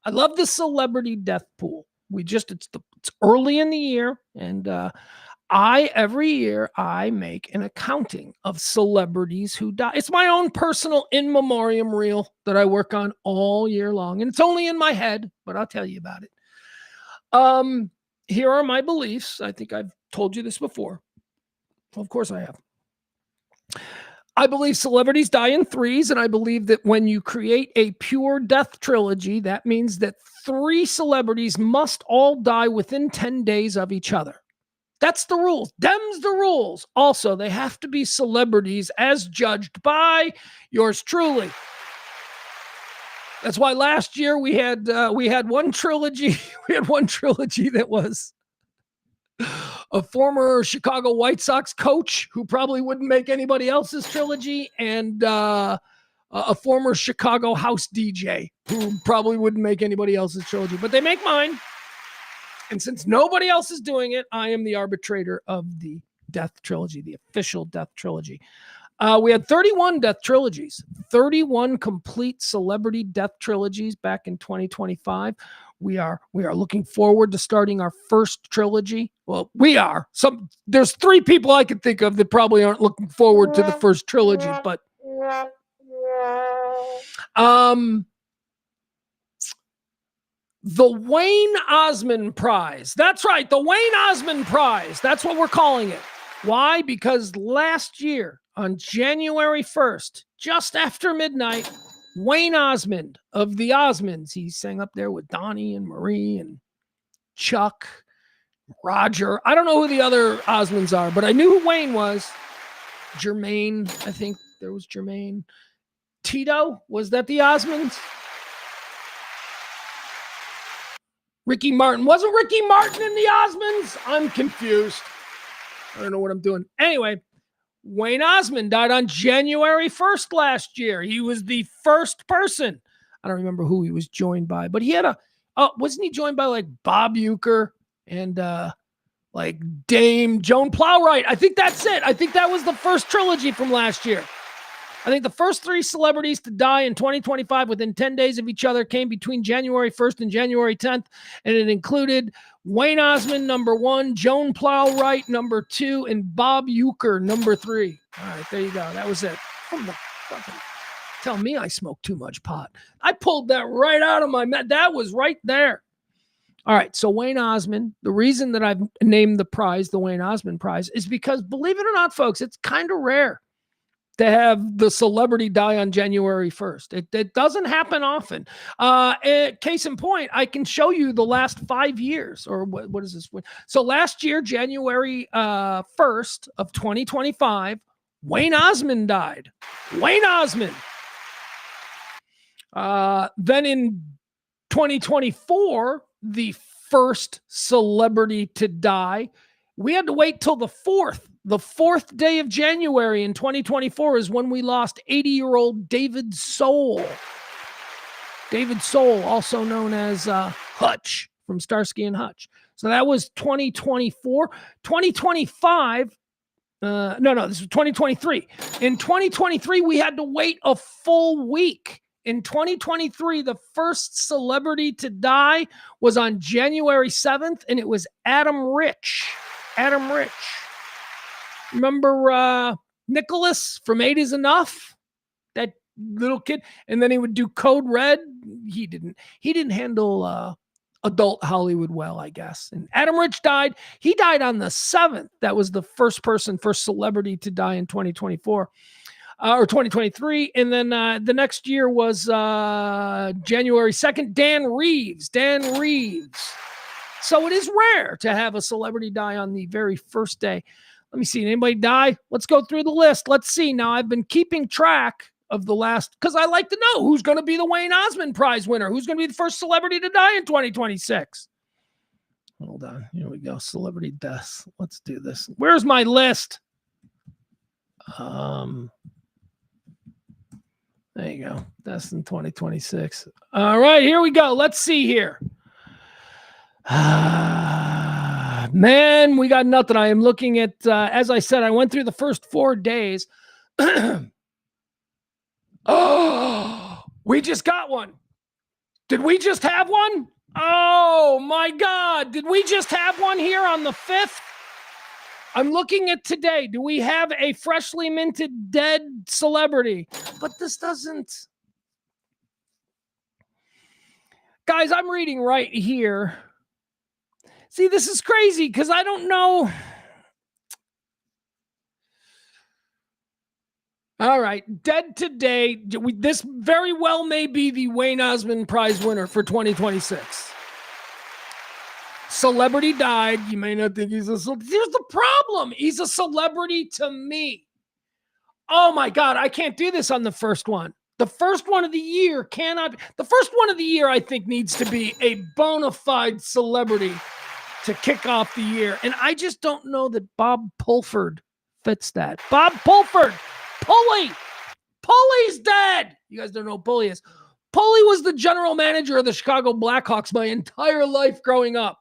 I love the celebrity death pool. It's early in the year, and every year I make an accounting of celebrities who die. It's my own personal in memoriam reel that I work on all year long, and it's only in my head, but I'll tell you about it. Here are my beliefs. I think I've told you this before. Of course I have. I believe celebrities die in threes, and I believe that when you create a pure death trilogy, that means that 3 celebrities must all die within 10 days of each other. That's the rules. Them's the rules. Also, they have to be celebrities as judged by yours truly. That's why last year we had one trilogy. We had one trilogy that was a former Chicago White Sox coach who probably wouldn't make anybody else's trilogy, and a former Chicago house DJ who probably wouldn't make anybody else's trilogy, but they make mine. And since nobody else is doing it, I am the arbitrator of the death trilogy, the official death trilogy. We had 31 death trilogies, 31 complete celebrity death trilogies back in 2025. We are looking forward to starting our first trilogy. Well, we are. There's 3 people I could think of that probably aren't looking forward to the first trilogy, but the Wayne Osmond Prize. That's right, the Wayne Osmond Prize. That's what we're calling it. Why? Because last year on January 1st, just after midnight, Wayne Osmond of the Osmonds, he sang up there with Donnie and Marie and Chuck, Roger. I don't know who the other Osmonds are, but I knew who Wayne was. Jermaine, I think there was Jermaine. Tito, was that the Osmonds? Ricky Martin. Wasn't Ricky Martin in the Osmonds? I'm confused. I don't know what I'm doing. Anyway, Wayne Osmond died on January 1st last year. He was the first person. I don't remember who he was joined by, but he had wasn't he joined by like Bob Uecker and like Dame Joan Plowright? I think that's it. I think that was the first trilogy from last year. I think the first 3 celebrities to die in 2025 within 10 days of each other came between January 1st and January 10th, and it included Wayne Osmond, number 1, Joan Plowright, number 2, and Bob Uecker, number 3. All right, there you go. That was it. Tell me I smoke too much pot. I pulled that right out of my mouth. That was right there. All right, so Wayne Osmond, the reason that I've named the prize the Wayne Osmond Prize is because, believe it or not, folks, it's kind of rare to have the celebrity die on January 1st. It doesn't happen often. Case in point, I can show you the last 5 years, or what is this? So last year, January 1st of 2025, Wayne Osmond died. Wayne Osmond. Then in 2024, the first celebrity to die, we had to wait till the 4th. The 4th day of January in 2024 is when we lost 80-year-old David Soul. David Soul, also known as Hutch from Starsky and Hutch. So that was 2024. 2025, this was 2023. In 2023, we had to wait a full week. In 2023, the first celebrity to die was on January 7th, and it was Adam Rich. Adam Rich. Remember Nicholas from 8 is Enough? That little kid. And then he would do Code Red. He didn't handle adult Hollywood well, I guess. And Adam Rich died. He died on the 7th. That was the first celebrity to die in 2024. Or 2023. And then the next year was January 2nd, Dan Reeves. Dan Reeves. So it is rare to have a celebrity die on the very first day. Let me see. Anybody die? Let's go through the list. Let's see. Now, I've been keeping track of the last, because I like to know who's going to be the Wayne Osmond Prize winner. Who's going to be the first celebrity to die in 2026? Hold on. Here we go. Celebrity deaths. Let's do this. Where's my list? There you go. Deaths in 2026. All right. Here we go. Let's see here. Man, we got nothing. I am looking at, as I said, I went through the first 4 days. Oh, we just got one. Did we just have one? Oh my God. Did we just have one here on the 5th? I'm looking at today. Do we have a freshly minted dead celebrity? But this doesn't. Guys, I'm reading right here. See, this is crazy because I don't know. All right, dead today. This very well may be the Wayne Osmond Prize winner for 2026. Celebrity died. You may not think he's a celebrity. Here's the problem. He's a celebrity to me. Oh my God, I can't do this on the first one. The first one of the year cannot. The first one of the year, I think, needs to be a bona fide celebrity to kick off the year. And I just don't know that Bob Pulford fits that. Bob Pulford. Pulley. Pulley's dead. You guys don't know who Pulley is. Pulley was the general manager of the Chicago Blackhawks my entire life growing up.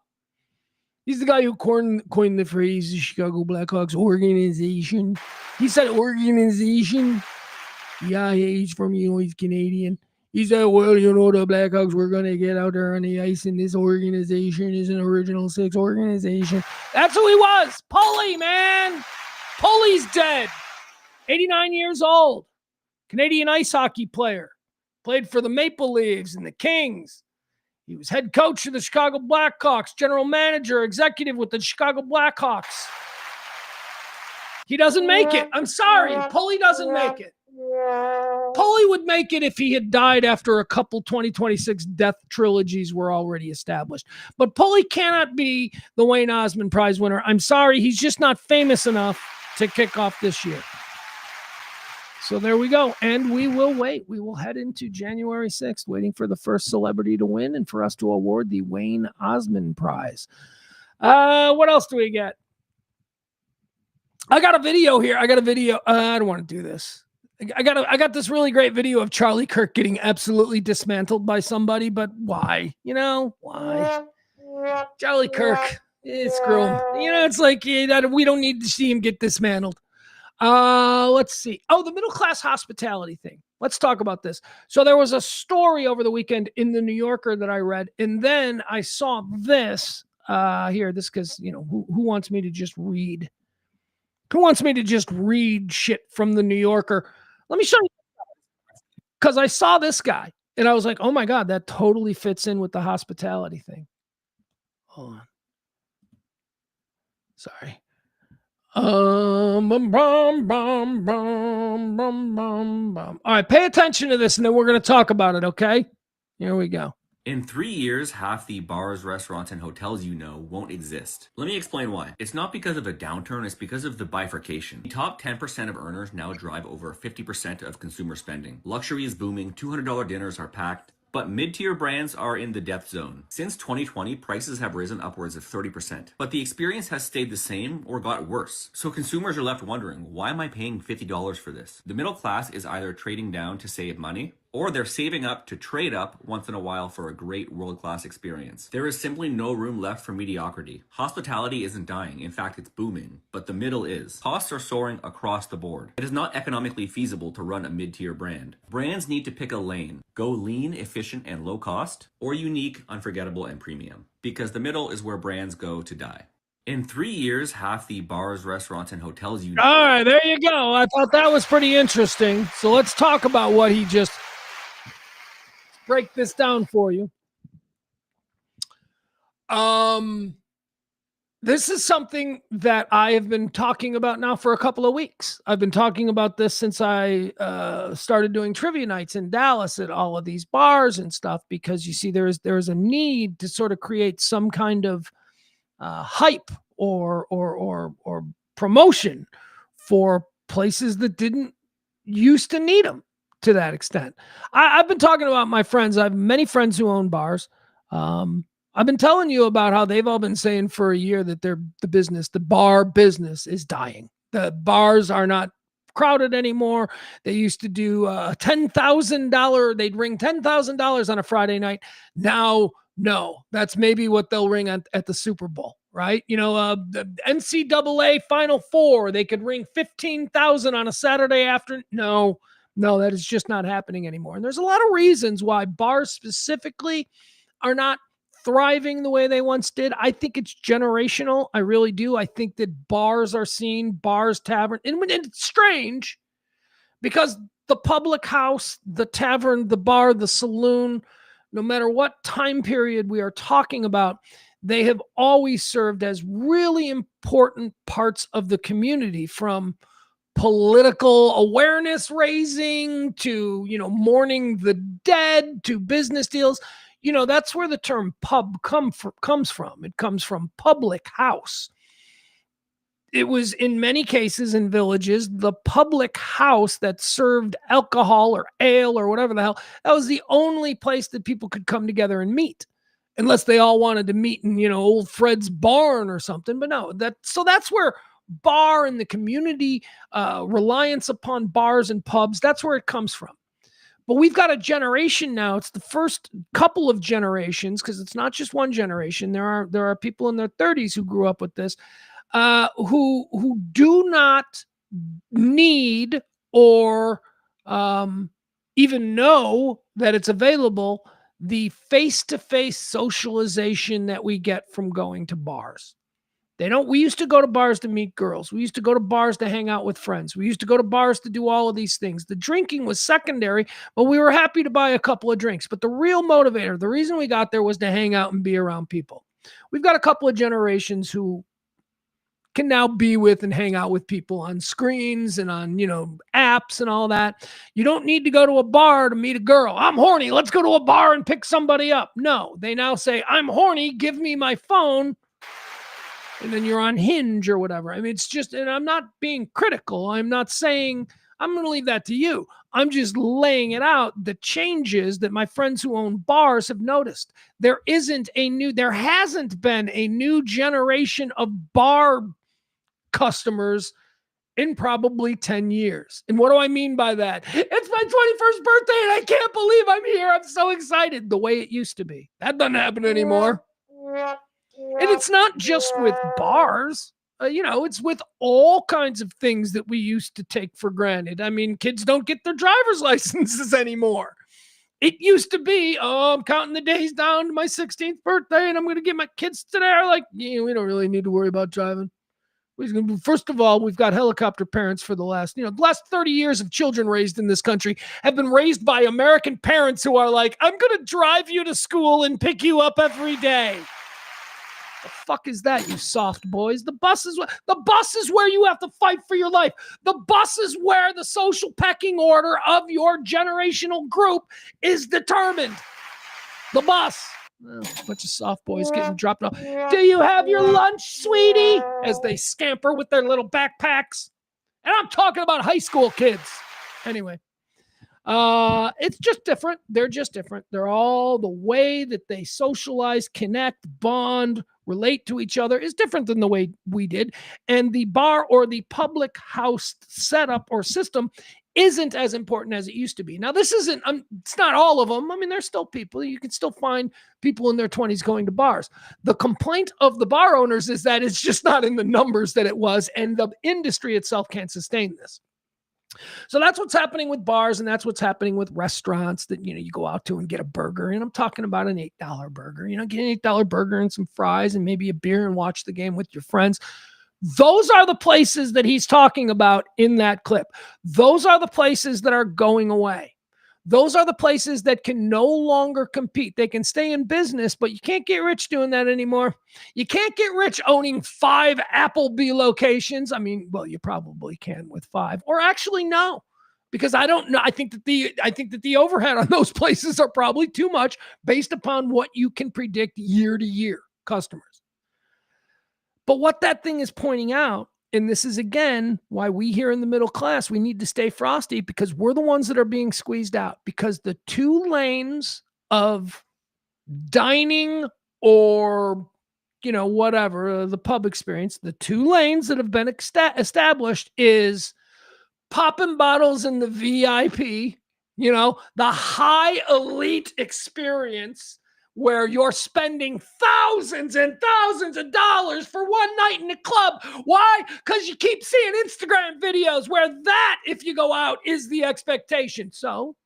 He's the guy who coined the phrase the Chicago Blackhawks organization. He said organization. Yeah, he's from, he's Canadian. He said, well, the Blackhawks, we're going to get out there on the ice, and this organization is an original six organization. That's who he was. Pulley, man. Pulley's dead. 89 years old. Canadian ice hockey player. Played for the Maple Leafs and the Kings. He was head coach of the Chicago Blackhawks, general manager, executive with the Chicago Blackhawks. He doesn't make it. I'm sorry. Pulley doesn't make it. Pulley would make it if he had died after a couple 2026 death trilogies were already established. But Pulley cannot be the Wayne Osmond Prize winner. I'm sorry. He's just not famous enough to kick off this year. So there we go. And we will wait. We will head into January 6th, waiting for the first celebrity to win and for us to award the Wayne Osmond Prize. What else do we get? I got a video here. I don't want to do this. I got this really great video of Charlie Kirk getting absolutely dismantled by somebody, but why? Why? Charlie Kirk, screw him. It's like we don't need to see him get dismantled. Let's see. Oh, the middle class hospitality thing. Let's talk about this. So there was a story over the weekend in the New Yorker that I read, and then I saw this here. This because who wants me to just read? Who wants me to just read shit from the New Yorker? Let me show you. Because I saw this guy, and I was like, oh my God, that totally fits in with the hospitality thing. Hold on. Sorry. All right, pay attention to this, and then we're going to talk about it, okay? Here we go. In 3 years, half the bars, restaurants, and hotels won't exist. Let me explain why. It's not because of a downturn, it's because of the bifurcation. The top 10% of earners now drive over 50% of consumer spending. Luxury is booming, $200 dinners are packed, but mid-tier brands are in the death zone. Since 2020, prices have risen upwards of 30%, but the experience has stayed the same or got worse. So consumers are left wondering, why am I paying $50 for this? The middle class is either trading down to save money, or they're saving up to trade up once in a while for a great world-class experience. There is simply no room left for mediocrity. Hospitality isn't dying, in fact it's booming, but the middle is. Costs are soaring across the board. It is not economically feasible to run a mid-tier brand. Brands need to pick a lane. Go lean, efficient, and low cost, or unique, unforgettable, and premium. Because the middle is where brands go to die. In 3 years, half the bars, restaurants, and hotels All right, there you go. I thought that was pretty interesting. So let's talk about what he just... break this down for you. This is something that I have been talking about now for a couple of weeks. I've been talking about this since I started doing trivia nights in Dallas at all of these bars and stuff, because you see there's a need to sort of create some kind of hype or promotion for places that didn't used to need them. To that extent, I've been talking about my friends. I have many friends who own bars. I've been telling you about how they've all been saying for a year that the bar business is dying. The bars are not crowded anymore. They used to do $10,000. They'd ring $10,000 on a Friday night. Now, no, that's maybe what they'll ring at the Super Bowl, right? The NCAA Final Four, they could ring $15,000 on a Saturday afternoon. No. No, that is just not happening anymore. And there's a lot of reasons why bars specifically are not thriving the way they once did. I think it's generational. I really do. I think that bars, tavern, and it's strange because the public house, the tavern, the bar, the saloon, no matter what time period we are talking about, they have always served as really important parts of the community, from political awareness raising to, mourning the dead to business deals. That's where the term pub comes from. It comes from public house. It was, in many cases in villages, the public house that served alcohol or ale or whatever the hell. That was the only place that people could come together and meet, unless they all wanted to meet in, old Fred's barn or something. But no, that's where bar and the community reliance upon bars and pubs, that's where it comes from. But we've got a generation now. It's the first couple of generations, because it's not just one generation. There are people in their 30s who grew up with this, who do not need or even know that it's available, the face-to-face socialization that we get from going to bars. We used to go to bars to meet girls. We used to go to bars to hang out with friends. We used to go to bars to do all of these things. The drinking was secondary, but we were happy to buy a couple of drinks. But the real motivator, the reason we got there, was to hang out and be around people. We've got a couple of generations who can now be with and hang out with people on screens and on, apps and all that. You don't need to go to a bar to meet a girl. I'm horny. Let's go to a bar and pick somebody up. No, they now say, I'm horny. Give me my phone. And then you're on Hinge or whatever. I mean, it's just, and I'm not being critical. I'm not saying, I'm going to leave that to you. I'm just laying it out, the changes that my friends who own bars have noticed. There hasn't been a new generation of bar customers in probably 10 years. And what do I mean by that? It's my 21st birthday and I can't believe I'm here. I'm so excited, the way it used to be. That doesn't happen anymore. And it's not just with bars. It's with all kinds of things that we used to take for granted. I mean, kids don't get their driver's licenses anymore. It used to be, I'm counting the days down to my 16th birthday and I'm going to get my kids to there. Like, we don't really need to worry about driving. First of all, we've got helicopter parents for the last 30 years of children raised in this country have been raised by American parents who are like, I'm going to drive you to school and pick you up every day. The fuck is that, you soft boys? The bus is where you have to fight for your life. The bus is where the social pecking order of your generational group is determined. The bus. A bunch of soft boys getting dropped off. Do you have your lunch, sweetie? As they scamper with their little backpacks. And I'm talking about high school kids. Anyway. It's just different. They're just different. They're all, the way that they socialize, connect, bond, relate to each other is different than the way we did. And the bar or the public house setup or system isn't as important as it used to be. Now, this isn't, it's not all of them. I mean, there's still people. You can still find people in their 20s going to bars. The complaint of the bar owners is that it's just not in the numbers that it was, and the industry itself can't sustain this. So that's what's happening with bars, and that's what's happening with restaurants that, you go out to and get a burger. And I'm talking about an $8 burger, get an $8 burger and some fries and maybe a beer and watch the game with your friends. Those are the places that he's talking about in that clip. Those are the places that are going away. Those are the places that can no longer compete. They can stay in business, but you can't get rich doing that anymore. You can't get rich owning 5 Applebee locations. I mean, well, you probably can with 5, or actually no, because I don't know. I think that the overhead on those places are probably too much based upon what you can predict year to year customers. But what that thing is pointing out, and this is, again, why we here in the middle class, we need to stay frosty, because we're the ones that are being squeezed out, because the 2 lanes of dining or, whatever, the pub experience, the 2 lanes that have been established is popping bottles in the VIP, the high elite experience where you're spending thousands and thousands of dollars for one night in the club. Why? Because you keep seeing Instagram videos where that, if you go out, is the expectation. So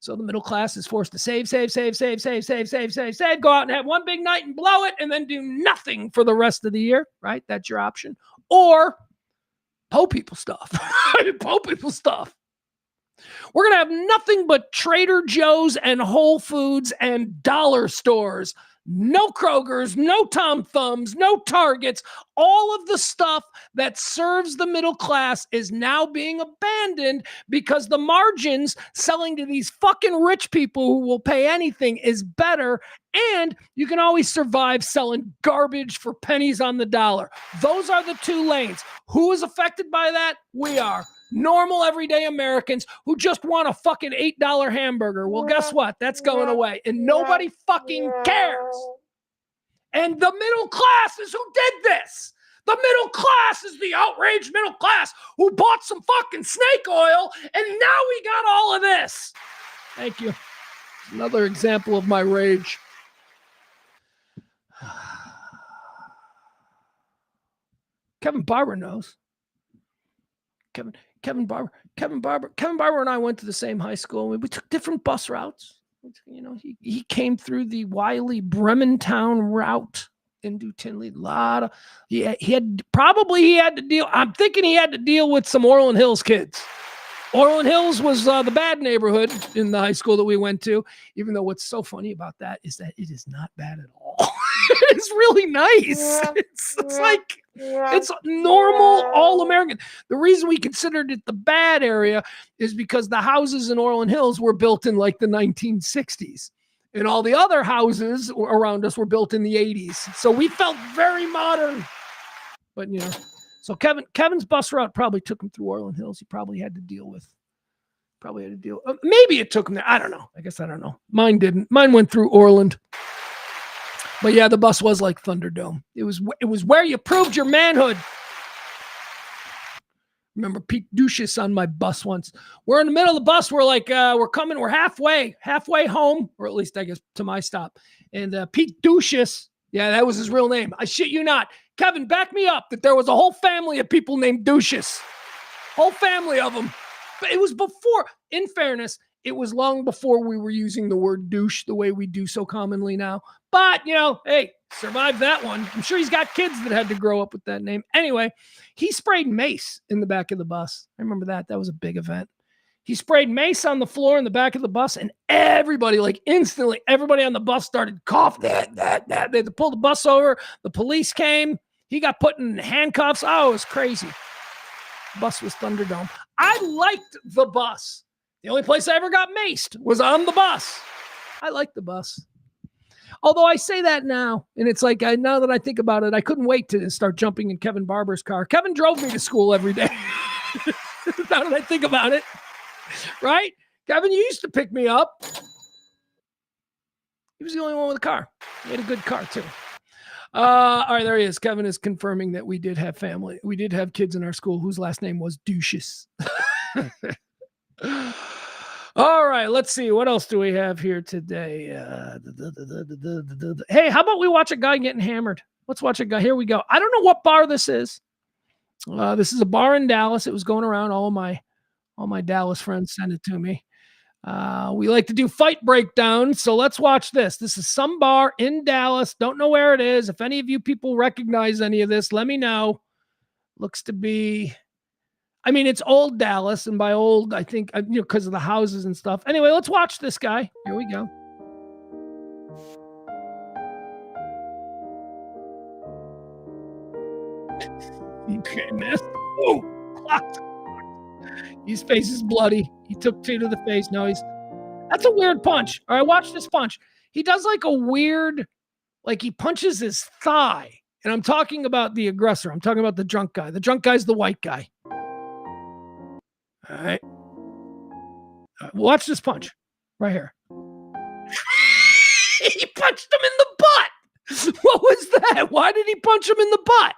the middle class is forced to save, go out and have one big night and blow it, and then do nothing for the rest of the year, right? That's your option. Or po people stuff. Po people stuff. We're going to have nothing but Trader Joe's and Whole Foods and dollar stores. No Kroger's, no Tom Thumbs, no Targets. All of the stuff that serves the middle class is now being abandoned because the margins selling to these fucking rich people who will pay anything is better. And you can always survive selling garbage for pennies on the dollar. Those are the two lanes. Who is affected by that? We are. Normal, everyday Americans who just want a fucking $8 hamburger. Well, guess what? That's going away. And nobody fucking cares. And the middle class is who did this. The middle class is the outraged middle class who bought some fucking snake oil, and now we got all of this. Thank you. Another example of my rage. Kevin Barber knows. Kevin Barber and I went to the same high school. We took different bus routes. You know, he came through the Wiley Brementown route into Tinley. He had to deal. I'm thinking he had to deal with some Orland Hills kids. Orland Hills was the bad neighborhood in the high school that we went to, even though what's so funny about that is that it is not bad at all. It's really nice. It's like, it's normal, all-American. The reason we considered it the bad area is because the houses in Orland Hills were built in like the 1960s. And all the other houses around us were built in the 80s. So we felt very modern. But, you know, so Kevin's bus route probably took him through Orland Hills. He probably had to deal with, maybe it took him there. I don't know. I guess I don't know. Mine didn't. Mine went through Orland. But yeah, the bus was like Thunderdome. It was where you proved your manhood. Remember Pete Duchess on my bus once. We're in the middle of the bus. We're like, we're halfway home, or at least I guess to my stop. And Pete Duchess, yeah, that was his real name. I shit you not. Kevin, back me up that there was a whole family of people named Duchess. Whole family of them. But it was before, in fairness, it was long before we were using the word douche the way we do so commonly now. But, you know, hey, survived that one. I'm sure he's got kids that had to grow up with that name. Anyway, he sprayed mace in the back of the bus. I remember that. That was a big event. He sprayed mace on the floor in the back of the bus, and everybody, like instantly, everybody on the bus started coughing. They had to pull the bus over. The police came. He got put in handcuffs. Oh, it was crazy. The bus was Thunderdome. I liked the bus. The only place I ever got maced was on the bus. I liked the bus. Although I say that now, and it's like, now that I think about it, I couldn't wait to start jumping in Kevin Barber's car. Kevin drove me to school every day. Now that I think about it, right? Kevin, you used to pick me up. He was the only one with a car. He had a good car, too. All right, there he is. Kevin is confirming that we did have family. We did have kids in our school whose last name was Duchess. All right, let's see. What else do we have here today? Hey, how about we watch a guy getting hammered? Let's watch a guy. Here we go. I don't know what bar this is. This is a bar in Dallas. It was going around. All my Dallas friends sent it to me. We like to do fight breakdowns, so let's watch this. This is some bar in Dallas. Don't know where it is. If any of you people recognize any of this, let me know. Looks to be... I mean, it's old Dallas, and by old, I think, because of the houses and stuff. Anyway, let's watch this guy. Here we go. Okay, missed. Oh, clocked. His face is bloody. He took 2 to the face. No, that's a weird punch. All right, watch this punch. He does like a weird, like he punches his thigh. And I'm talking about the aggressor. I'm talking about the drunk guy. The drunk guy's the white guy. All right. Watch this punch right here. He punched him in the butt. What was that? Why did he punch him in the butt?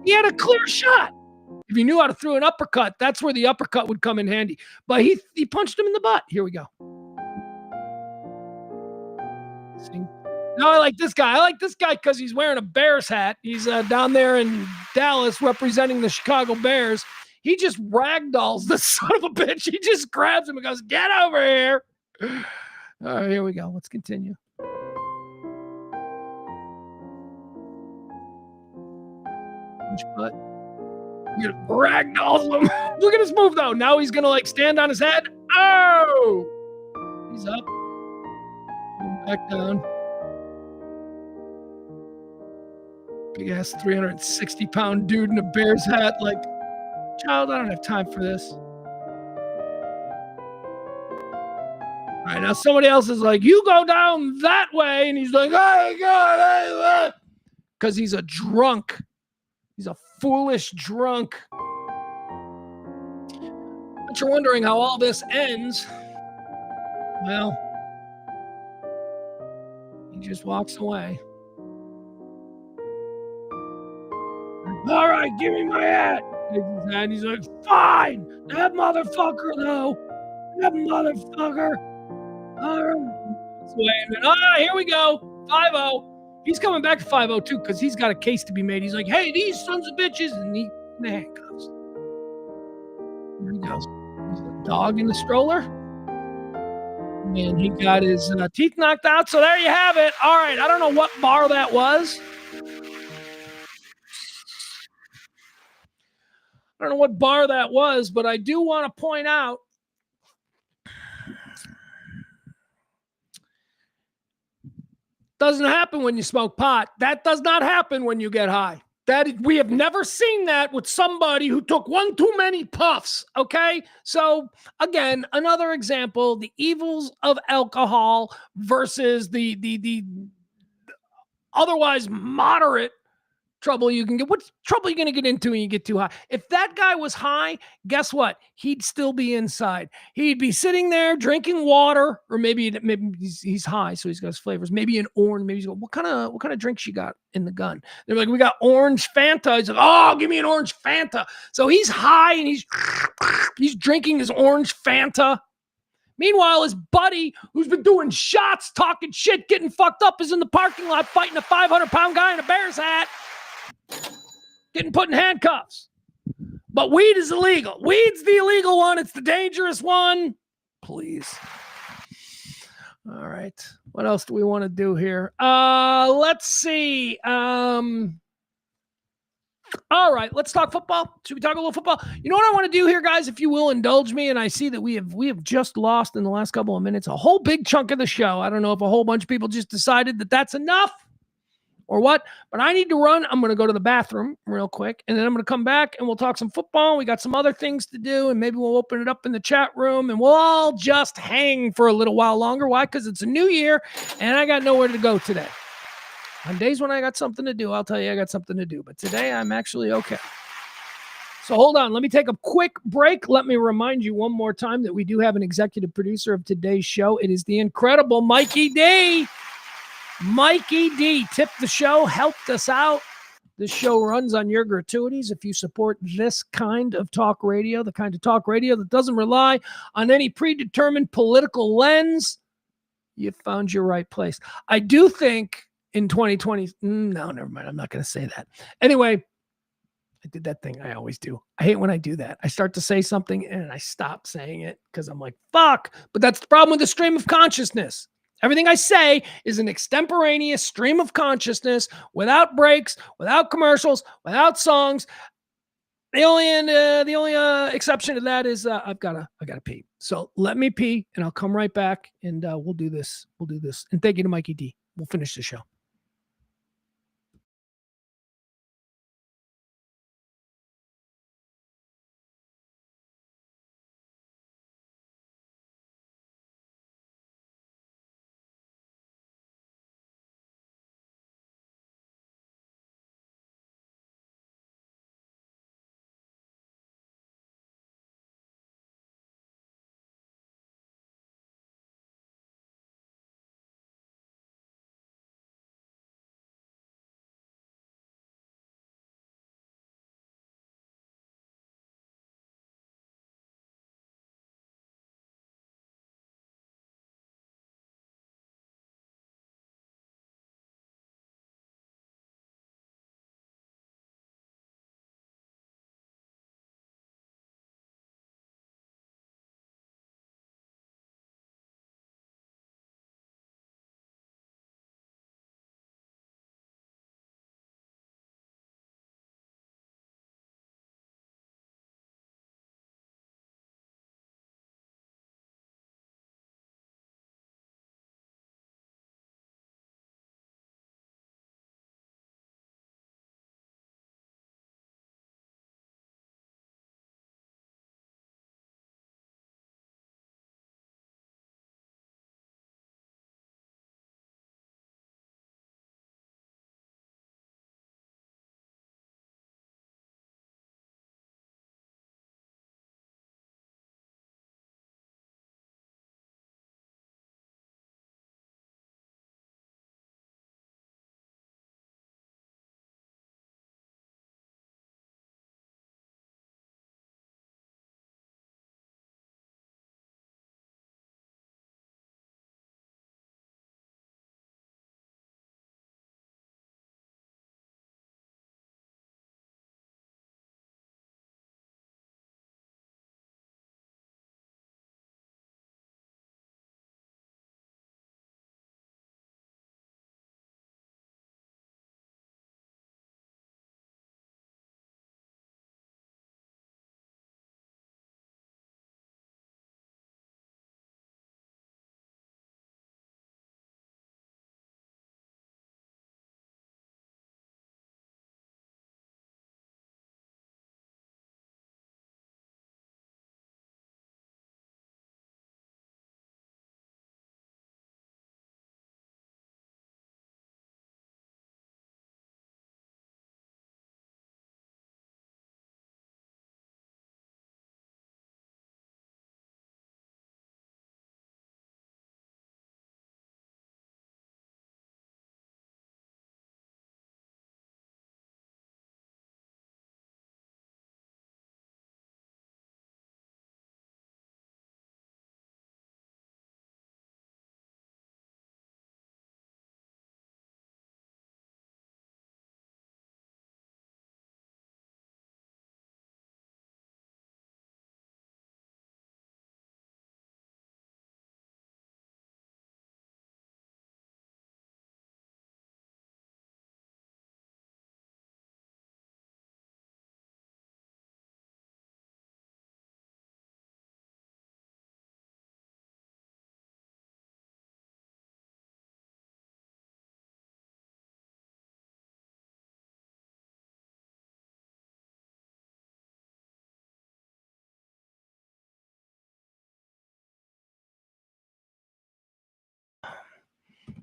He had a clear shot. If you knew how to throw an uppercut, that's where the uppercut would come in handy. But he punched him in the butt. Here we go. See? No, I like this guy. I like this guy because he's wearing a Bears hat. He's down there in Dallas representing the Chicago Bears. He just ragdolls the son of a bitch. He just grabs him and goes, "Get over here." All right, here we go. Let's continue. But ragdolls him. Look at his move though. Now he's gonna like stand on his head. Oh, he's up. Back down. Big ass 360-pound dude in a Bears hat. Like, child, I don't have time for this. All right, now somebody else is like, "You go down that way," and he's like, "Oh God," because he's a drunk. He's a foolish drunk. But you're wondering how all this ends. Well, he just walks away. "All right, give me my hat." And he's like, "Fine. That motherfucker, though. That motherfucker. All right." Here we go. 5-0. He's coming back to 5-0 too because he's got a case to be made. He's like, "Hey, these sons of bitches," and he in the handcuffs. Here he goes. There's a dog in the stroller. And he got his teeth knocked out. So there you have it. All right. I don't know what bar that was. I don't know what bar that was, but I do want to point out doesn't happen when you smoke pot. That does not happen when you get high. We have never seen that with somebody who took one too many puffs. Okay. So again, another example, the evils of alcohol versus the otherwise moderate trouble you can get. What trouble are you going to get into when you get too high? If that guy was high, guess what? He'd still be inside. He'd be sitting there drinking water, or maybe he's high, so he's got his flavors. Maybe an orange. Maybe he's going, what kind of drinks you got in the gun? They're like, "We got orange Fanta." He's like, "Oh, give me an orange Fanta." So he's high and he's drinking his orange Fanta. Meanwhile, his buddy, who's been doing shots, talking shit, getting fucked up, is in the parking lot fighting a 500-pound guy in a Bears hat, getting put in handcuffs. But weed is illegal. Weed's the illegal one. It's the dangerous one. Please. All right. What else do we want to do here? Let's see. All right, let's talk football. Should we talk a little football? You know what I want to do here, guys, if you will indulge me, and I see that we have just lost in the last couple of minutes a whole big chunk of the show. I don't know if a whole bunch of people just decided that that's enough or what, but I need to run. I'm going to go to the bathroom real quick, and then I'm going to come back, and we'll talk some football. We got some other things to do, and maybe we'll open it up in the chat room, and we'll all just hang for a little while longer. Why? Because it's a new year, and I got nowhere to go today. On days when I got something to do, I'll tell you I got something to do. But today I'm actually okay. So hold on. Let me take a quick break. Let me remind you one more time that we do have an executive producer of today's show. It is the incredible Mikey D. Mikey D tipped the show, helped us out. This show runs on your gratuities. If you support this kind of talk radio, the kind of talk radio that doesn't rely on any predetermined political lens, you found your right place. I do think in 2020, no, never mind. I'm not going to say that. Anyway, I did that thing I always do. I hate when I do that. I start to say something and I stop saying it because I'm like, fuck. But that's the problem with the stream of consciousness. Everything I say is an extemporaneous stream of consciousness without breaks, without commercials, without songs. The only exception to that is I gotta pee. So let me pee and I'll come right back and we'll do this. And thank you to Mikey D. We'll finish the show.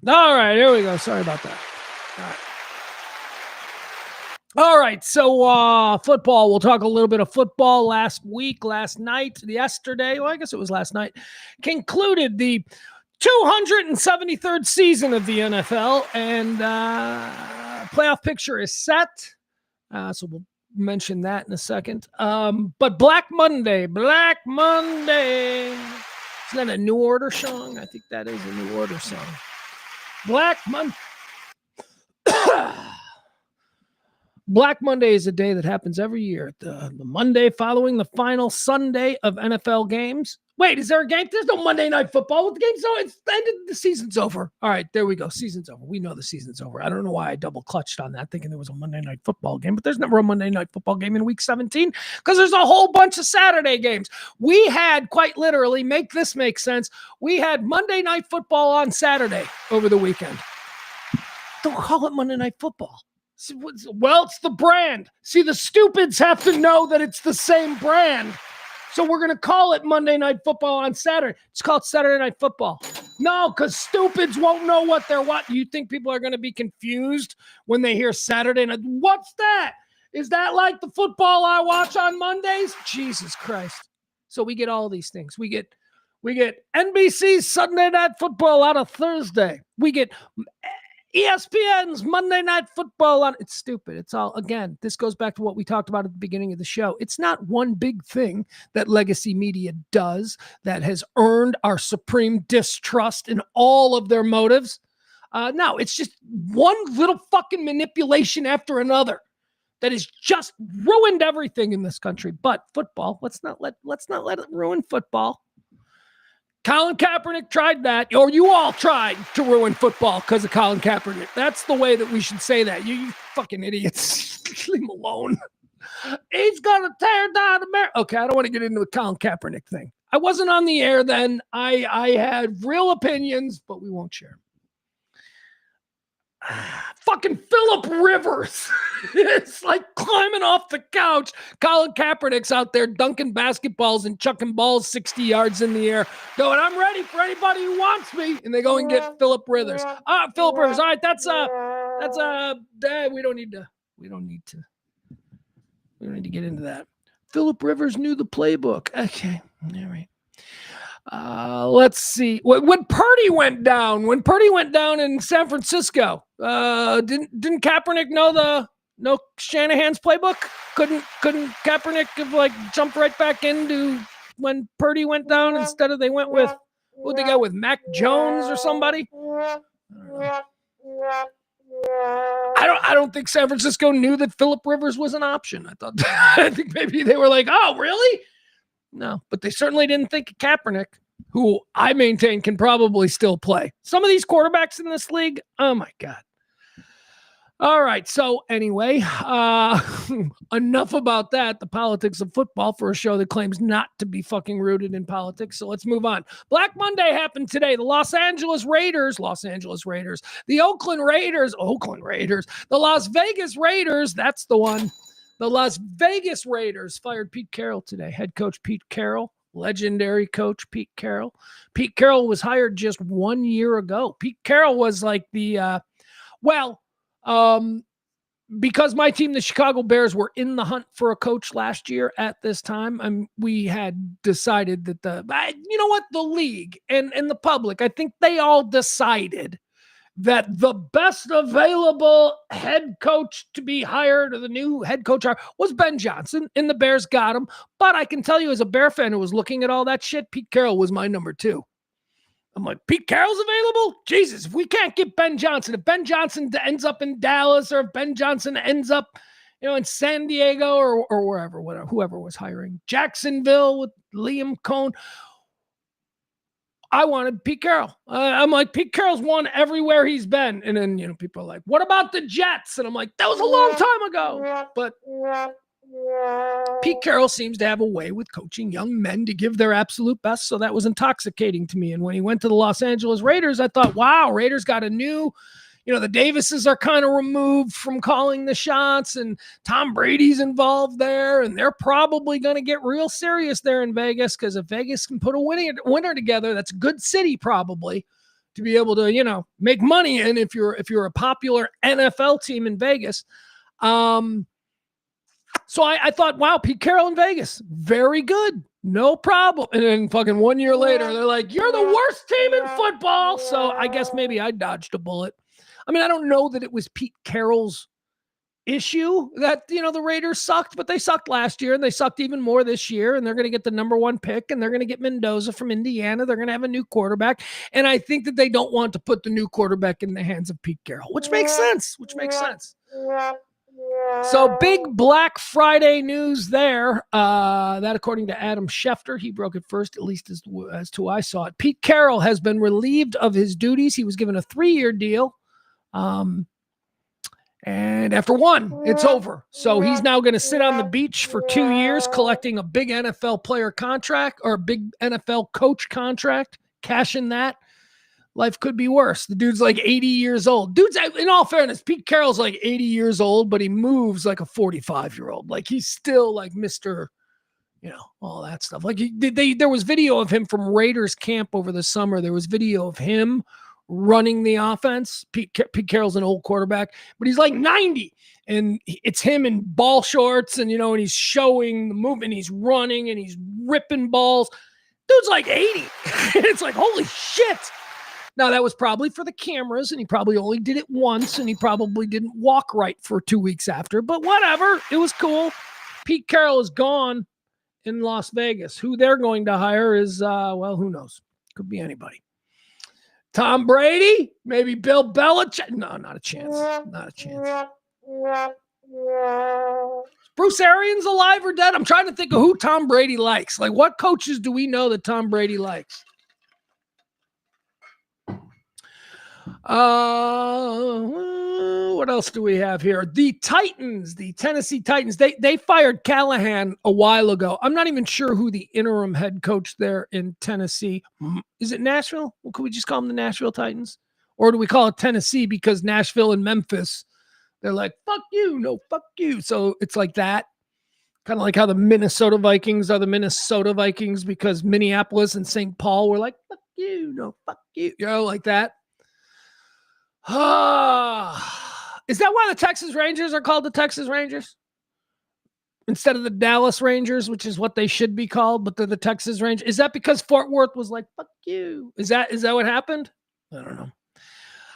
All right, here we go. Sorry about that. All right, so football. We'll talk a little bit of football. Last night, yesterday, well, I guess it was last night, concluded the 273rd season of the NFL, and playoff picture is set. So we'll mention that in a second. But Black Monday. Isn't that a New Order song? I think that is a New Order song. Black Monday. Black Monday is a day that happens every year. The Monday following the final Sunday of NFL games. Wait, is there a game? There's no Monday Night Football. The game's over. It's ended. The season's over. All right, there we go. Season's over. We know the season's over. I don't know why I double clutched on that, thinking there was a Monday Night Football game, but there's never a Monday Night Football game in Week 17 because there's a whole bunch of Saturday games. We had, quite literally, make this make sense, we had Monday Night Football on Saturday over the weekend. Don't call it Monday Night Football. Well, it's the brand. See, the stupids have to know that it's the same brand. So we're going to call it Monday Night Football on Saturday. It's called Saturday Night Football. No, because stupids won't know what they're watching. You think people are going to be confused when they hear Saturday Night? What's that? Is that like the football I watch on Mondays? Jesus Christ. So we get all these things. We get NBC's Sunday Night Football out of Thursday. We get ESPN's Monday Night Football on. It's stupid. It's all, again, this goes back to what we talked about at the beginning of the show. It's not one big thing that legacy media does that has earned our supreme distrust in all of their motives. No, it's just one little fucking manipulation after another that has just ruined everything in this country. But football, let's not let it ruin football. Colin Kaepernick tried that, or you all tried to ruin football because of Colin Kaepernick. That's the way that we should say that. You fucking idiots. Leave him alone. He's going to tear down America. Okay, I don't want to get into the Colin Kaepernick thing. I wasn't on the air then. I had real opinions, but we won't share. Fucking Phillip Rivers. It's like climbing off the couch. Colin Kaepernick's out there dunking basketballs and chucking balls 60 yards in the air, going, I'm ready for anybody who wants me. And they go and get Phillip Rivers. Phillip Rivers. All right, that's we don't need to get into that. Phillip Rivers knew the playbook. Okay. All right. Let's see. When Purdy went down in San Francisco, didn't Kaepernick know Shanahan's playbook? Couldn't Kaepernick have jumped right back into when Purdy went down instead of they went with who'd they go with, Mac Jones or somebody? I don't think San Francisco knew that Phillip Rivers was an option. I think maybe they were like, oh, really? No, but they certainly didn't think of Kaepernick, who I maintain can probably still play. Some of these quarterbacks in this league, oh my God. All right, so anyway, enough about that, the politics of football, for a show that claims not to be fucking rooted in politics. So let's move on. Black Monday happened today. The Los Angeles Raiders, the Oakland Raiders, the Las Vegas Raiders, that's the one. The Las Vegas Raiders fired Pete Carroll today. Head coach Pete Carroll, legendary coach Pete Carroll. Pete Carroll was hired just 1 year ago. Pete Carroll was like because my team, the Chicago Bears, were in the hunt for a coach last year at this time, we had decided that the league and the public, I think they all decided that the best available head coach to be hired, or the new head coach was Ben Johnson, and the Bears got him. But I can tell you, as a Bear fan who was looking at all that shit, Pete Carroll was my number 2. I'm like, Pete Carroll's available? Jesus, if we can't get Ben Johnson, if Ben Johnson ends up in Dallas, or if Ben Johnson ends up, in San Diego or wherever, whoever was hiring, Jacksonville with Liam Cohn, I wanted Pete Carroll. I'm like, Pete Carroll's won everywhere he's been. And then, people are like, what about the Jets? And I'm like, that was a long time ago. But Pete Carroll seems to have a way with coaching young men to give their absolute best. So that was intoxicating to me. And when he went to the Los Angeles Raiders, I thought, wow, Raiders got a new, the Davises are kind of removed from calling the shots, and Tom Brady's involved there. And they're probably going to get real serious there in Vegas, because if Vegas can put a winner together, that's a good city probably. to be able to, make money in if you're a popular NFL team in Vegas. So I thought, wow, Pete Carroll in Vegas, very good, no problem. And then fucking 1 year later, they're like, you're the worst team in football. So I guess maybe I dodged a bullet. I mean, I don't know that it was Pete Carroll's issue that, the Raiders sucked, but they sucked last year and they sucked even more this year. And they're going to get the number 1 pick and they're going to get Mendoza from Indiana. They're going to have a new quarterback. And I think that they don't want to put the new quarterback in the hands of Pete Carroll, which makes sense. So big Black Friday news there. That according to Adam Schefter, he broke it first, at least as to I saw it. Pete Carroll has been relieved of his duties. He was given a 3-year deal. And after 1, it's over. So he's now going to sit on the beach for 2 years, collecting a big NFL player contract or a big NFL coach contract, cashing that. Life could be worse. The dude's like 80 years old. In all fairness, Pete Carroll's like 80 years old, but he moves like a 45-year-old. Like he's still like Mr., all that stuff. Like there was video of him from Raiders camp over the summer. There was video of him running the offense. Pete Carroll's an old quarterback, but he's like 90. And it's him in ball shorts and, and he's showing the movement. He's running and he's ripping balls. Dude's like 80. It's like, holy shit. Now, that was probably for the cameras, and he probably only did it once, and he probably didn't walk right for 2 weeks after, but whatever. It was cool. Pete Carroll is gone in Las Vegas. Who they're going to hire is, who knows? Could be anybody. Tom Brady? Maybe Bill Belichick? No, not a chance. Not a chance. Bruce Arians alive or dead? I'm trying to think of who Tom Brady likes. Like, what coaches do we know that Tom Brady likes? What else do we have here? The Titans, the Tennessee Titans, they fired Callahan a while ago. I'm not even sure who the interim head coach there in Tennessee. Is it Nashville? Well, could we just call them the Nashville Titans? Or do we call it Tennessee because Nashville and Memphis, they're like, fuck you, no, fuck you. So it's like that. Kind of like how the Minnesota Vikings are the Minnesota Vikings because Minneapolis and St. Paul were like, fuck you, no, fuck you. Like that. Is that why the Texas Rangers are called the Texas Rangers? Instead of the Dallas Rangers, which is what they should be called, but they're the Texas Rangers. Is that because Fort Worth was like, fuck you? Is that what happened? I don't know.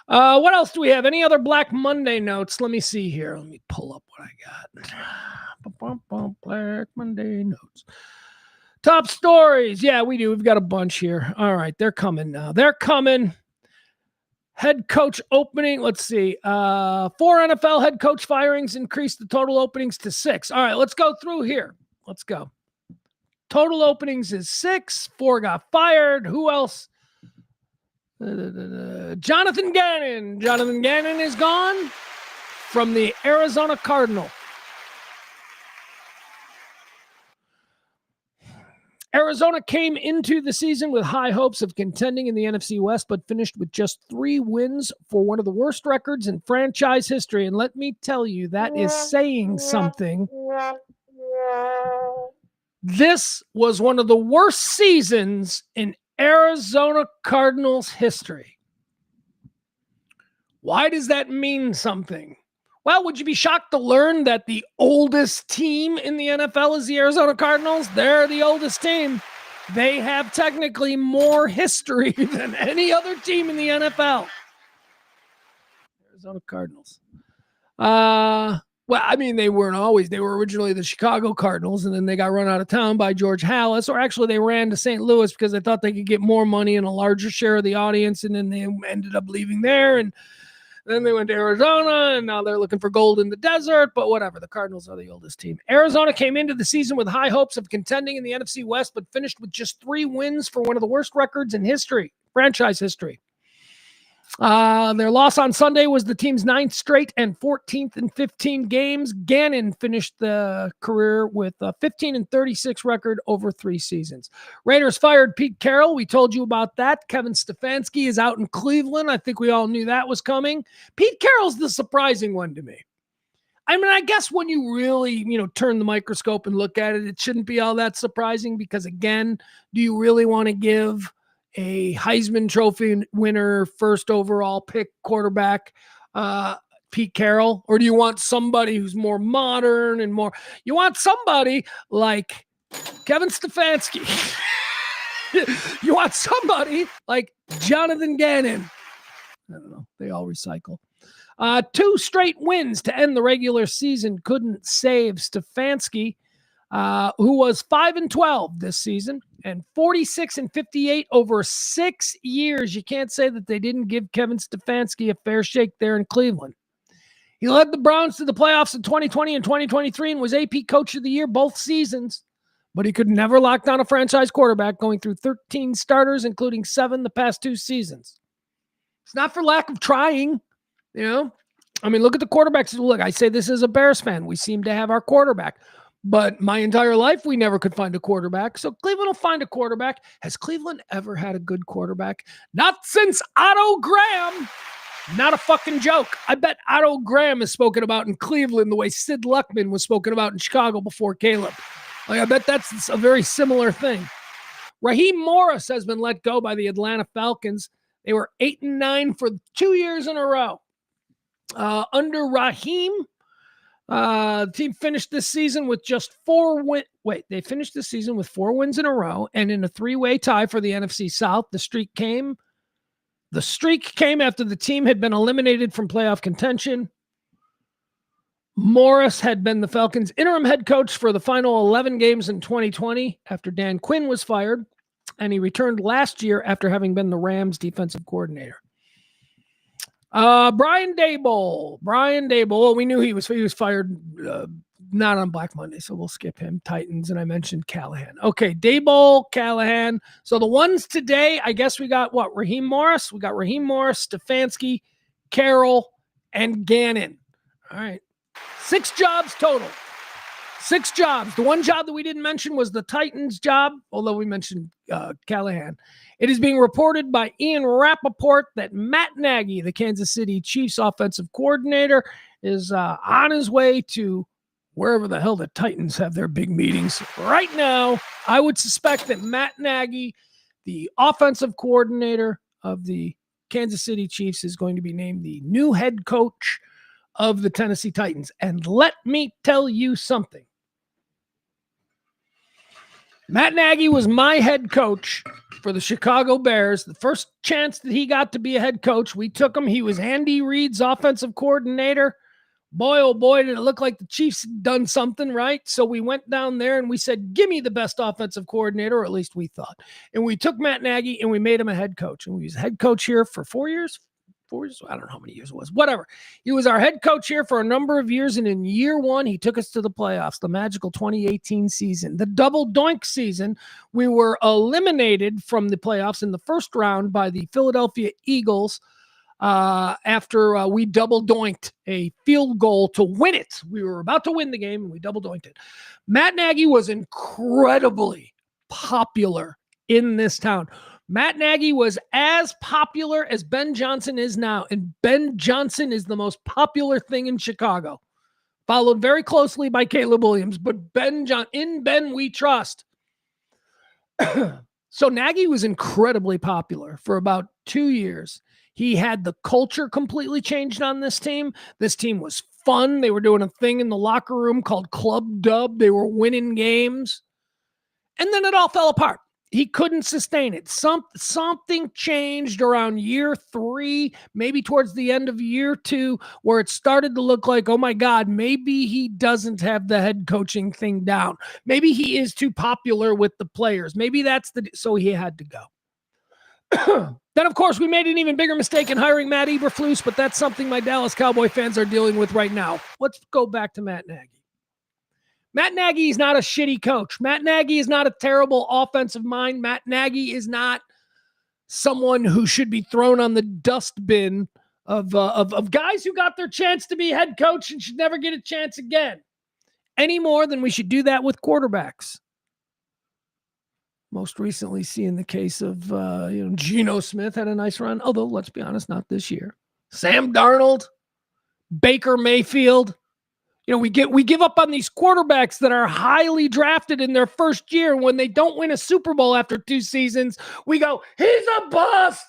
What else do we have? Any other Black Monday notes? Let me see here. Let me pull up what I got. Black Monday notes. Top stories. Yeah, we do. We've got a bunch here. All right. They're coming now. They're coming. Head coach opening. Let's see. 4 NFL head coach firings increased the total openings to 6. All right, let's go through here. Let's go. Total openings is 6. 4 got fired. Who else? Jonathan Gannon. Jonathan Gannon is gone from the Arizona Cardinals. Arizona came into the season with high hopes of contending in the NFC West, but finished with just 3 wins for one of the worst records in franchise history. And let me tell you, that is saying something. This was one of the worst seasons in Arizona Cardinals history. Why does that mean something? Well, would you be shocked to learn that the oldest team in the NFL is the Arizona Cardinals? They're the oldest team. They have technically more history than any other team in the NFL. Arizona Cardinals. Well, I mean, they weren't always. They were originally the Chicago Cardinals, and then they got run out of town by George Halas, or actually they ran to St. Louis because they thought they could get more money and a larger share of the audience, and then they ended up leaving there, and then they went to Arizona, and now they're looking for gold in the desert, but whatever. The Cardinals are the oldest team. Arizona came into the season with high hopes of contending in the NFC West, but finished with just 3 wins for one of the worst records in history, franchise history. Their loss on Sunday was the team's 9th straight and 14th in 15 games. Gannon finished the career with a 15-36 record over 3 seasons. Raiders fired Pete Carroll. We told you about that. Kevin Stefanski is out in Cleveland. I think we all knew that was coming. Pete Carroll's the surprising one to me. I mean, I guess when you really, turn the microscope and look at it, it shouldn't be all that surprising because, again, do you really want to give a Heisman Trophy winner, first overall pick quarterback, Pete Carroll? Or do you want somebody who's more modern and more, you want somebody like Kevin Stefanski? You want somebody like Jonathan Gannon? I don't know. They all recycle. 2 straight wins to end the regular season couldn't save Stefanski, who was 5-12 this season and 46-58 over 6 years. You can't say that they didn't give Kevin Stefanski a fair shake there in Cleveland. He led the Browns to the playoffs in 2020 and 2023 and was AP Coach of the Year both seasons, but he could never lock down a franchise quarterback, going through 13 starters, including 7 the past 2 seasons. It's not for lack of trying, you know. I mean, look at the quarterbacks. Look, I say this as a Bears fan. We seem to have our quarterback. But my entire life, we never could find a quarterback. So Cleveland will find a quarterback. Has Cleveland ever had a good quarterback? Not since Otto Graham. Not a fucking joke. I bet Otto Graham is spoken about in Cleveland the way Sid Luckman was spoken about in Chicago before Caleb. Like, I bet that's a very similar thing. Raheem Morris has been let go by the Atlanta Falcons. They were 8-9 for 2 years in a row. Under Raheem, the team finished this season with just 4 wins. Wait, they finished this season with 4 wins in a row and in a 3-way tie for the NFC South. The streak came after the team had been eliminated from playoff contention. Morris had been the Falcons' interim head coach for the final 11 games in 2020 after Dan Quinn was fired, and he returned last year after having been the Rams' defensive coordinator. Brian Daboll. Well, we knew he was fired not on Black Monday, so we'll skip him. Titans, and I mentioned Callahan. Okay, Daboll, Callahan. So the ones today, I guess we got what? Raheem Morris. We got Raheem Morris, Stefanski, Carroll, and Gannon. All right. 6 jobs total. 6 jobs. The one job that we didn't mention was the Titans job, although we mentioned Callahan. It is being reported by Ian Rappaport that Matt Nagy, the Kansas City Chiefs offensive coordinator, is on his way to wherever the hell the Titans have their big meetings. Right now, I would suspect that Matt Nagy, the offensive coordinator of the Kansas City Chiefs, is going to be named the new head coach of the Tennessee Titans. And let me tell you something. Matt Nagy was my head coach for the Chicago Bears. The first chance that he got to be a head coach, we took him. He was Andy Reid's offensive coordinator. Boy, oh boy, did it look like the Chiefs had done something, right? So we went down there and we said, give me the best offensive coordinator, or at least we thought. And we took Matt Nagy and we made him a head coach. And we was head coach here for 4 years. 4 years? I don't know how many years it was. Whatever. He was our head coach here for a number of years. And in year 1, he took us to the playoffs, the magical 2018 season, the double doink season. We were eliminated from the playoffs in the first round by the Philadelphia Eagles after we double doinked a field goal to win it. We were about to win the game and we double doinked it. Matt Nagy was incredibly popular in this town. Matt Nagy was as popular as Ben Johnson is now, and Ben Johnson is the most popular thing in Chicago, followed very closely by Caleb Williams, but in Ben we trust. So Nagy was incredibly popular for about 2 years. He had the culture completely changed on this team. This team was fun. They were doing a thing in the locker room called Club Dub. They were winning games. And then it all fell apart. He couldn't sustain it. Something changed around year 3, maybe towards the end of year 2, where it started to look like, oh my God, maybe he doesn't have the head coaching thing down. Maybe he is too popular with the players. Maybe so he had to go. Then, of course, we made an even bigger mistake in hiring Matt Eberflus, but that's something my Dallas Cowboy fans are dealing with right now. Let's go back to Matt Nagy. Matt Nagy is not a shitty coach. Matt Nagy is not a terrible offensive mind. Matt Nagy is not someone who should be thrown on the dustbin of guys who got their chance to be head coach and should never get a chance again. Any more than we should do that with quarterbacks. Most recently, seeing the case of Geno Smith had a nice run, although let's be honest, not this year. Sam Darnold, Baker Mayfield. We give up on these quarterbacks that are highly drafted in their first year. When they don't win a Super Bowl after 2 seasons, we go, he's a bust.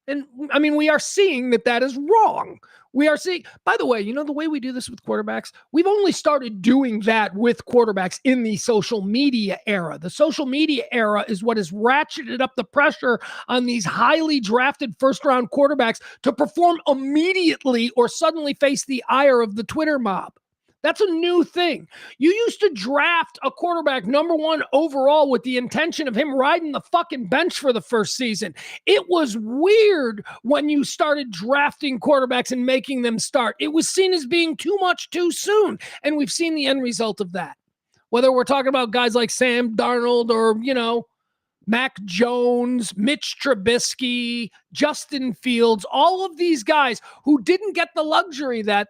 And I mean, we are seeing that is wrong. We are seeing, by the way, the way we do this with quarterbacks, we've only started doing that with quarterbacks in the social media era. The social media era is what has ratcheted up the pressure on these highly drafted first-round quarterbacks to perform immediately or suddenly face the ire of the Twitter mob. That's a new thing. You used to draft a quarterback number 1 overall with the intention of him riding the fucking bench for the first season. It was weird when you started drafting quarterbacks and making them start. It was seen as being too much too soon. And we've seen the end result of that. Whether we're talking about guys like Sam Darnold or, Mac Jones, Mitch Trubisky, Justin Fields, all of these guys who didn't get the luxury that,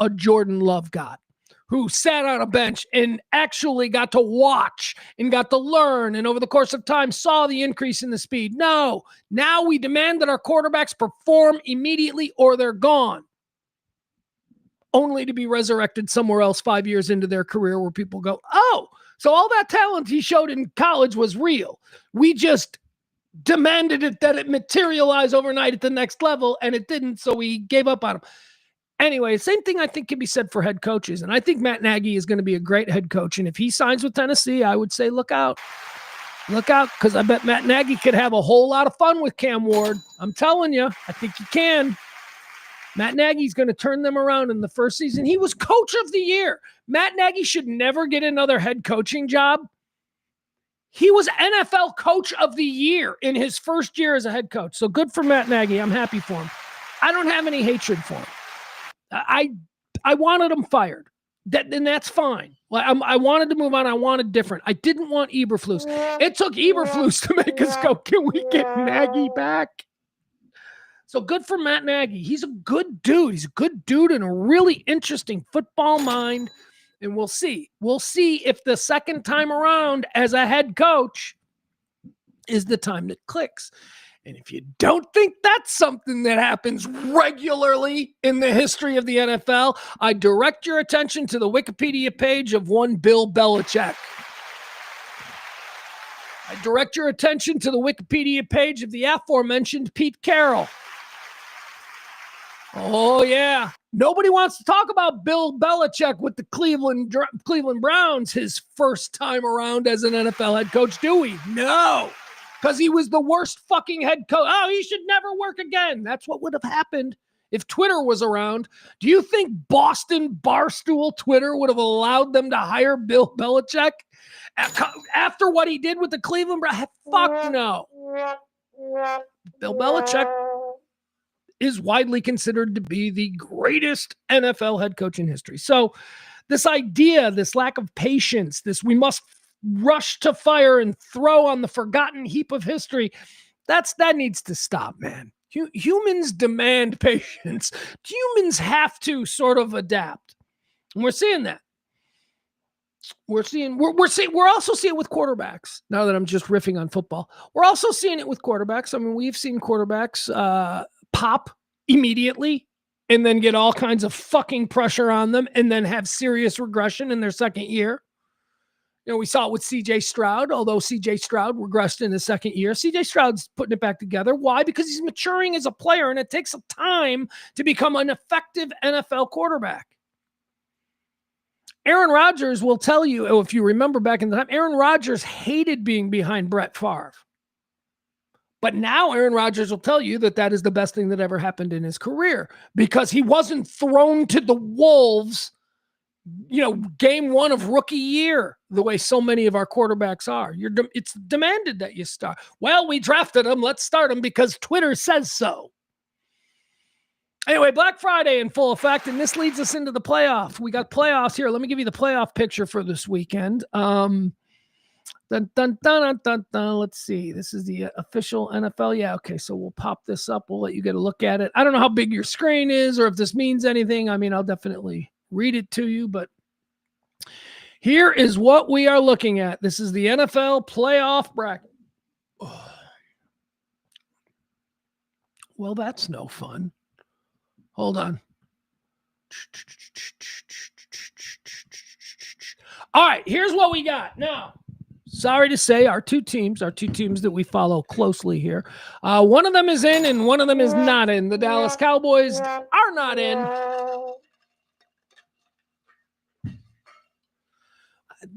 a Jordan Love got, who sat on a bench and actually got to watch and got to learn and over the course of time saw the increase in the speed. No, now we demand that our quarterbacks perform immediately or they're gone, only to be resurrected somewhere else 5 years into their career where people go, oh, so all that talent he showed in college was real. We just demanded that it materialize overnight at the next level, and it didn't, so we gave up on him. Anyway, same thing I think can be said for head coaches. And I think Matt Nagy is going to be a great head coach. And if he signs with Tennessee, I would say look out. Look out, because I bet Matt Nagy could have a whole lot of fun with Cam Ward. I'm telling you, I think he can. Matt Nagy's going to turn them around in the first season. He was coach of the year. Matt Nagy should never get another head coaching job. He was NFL coach of the year in his first year as a head coach. So good for Matt Nagy. I'm happy for him. I don't have any hatred for him. I wanted him fired. And that's fine. I wanted to move on. I wanted different. I didn't want Eberflus. It took Eberflus to make us go, can we get Nagy back? So good for Matt Nagy. He's a good dude. He's a good dude and a really interesting football mind. And we'll see. We'll see if the second time around as a head coach is the time that clicks. And if you don't think that's something that happens regularly in the history of the NFL, I direct your attention to the Wikipedia page of one Bill Belichick. I direct your attention to the Wikipedia page of the aforementioned Pete Carroll. Oh, yeah. Nobody wants to talk about Bill Belichick with the Cleveland Browns his first time around as an NFL head coach, do we? No. Because he was the worst fucking head coach. Oh, he should never work again. That's what would have happened if Twitter was around. Do you think Boston Barstool Twitter would have allowed them to hire Bill Belichick after what he did with the Cleveland Browns? Fuck no. Bill Belichick is widely considered to be the greatest NFL head coach in history. So this idea, this lack of patience, we must rush to fire and throw on the forgotten heap of history, that needs to stop, man. Humans demand patience. Humans have to sort of adapt. And we're seeing that. We're also seeing it with quarterbacks. Now that I'm just riffing on football, we're also seeing it with quarterbacks. I mean, we've seen quarterbacks pop immediately and then get all kinds of fucking pressure on them and then have serious regression in their second year. We saw it with C.J. Stroud, although C.J. Stroud regressed in his second year. C.J. Stroud's putting it back together. Why? Because he's maturing as a player, and it takes some time to become an effective NFL quarterback. Aaron Rodgers will tell you, if you remember back in the time, Aaron Rodgers hated being behind Brett Favre. But now Aaron Rodgers will tell you that is the best thing that ever happened in his career because he wasn't thrown to the wolves game one of rookie year, the way so many of our quarterbacks are. It's demanded that you start. Well, we drafted him. Let's start him because Twitter says so. Anyway, Black Friday in full effect, and this leads us into the playoff. We got playoffs here. Let me give you the playoff picture for this weekend. Dun, dun, dun, dun, dun, dun. Let's see. This is the official NFL. Yeah, okay, so we'll pop this up. We'll let you get a look at it. I don't know how big your screen is or if this means anything. I mean, I'll definitely read it to you, but here is what we are looking at. This is the NFL playoff bracket. Oh. Well, that's no fun. Hold on. All right, here's what we got. Now, sorry to say, our two teams that we follow closely here. One of them is in and one of them is not in. The Dallas Cowboys are not in.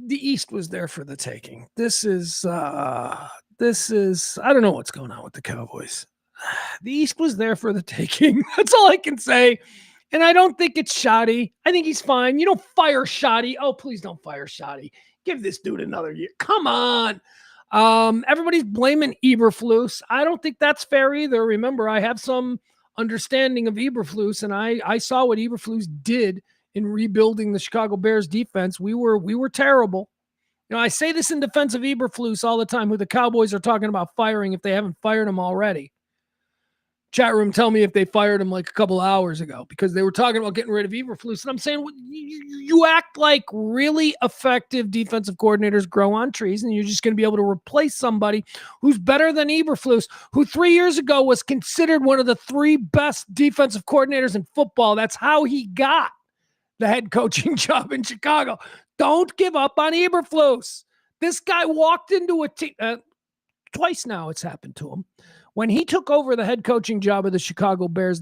The East was there for the taking. This is I don't know what's going on with the Cowboys. The East was there for the taking. That's all I can say. And I don't think it's shoddy. I think he's fine. You don't fire shoddy. Oh, please don't fire shoddy. Give this dude another year. Come on. Everybody's blaming Eberflus. I don't think that's fair either. Remember, I have some understanding of Eberflus, and I saw what Eberflus did in rebuilding the Chicago Bears defense. We were terrible. You know, I say this in defense of Eberflus all the time, who the Cowboys are talking about firing if they haven't fired him already. Chat room, tell me if they fired him like a couple hours ago, because they were talking about getting rid of Eberflus. And I'm saying, you act like really effective defensive coordinators grow on trees, and you're just going to be able to replace somebody who's better than Eberflus, who 3 years ago was considered one of the 3 best defensive coordinators in football. That's how he got the head coaching job in Chicago. Don't give up on Eberflus. This guy walked into a team. Twice now it's happened to him. When he took over the head coaching job of the Chicago Bears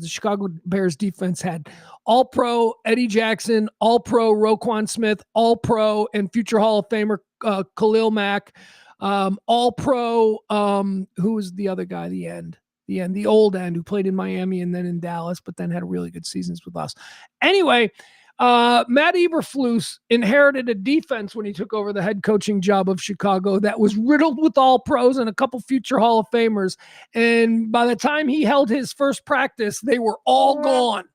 defense had All-Pro Eddie Jackson, All-Pro Roquan Smith, All-Pro and future Hall of Famer Khalil Mack, All-Pro, who was the other guy, the old end, who played in Miami and then in Dallas, but then had really good seasons with us. Anyway, Matt Eberflus inherited a defense when he took over the head coaching job of Chicago that was riddled with all pros and a couple future Hall of Famers. And by the time he held his first practice, they were all gone.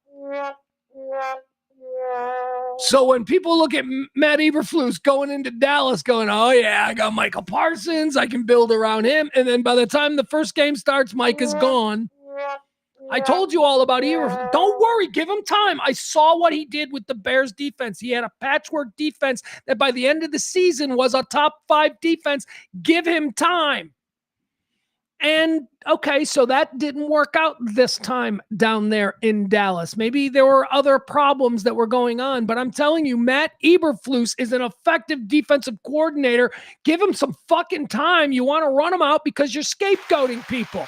So when people look at Matt Eberflus going into Dallas going, oh yeah, I got Michael Parsons, I can build around him. And then by the time the first game starts, Mike is gone. I told you all about Eberflus. Don't worry, give him time. I saw what he did with the Bears defense. He had a patchwork defense that by the end of the season was a top 5 defense. Give him time. And okay, so that didn't work out this time down there in Dallas. Maybe there were other problems that were going on, but I'm telling you, Matt Eberflus is an effective defensive coordinator. Give him some fucking time. You want to run him out because you're scapegoating people.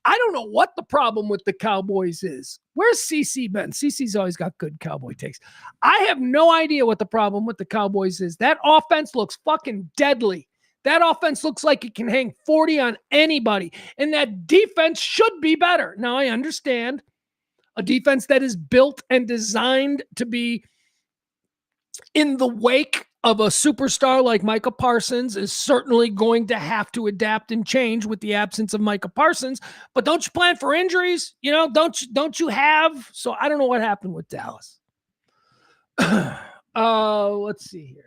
I don't know what the problem with the Cowboys is. Where's CC been? CC's always got good Cowboy takes. I have no idea what the problem with the Cowboys is. That offense looks fucking deadly. That offense looks like it can hang 40 on anybody. And that defense should be better. Now, I understand a defense that is built and designed to be in the wake of a superstar like Micah Parsons is certainly going to have to adapt and change with the absence of Micah Parsons. But don't you plan for injuries? You know, don't you have? So I don't know what happened with Dallas. Let's see here.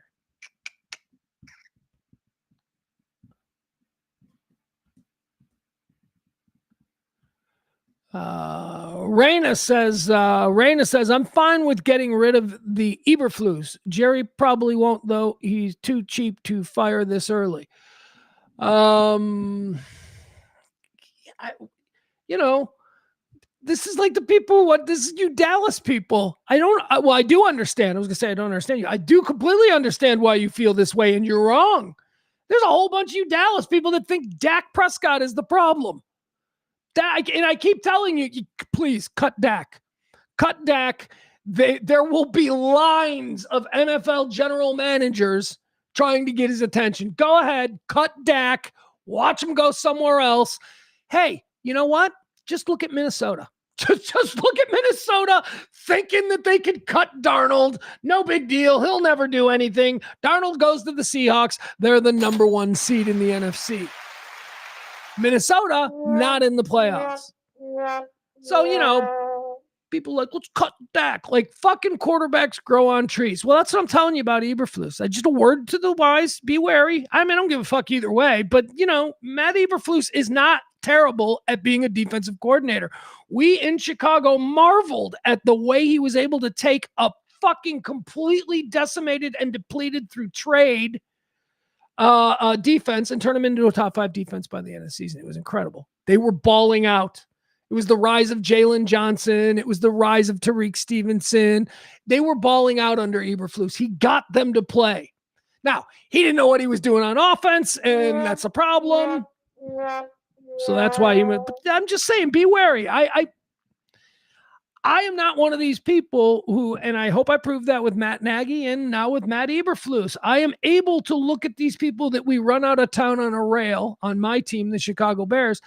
Raina says, I'm fine with getting rid of the Eberflus. Jerry probably won't, though. He's too cheap to fire this early. This is like the people, this is you Dallas people. I do understand. I was going to say, I don't understand you. I do completely understand why you feel this way, and you're wrong. There's a whole bunch of you Dallas people that think Dak Prescott is the problem. And I keep telling you, please cut Dak. Cut Dak. There will be lines of NFL general managers trying to get his attention. Go ahead, cut Dak. Watch him go somewhere else. Hey, you know what? Just look at Minnesota. Just look at Minnesota thinking that they could cut Darnold. No big deal. He'll never do anything. Darnold goes to the Seahawks. They're the number 1 seed in the NFC. Minnesota, not in the playoffs. So, people like, let's cut Dak. Like, fucking quarterbacks grow on trees. Well, that's what I'm telling you about Eberflus. Just a word to the wise, be wary. I mean, I don't give a fuck either way. But, Matt Eberflus is not terrible at being a defensive coordinator. We in Chicago marveled at the way he was able to take a fucking completely decimated and depleted through trade defense and turn them into a top 5 defense by the end of the season. It was incredible. They were balling out. It was the rise of Jalen Johnson. It was the rise of Tariq Stevenson. They were balling out under Eberflus. He got them to play. Now, he didn't know what he was doing on offense, and that's a problem. So that's why he went. But I'm just saying, be wary. I am not one of these people who, and I hope I proved that with Matt Nagy and now with Matt Eberflus. I am able to look at these people that we run out of town on a rail on my team, the Chicago Bears,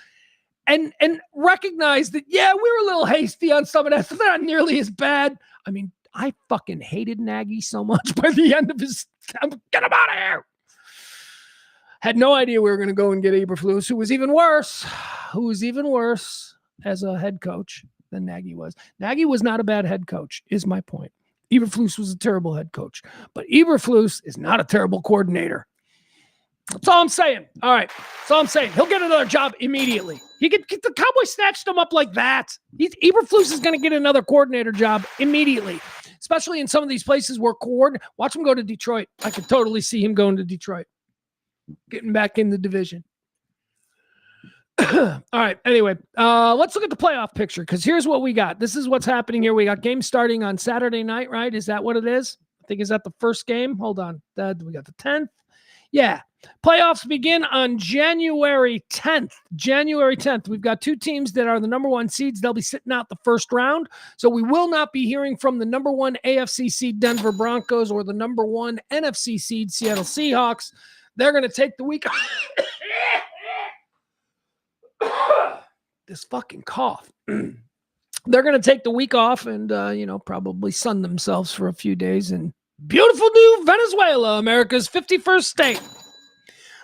and recognize that, yeah, we were a little hasty on some of that. So they're not nearly as bad. I mean, I fucking hated Nagy so much by the end of his time. Get him out of here. Had no idea we were going to go and get Eberflus, who was even worse as a head coach than Nagy was. Nagy was not a bad head coach, is my point. Eberflus was a terrible head coach, but Eberflus is not a terrible coordinator. That's all I'm saying. All right. That's all I'm saying. He'll get another job immediately. He could get the Cowboys snatched him up like that. Eberflus is going to get another coordinator job immediately, especially in some of these places where watch him go to Detroit. I could totally see him going to Detroit, getting back in the division. All right. Anyway, let's look at the playoff picture because here's what we got. This is what's happening here. We got games starting on Saturday night, right? Is that what it is? I think is that the first game? Hold on. We got the 10th. Yeah. Playoffs begin on January 10th. January 10th. We've got two teams that are the number one seeds. They'll be sitting out the first round. So we will not be hearing from the number one AFC seed Denver Broncos or the number one NFC seed Seattle Seahawks. They're going to take the week. This fucking cough. They're going to take the week off and, probably sun themselves for a few days in beautiful new Venezuela, America's 51st state.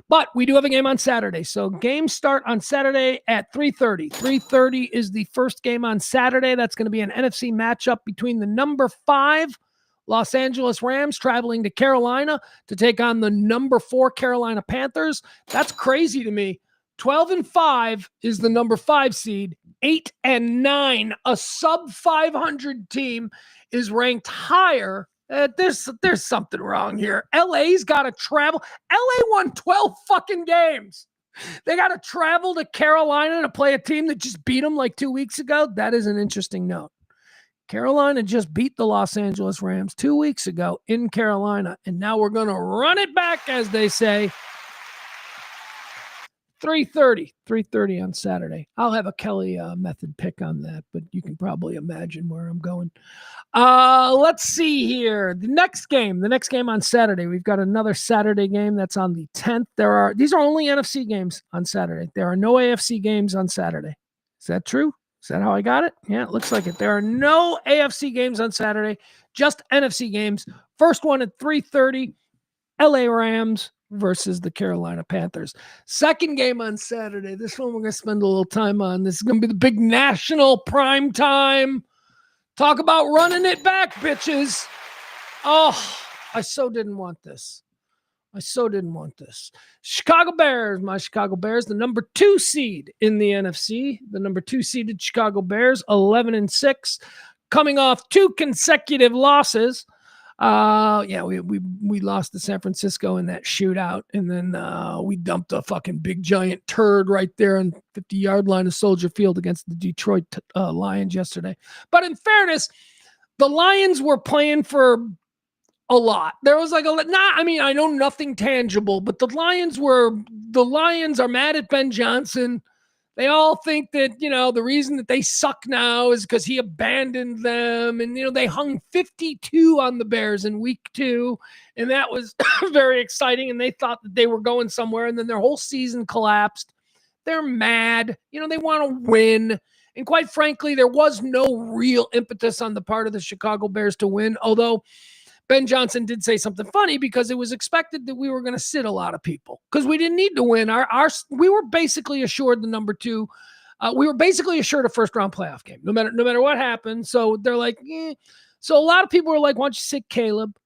But we do have a game on Saturday. So games start on Saturday at 3:30. 3:30 is the first game on Saturday. That's going to be an NFC matchup between the number 5 Los Angeles Rams traveling to Carolina to take on the number 4 Carolina Panthers. That's crazy to me. 12-5 is the number 5 seed. 8-9, a sub 500 team, is ranked higher. There's something wrong here. LA's got to travel. LA won 12 fucking games. They got to travel to Carolina to play a team that just beat them like 2 weeks ago. That is an interesting note. Carolina just beat the Los Angeles Rams 2 weeks ago in Carolina, and now we're going to run it back, as they say. 3:30 on Saturday. I'll have a Kelly method pick on that, but you can probably imagine where I'm going. Let's see here. The next game on Saturday. We've got another Saturday game that's on the 10th. These are only NFC games on Saturday. There are no AFC games on Saturday. Is that true? Is that how I got it? Yeah, it looks like it. There are no AFC games on Saturday, just NFC games. First one at 3:30, LA Rams versus the Carolina Panthers. Second game on Saturday. This one we're going to spend a little time on. This is going to be the big national prime time. Talk about running it back, bitches. Oh, I so didn't want this. Chicago Bears, my Chicago Bears, the number 2 seed in the NFC. The number 2 seeded Chicago Bears, 11-6, coming off 2 consecutive losses. We lost to San Francisco in that shootout, and then we dumped a fucking big giant turd right there on 50-yard line of Soldier Field against the Detroit Lions yesterday. But in fairness, the Lions were playing for a lot. There was like I know nothing tangible, but the Lions are mad at Ben Johnson. They all think that, the reason that they suck now is because he abandoned them. And, they hung 52 on the Bears in week 2. And that was very exciting. And they thought that they were going somewhere. And then their whole season collapsed. They're mad. They want to win. And quite frankly, there was no real impetus on the part of the Chicago Bears to win. Although Ben Johnson did say something funny because it was expected that we were going to sit a lot of people because we didn't need to win. We were basically assured the number 2. We were basically assured a first round playoff game, no matter what happened. So they're like, eh. So a lot of people were like, why don't you sit Caleb?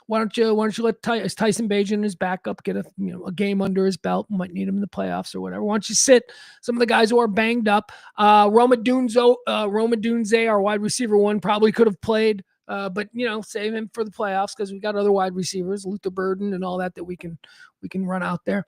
Why don't you let Tyson Bagent, his backup, get a game under his belt? We might need him in the playoffs or whatever. Why don't you sit some of the guys who are banged up? Roma Dunze, our wide receiver 1, probably could have played. But save him for the playoffs because we got other wide receivers, Luther Burden and all that we can run out there.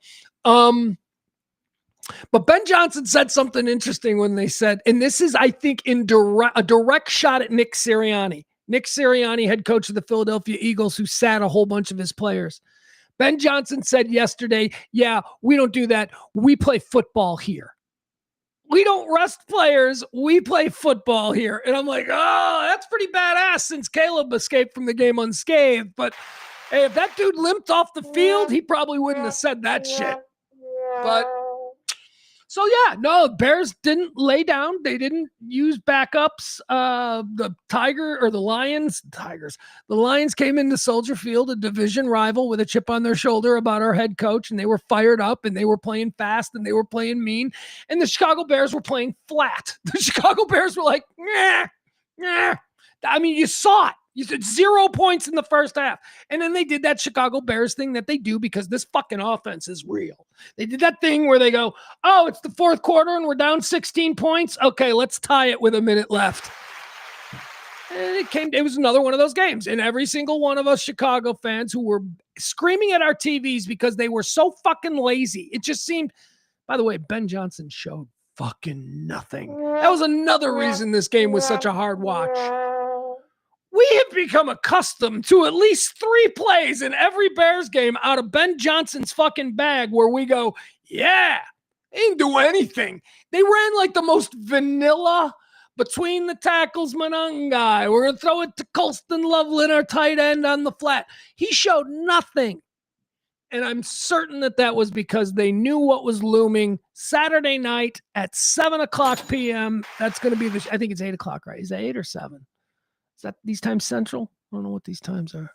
But Ben Johnson said something interesting when they said, and this is, I think, a direct shot at Nick Sirianni. Nick Sirianni, head coach of the Philadelphia Eagles, who sat a whole bunch of his players. Ben Johnson said yesterday, yeah, we don't do that. We play football here. We don't rest players. We play football here. And I'm like, oh, that's pretty badass since Caleb escaped from the game unscathed. But hey, if that dude limped off the field, he probably wouldn't have said that shit. But so yeah, no, Bears didn't lay down. They didn't use backups. The Lions came into Soldier Field, a division rival with a chip on their shoulder about our head coach, and they were fired up and they were playing fast and they were playing mean. And the Chicago Bears were playing flat. The Chicago Bears were like, nah. I mean, you saw it. You said 0 points in the first half. And then they did that Chicago Bears thing that they do because this fucking offense is real. They did that thing where they go, oh, it's the fourth quarter and we're down 16 points. Okay, let's tie it with a minute left. And it was another one of those games. And every single one of us Chicago fans who were screaming at our TVs because they were so fucking lazy. It just seemed, by the way, Ben Johnson showed fucking nothing. That was another reason this game was such a hard watch. We have become accustomed to at least 3 plays in every Bears game out of Ben Johnson's fucking bag where we go, yeah, they didn't do anything. They ran like the most vanilla between the tackles Monangai. We're going to throw it to Colston Loveland, our tight end on the flat. He showed nothing. And I'm certain that was because they knew what was looming Saturday night at 7 o'clock p.m. That's going to be I think it's 8 o'clock, right? Is that 8 or 7? Is that these times central? I don't know what these times are.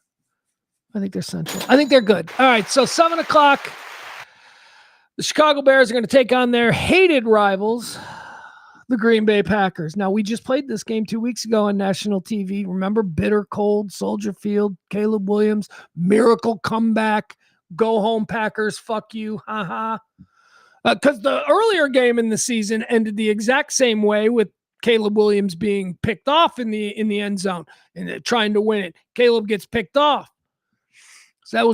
I think they're central. I think they're good. All right, so 7 o'clock. The Chicago Bears are going to take on their hated rivals, the Green Bay Packers. Now, we just played this game 2 weeks ago on national TV. Remember, bitter cold, Soldier Field, Caleb Williams, miracle comeback, go home Packers, fuck you, haha. Because the earlier game in the season ended the exact same way with Caleb Williams being picked off in the end zone and trying to win it. Caleb gets picked off. So that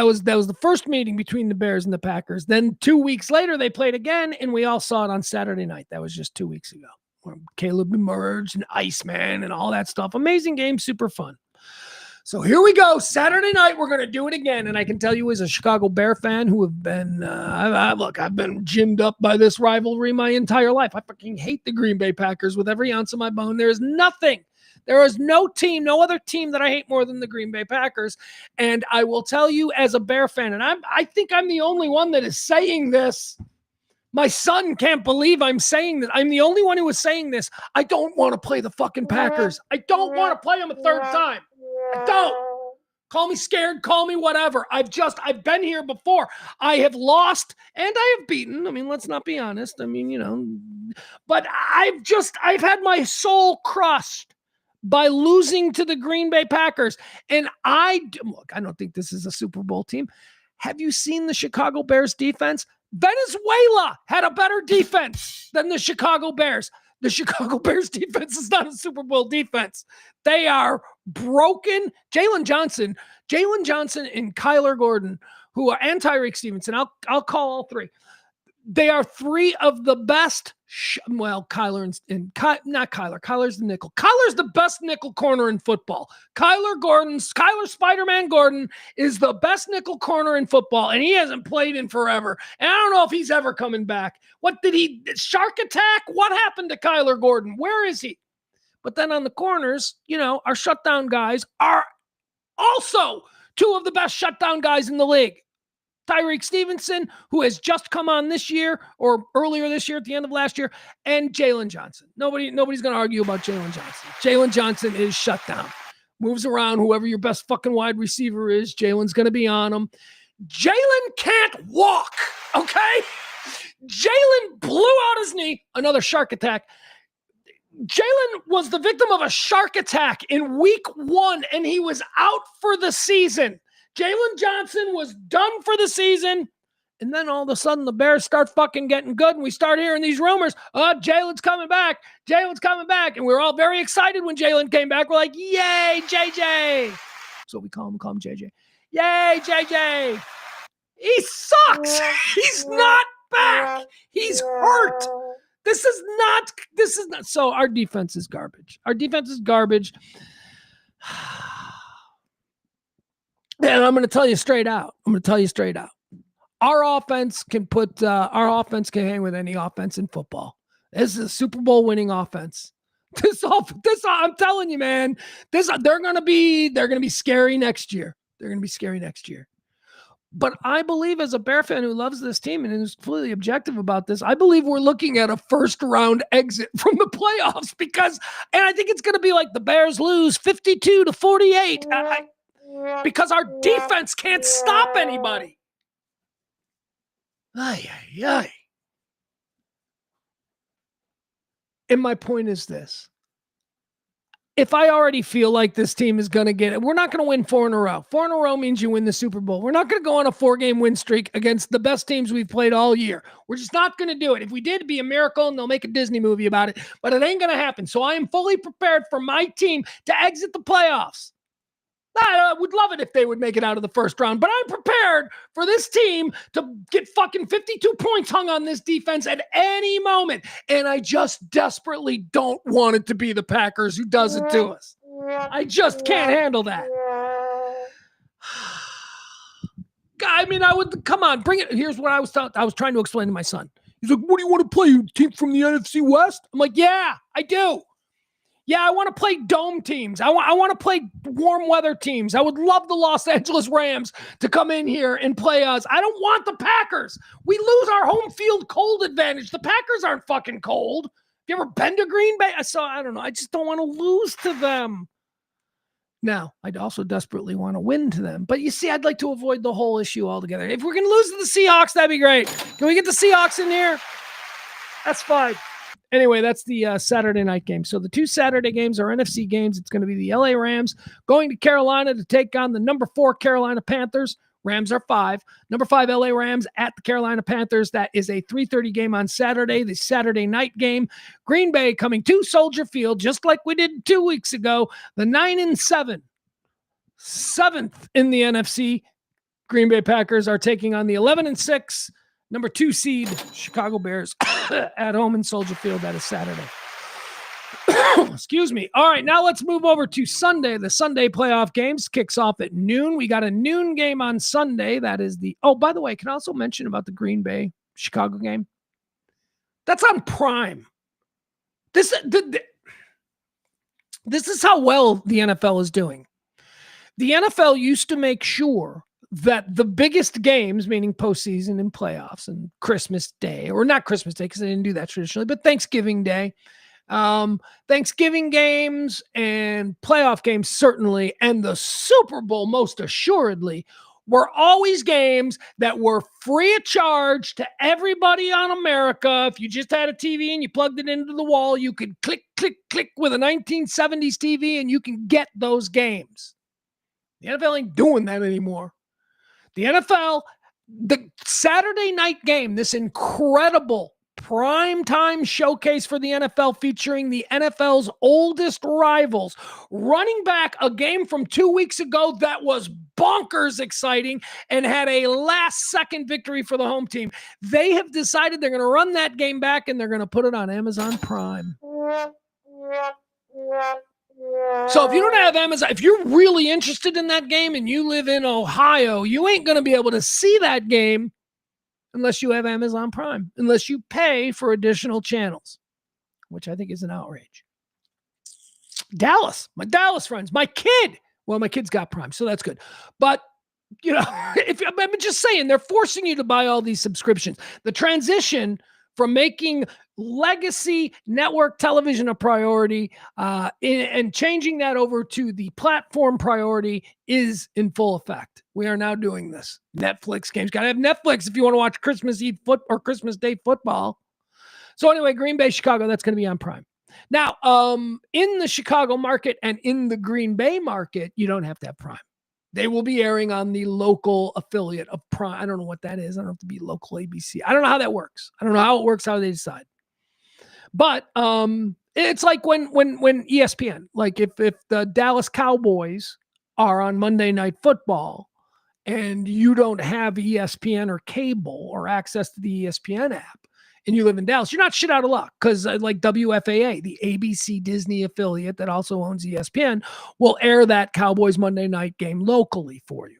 was the first meeting between the Bears and the Packers. Then 2 weeks later, they played again, and we all saw it on Saturday night. That was just 2 weeks ago, where Caleb emerged and Iceman and all that stuff. Amazing game, super fun. So here we go. Saturday night, we're going to do it again. And I can tell you as a Chicago Bear fan who have been, I've been gymmed up by this rivalry my entire life. I fucking hate the Green Bay Packers with every ounce of my bone. There is no team, no other team that I hate more than the Green Bay Packers. And I will tell you as a Bear fan, and I think I'm the only one that is saying this. My son can't believe I'm saying this. I'm the only one who is saying this. I don't want to play the fucking Packers. I don't want to play them a third time. I don't. Call me scared, call me whatever. I've been here before. I have lost and I have beaten. I mean, let's not be honest. I mean, but I've had my soul crushed by losing to the Green Bay Packers. And I don't think this is a Super Bowl team. Have you seen the Chicago Bears defense? Venezuela had a better defense than the Chicago Bears. The Chicago Bears defense is not a Super Bowl defense. They are broken. Jalen Johnson and Kyler Gordon, who are, and Tyreek Stevenson, I'll call all three. They are 3 of the best. Kyler's the nickel. Kyler's the best nickel corner in football. Kyler Spider-Man Gordon is the best nickel corner in football, and he hasn't played in forever. And I don't know if he's ever coming back. Shark attack? What happened to Kyler Gordon? Where is he? But then on the corners, our shutdown guys are also 2 of the best shutdown guys in the league. Tyreek Stevenson, who has just come on this year or earlier this year at the end of last year, and Jalen Johnson. Nobody's going to argue about Jalen Johnson. Jalen Johnson is shut down. Moves around, whoever your best fucking wide receiver is, Jalen's going to be on him. Jalen can't walk, okay? Jalen blew out his knee, another shark attack. Jalen was the victim of a shark attack in week 1, and he was out for the season. Jalen Johnson was done for the season. And then all of a sudden the Bears start fucking getting good. And we start hearing these rumors. Oh, Jalen's coming back. Jalen's coming back. And we were all very excited when Jalen came back. We're like, yay, JJ. So we call him JJ. Yay, JJ. He sucks. He's not back. He's hurt. This is not. So our defense is garbage. Our defense is garbage. And I'm going to tell you straight out. Our offense can hang with any offense in football. This is a Super Bowl winning offense. I'm telling you, man, they're going to be scary next year. But I believe, as a Bear fan who loves this team and is completely objective about this, I believe we're looking at a first round exit from the playoffs and I think it's going to be like the Bears lose 52-48 because our defense can't stop anybody. Ay. And my point is this. If I already feel like this team is going to get it, we're not going to win 4 in a row. 4 in a row means you win the Super Bowl. We're not going to go on a 4-game win streak against the best teams we've played all year. We're just not going to do it. If we did, it'd be a miracle, and they'll make a Disney movie about it. But it ain't going to happen. So I am fully prepared for my team to exit the playoffs. I would love it if they would make it out of the first round, but I'm prepared for this team to get fucking 52 points hung on this defense at any moment. And I just desperately don't want it to be the Packers who does it to us. I just can't handle that. I mean, come on, bring it. Here's what I was trying to explain to my son. He's like, what do you want to play? You team from the NFC West? I'm like, yeah, I do. Yeah, I want to play dome teams. I want to play warm weather teams. I would love the Los Angeles Rams to come in here and play us. I don't want the Packers. We lose our home field cold advantage. The Packers aren't fucking cold. Have you ever been to Green Bay? I don't know. I just don't want to lose to them. Now, I'd also desperately want to win to them. But you see, I'd like to avoid the whole issue altogether. If we're going to lose to the Seahawks, that'd be great. Can we get the Seahawks in here? That's fine. Anyway, that's the Saturday night game. So the 2 Saturday games are NFC games. It's going to be the LA Rams going to Carolina to take on the number 4 Carolina Panthers. Rams are 5. Number 5 LA Rams at the Carolina Panthers. That is a 3:30 game on Saturday, the Saturday night game. Green Bay coming to Soldier Field, just like we did 2 weeks ago. The 9-7, 7th in the NFC. Green Bay Packers are taking on the 11-6, number 2 seed Chicago Bears at home in Soldier Field. That is Saturday. Excuse me. All right, now let's move over to Sunday. The Sunday playoff games kicks off at noon. We got a noon game on Sunday. That is by the way, can I also mention about the Green Bay Chicago game? That's on Prime. This is how well the NFL is doing. The NFL used to make sure that the biggest games, meaning postseason and playoffs and Christmas Day, or not Christmas Day because they didn't do that traditionally, but Thanksgiving Day, Thanksgiving games and playoff games certainly, and the Super Bowl most assuredly, were always games that were free of charge to everybody on America. If you just had a TV and you plugged it into the wall, you could click, click, click with a 1970s TV and you can get those games. The NFL ain't doing that anymore. The NFL, the Saturday night game, this incredible primetime showcase for the NFL featuring the NFL's oldest rivals, running back a game from 2 weeks ago that was bonkers exciting and had a last-second victory for the home team. They have decided they're going to run that game back and they're going to put it on Amazon Prime. So if you don't have Amazon, if you're really interested in that game and you live in Ohio, you ain't going to be able to see that game unless you have Amazon Prime, unless you pay for additional channels, which I think is an outrage. Dallas, my Dallas friends, my kid's got Prime, so that's good. But, I'm just saying, they're forcing you to buy all these subscriptions. The transition from making legacy network television a priority and changing that over to the platform priority is in full effect. We are now doing this. Netflix games. Got to have Netflix if you want to watch Christmas Eve or Christmas Day football. So anyway, Green Bay, Chicago, that's going to be on Prime. Now, in the Chicago market and in the Green Bay market, you don't have to have Prime. They will be airing on the local affiliate of Prime. I don't know what that is. I don't have to be local ABC. I don't know how that works. I don't know how it works, how they decide. But it's like when ESPN, like if the Dallas Cowboys are on Monday Night Football and you don't have ESPN or cable or access to the ESPN app, and you live in Dallas, you're not shit out of luck, because like WFAA, the ABC Disney affiliate that also owns ESPN, will air that Cowboys Monday night game locally for you.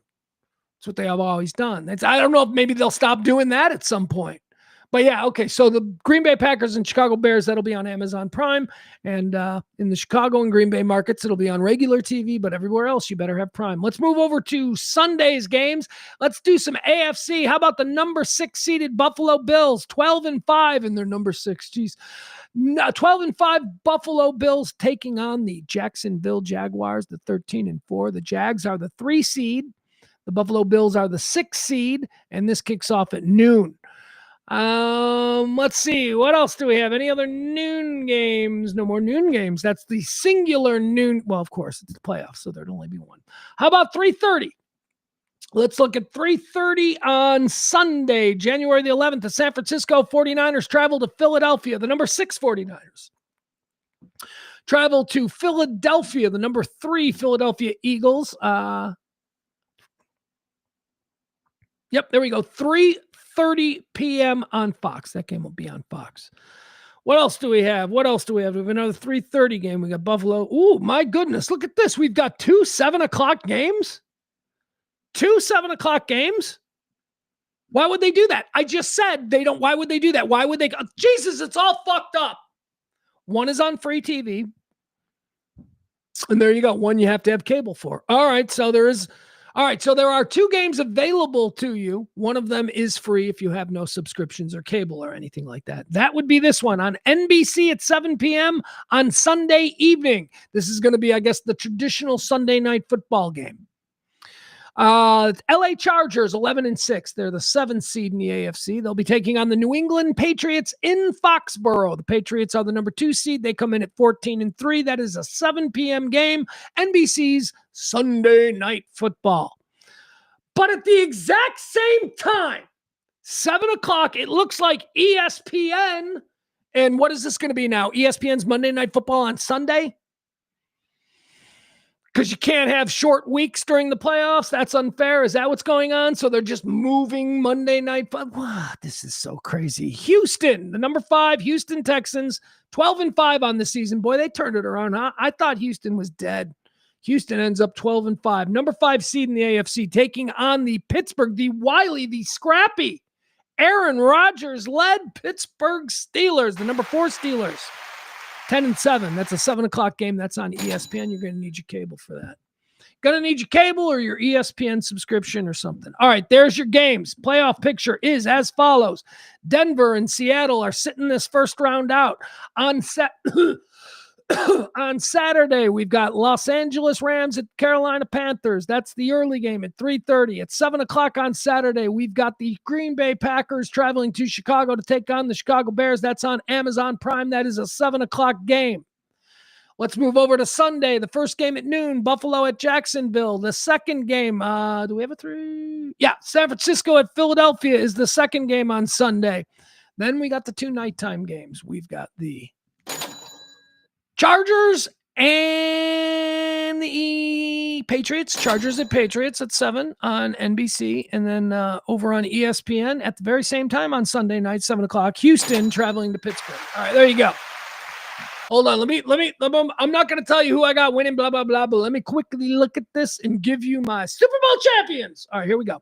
That's what they have always done. I don't know if maybe they'll stop doing that at some point. But yeah, okay, so the Green Bay Packers and Chicago Bears, that'll be on Amazon Prime. And in the Chicago and Green Bay markets, it'll be on regular TV, but everywhere else, you better have Prime. Let's move over to Sunday's games. Let's do some AFC. How about the number 6 seeded Buffalo Bills, 12-5 in their number 6? Geez. 12-5 Buffalo Bills taking on the Jacksonville Jaguars, the 13-4. The Jags are the 3 seed. The Buffalo Bills are the 6 seed, and this kicks off at noon. Let's see. What else do we have? Any other noon games? No more noon games. That's the singular noon. Well, of course, it's the playoffs, so there'd only be one. How about 3:30? Let's look at 3:30 on Sunday, January the 11th. The San Francisco 49ers travel to Philadelphia. The number 6 49ers travel to Philadelphia. The number 3 Philadelphia Eagles. Yep, there we go. 3:30 p.m. on Fox. That game will be on Fox. What else do we have? We have another 3:30 game. We got Buffalo. Ooh, my goodness. Look at this. We've got 2 7:00 games. 2 7:00 games. Why would they do that? I just said they don't. Why would they do that? Why would they? Jesus, it's all fucked up. One is on free TV. And there you go. One you have to have cable for. All right. So there are 2 games available to you. One of them is free if you have no subscriptions or cable or anything like that. That would be this one on NBC at 7 p.m. on Sunday evening. This is going to be, I guess, the traditional Sunday night football game. LA Chargers, 11-6. They're the 7th seed in the AFC. They'll be taking on the New England Patriots in Foxborough. The Patriots are the number 2 seed. They come in at 14-3. That is a 7 p.m. game. NBC's Sunday Night Football. But at the exact same time, 7:00, it looks like ESPN. And what is this going to be now? ESPN's Monday Night Football on Sunday? Because you can't have short weeks during the playoffs. That's unfair. Is that what's going on? So they're just moving Monday night. Wow, this is so crazy. Houston, the number 5, Houston Texans, 12-5 on the season. Boy, they turned it around, huh? I thought Houston was dead. Houston ends up 12-5. Number 5 seed in the AFC, taking on the Pittsburgh, the wily, the scrappy, Aaron Rodgers-led Pittsburgh Steelers, the number 4 Steelers. 10-7. That's a 7:00 game. That's on ESPN. You're going to need your cable for that. Going to need your cable or your ESPN subscription or something. All right, there's your games. Playoff picture is as follows. Denver and Seattle are sitting this first round out. On Saturday, we've got Los Angeles Rams at Carolina Panthers. That's the early game at 3:30. At 7:00 on Saturday, we've got the Green Bay Packers traveling to Chicago to take on the Chicago Bears. That's on Amazon Prime. That is a 7:00 game. Let's move over to Sunday. The first game at noon, Buffalo at Jacksonville. The second game, do we have a 3? Yeah, San Francisco at Philadelphia is the second game on Sunday. Then we got the 2 nighttime games. We've got the Chargers and the Patriots. Chargers at Patriots at 7 on NBC. And then over on ESPN at the very same time on Sunday night, 7:00, Houston traveling to Pittsburgh. All right, there you go. Hold on. Let me, I'm not going to tell you who I got winning, blah, blah, blah, but let me quickly look at this and give you my Super Bowl champions. All right, here we go.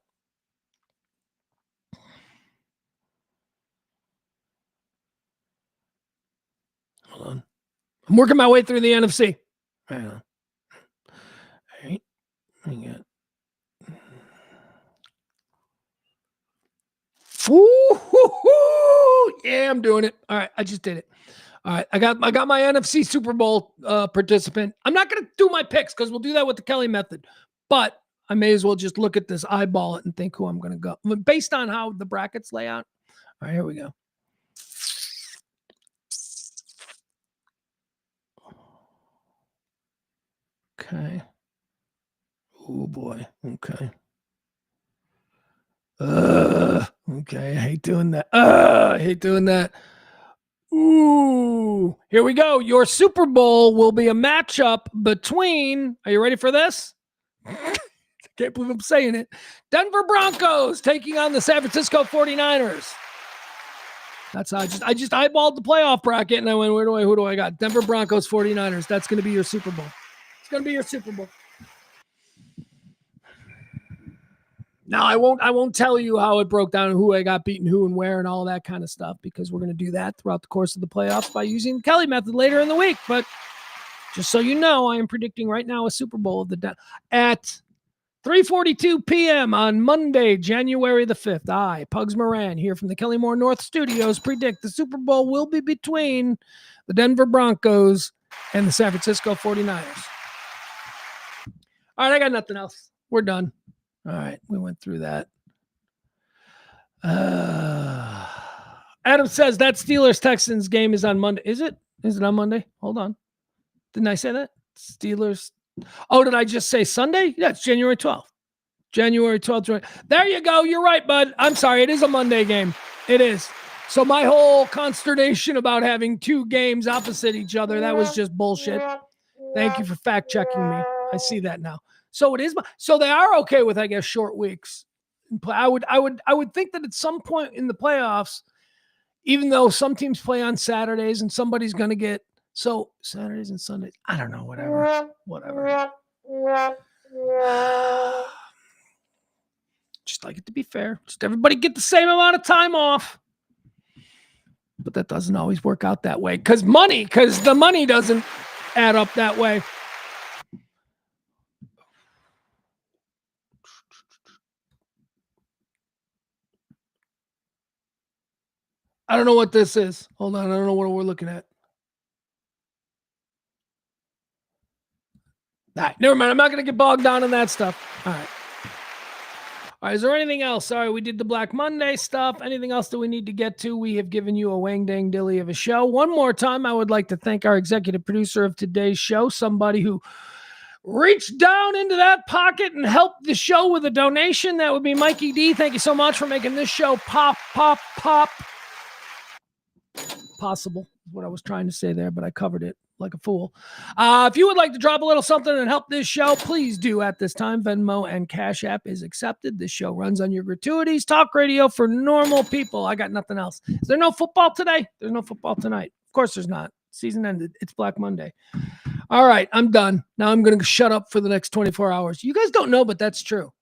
Hold on. I'm working my way through the NFC. Hang on. All right. We got. Yeah, I'm doing it. All right, I just did it. All right, I got my NFC Super Bowl participant. I'm not going to do my picks because we'll do that with the Kelly method, but I may as well just look at this, eyeball it, and think who I'm going to go based on how the brackets lay out. All right, here we go. Okay. Oh boy. Okay. Okay. I hate doing that. Ooh. Here we go. Your Super Bowl will be a matchup between. Are you ready for this? Can't believe I'm saying it. Denver Broncos taking on the San Francisco 49ers. That's how I just eyeballed the playoff bracket and I went, who do I got? Denver Broncos 49ers. That's going to be your Super Bowl. It's going to be your Super Bowl. Now I won't tell you how it broke down and who I got beaten, who and where and all that kind of stuff, because we're going to do that throughout the course of the playoffs by using the Kelly method later in the week. But just so you know, I am predicting right now a Super Bowl of at 3:42 p.m. on Monday, January the 5th. I, Pugs Moran, here from the Kelly Moore North Studios, predict the Super Bowl will be between the Denver Broncos and the San Francisco 49ers. All right, I got nothing else. We're done. All right, we went through that. Adam says that Steelers-Texans game is on Monday. Is it? Is it on Monday? Hold on. Didn't I say that? Steelers. Oh, did I just say Sunday? Yeah, it's January 12th. January 12th. There you go. You're right, bud. I'm sorry. It is a Monday game. It is. So my whole consternation about having two games opposite each other, that was just bullshit. Thank you for fact checking me. I see that now. So it is. So they are okay with, I guess, short weeks. I would think that at some point in the playoffs, even though some teams play on Saturdays and somebody's going to get Saturdays and Sundays. I don't know. Whatever. Just like it to be fair. Just everybody get the same amount of time off. But that doesn't always work out that way because the money doesn't add up that way. I don't know what this is. Hold on. I don't know what we're looking at. All right. Never mind. I'm not going to get bogged down in that stuff. All right. All right. Is there anything else? Sorry, we did the Black Monday stuff. Anything else that we need to get to? We have given you a wang dang dilly of a show. One more time, I would like to thank our executive producer of today's show, somebody who reached down into that pocket and helped the show with a donation. That would be Mikey D. Thank you so much for making this show pop. Possible is what I was trying to say there, but I covered it like a fool. If you would like to drop a little something and help this show, please do at this time. Venmo and Cash App is accepted. This show runs on your gratuities. Talk radio for normal people. I got nothing else. Is there no football today? There's no football tonight. Of course there's not. Season ended. It's Black Monday. All right, I'm done. Now I'm going to shut up for the next 24 hours. You guys don't know, but that's true.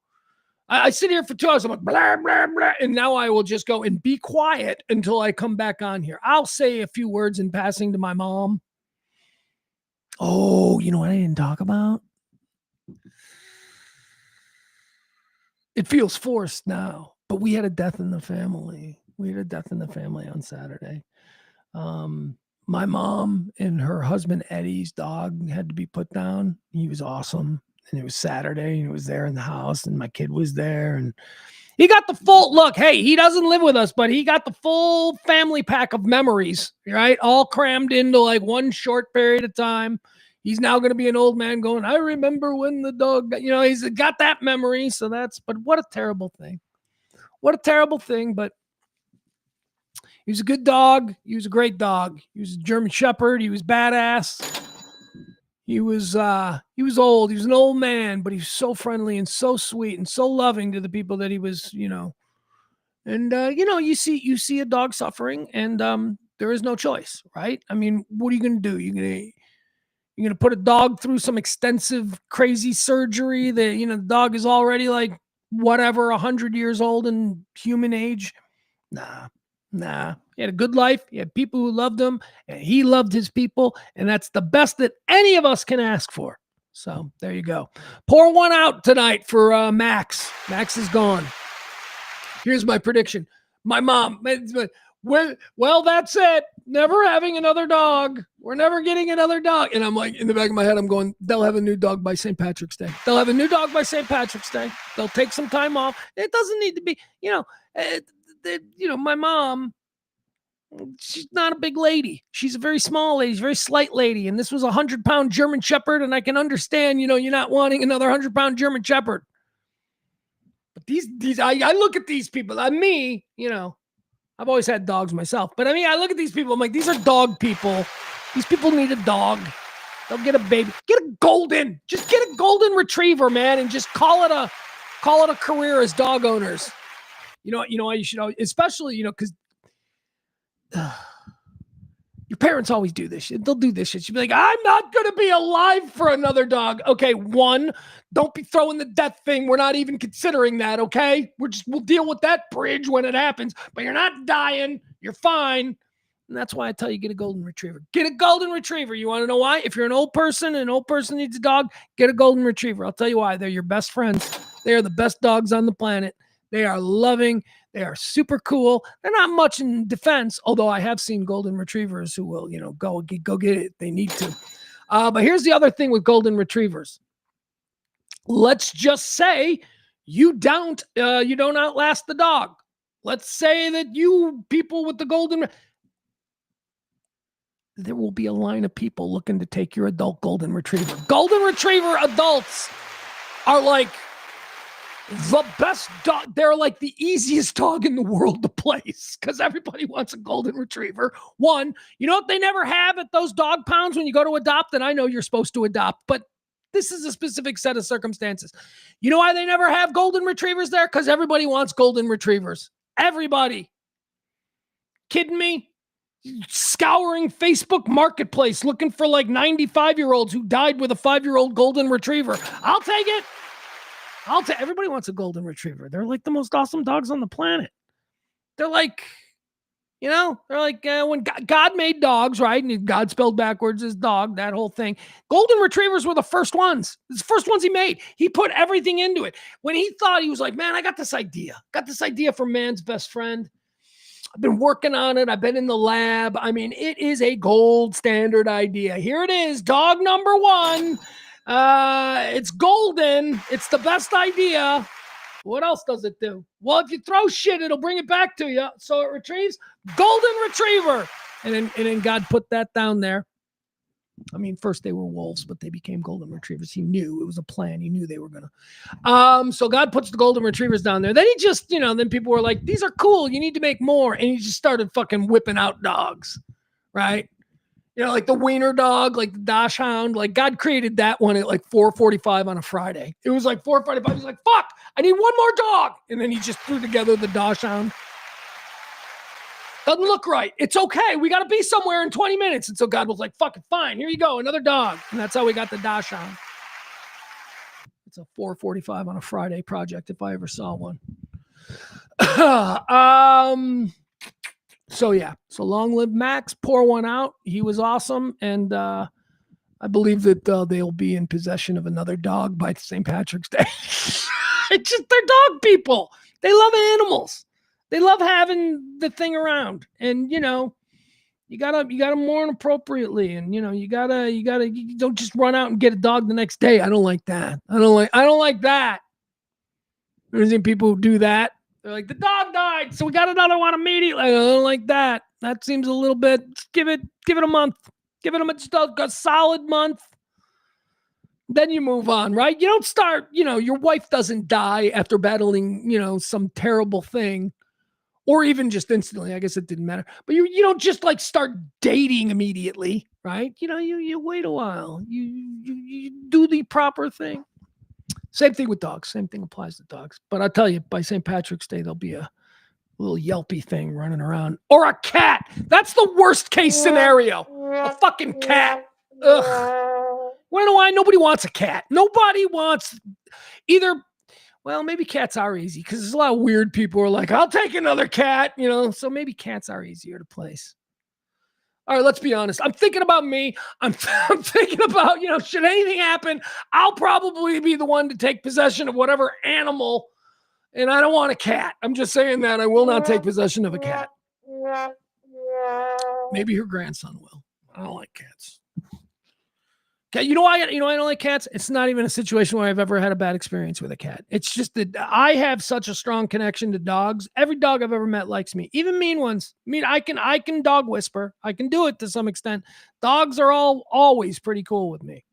I sit here for 2 hours. I'm like, blah, blah, blah. And now I will just go and be quiet until I come back on here. I'll say a few words in passing to my mom. Oh, you know what I didn't talk about? It feels forced now, but we had a death in the family. On Saturday. My mom and her husband Eddie's dog had to be put down. He was awesome. And it was Saturday and it was there in the house and my kid was there and he got the full look. Hey, he doesn't live with us, but he got the full family pack of memories, right? All crammed into like one short period of time. He's now going to be an old man going, I remember when the dog, he's got that memory. So but what a terrible thing. What a terrible thing. But he was a good dog. He was a great dog. He was a German Shepherd. He was badass. He was old. He was an old man, but he was so friendly and so sweet and so loving to the people that he was, And you see a dog suffering, and there is no choice, right? I mean, what are you going to do? You're going to put a dog through some extensive, crazy surgery that the dog is already like whatever 100 years old in human age. Nah. He had a good life. He had people who loved him, and he loved his people, and that's the best that any of us can ask for. So there you go. Pour one out tonight for Max. Max is gone. Here's my prediction. My mom, well, that's it. Never having another dog. We're never getting another dog. And I'm like, in the back of my head, I'm going, they'll have a new dog by St. Patrick's Day. They'll take some time off. It doesn't need to be, my mom, she's not a big lady. She's a very small lady, very slight lady. And this was a 100-pound German Shepherd. And I can understand, you're not wanting another 100-pound German Shepherd. But these, I look at these people. I've always had dogs myself. But I look at these people. I'm like, these are dog people. These people need a dog. They'll get a baby. Get a golden retriever, man. And just call it Call it a career as dog owners. You know why you should always, especially, because your parents always do this shit. They'll do this shit. You'll be like, I'm not going to be alive for another dog. Okay, one, don't be throwing the death thing. We're not even considering that, okay? We'll deal with that bridge when it happens. But you're not dying. You're fine. And that's why I tell you, get a golden retriever. Get a golden retriever. You want to know why? If you're an old person and an old person needs a dog, get a golden retriever. I'll tell you why. They're your best friends. They are the best dogs on the planet. They are loving. They are super cool. They're not much in defense, although I have seen golden retrievers who will, go get it. They need to. But here's the other thing with golden retrievers. Let's just say you don't outlast the dog. Let's say that you people with the there will be a line of people looking to take your adult golden retriever. Golden retriever adults are like the best dog. They're like the easiest dog in the world to place because everybody wants a golden retriever. One, you know what they never have at those dog pounds when you go to adopt? And I know you're supposed to adopt, but this is a specific set of circumstances. You know why they never have golden retrievers there? Because everybody wants golden retrievers. Everybody. Kidding me? Scouring Facebook Marketplace looking for like 95-year-olds who died with a 5-year-old golden retriever. I'll take it. Everybody wants a golden retriever. They're like the most awesome dogs on the planet. They're like, when God made dogs, right? And God spelled backwards is dog, that whole thing. Golden retrievers were the first ones. It's the first ones he made. He put everything into it. When he thought, he was like, man, I got this idea. For man's best friend. I've been working on it. I've been in the lab. I mean, it is a gold standard idea. Here it is. Dog number 1. It's golden. It's the best idea. What else does it do? Well, if you throw shit, it'll bring it back to you. So it retrieves. Golden retriever. And then God put that down there. I mean, first they were wolves, but they became golden retrievers. He knew it was a plan. He knew they were going to. So God puts the golden retrievers down there. Then he just, then people were like, these are cool. You need to make more. And he just started fucking whipping out dogs, right? Like the wiener dog, like the dachshund. Like God created that one at like 4:45 on a Friday. It was like 4:45. He's like, fuck, I need one more dog. And then he just threw together the dachshund. Doesn't look right. It's okay. We got to be somewhere in 20 minutes. And so God was like, fuck it, fine. Here you go. Another dog. And that's how we got the dachshund. It's a 4:45 on a Friday project if I ever saw one. So long live Max. Pour one out. He was awesome. And I believe that they'll be in possession of another dog by St. Patrick's Day. It's just they're dog people. They love animals. They love having the thing around, and you gotta mourn appropriately, and you don't just run out and get a dog the next day. I don't like that. I don't like that. There's people who do that. They're like, the dog died, so we got another one immediately. I don't like that. That seems a little bit. Give it a month. Give it a solid month. Then you move on, right? You don't start. Your wife doesn't die after battling, some terrible thing. Or even just instantly. I guess it didn't matter. But you don't just like start dating immediately, right? You wait a while. You do the proper thing. Same thing with dogs. Same thing applies to dogs. But I'll tell you, by St. Patrick's Day, there'll be a little yelpy thing running around. Or a cat. That's the worst case scenario. A fucking cat. Ugh. Wanna know why? Nobody wants a cat. Nobody wants either. Well, maybe cats are easy because there's a lot of weird people who are like, I'll take another cat, so maybe cats are easier to place. All right, let's be honest. I'm thinking about me. I'm thinking about, should anything happen, I'll probably be the one to take possession of whatever animal, and I don't want a cat. I'm just saying that I will not take possession of a cat. Maybe her grandson will. I don't like cats. You know why I don't like cats? It's not even a situation where I've ever had a bad experience with a cat. It's just that I have such a strong connection to dogs. Every dog I've ever met likes me, even mean ones. I can dog whisper. I can do it to some extent. Dogs are always pretty cool with me.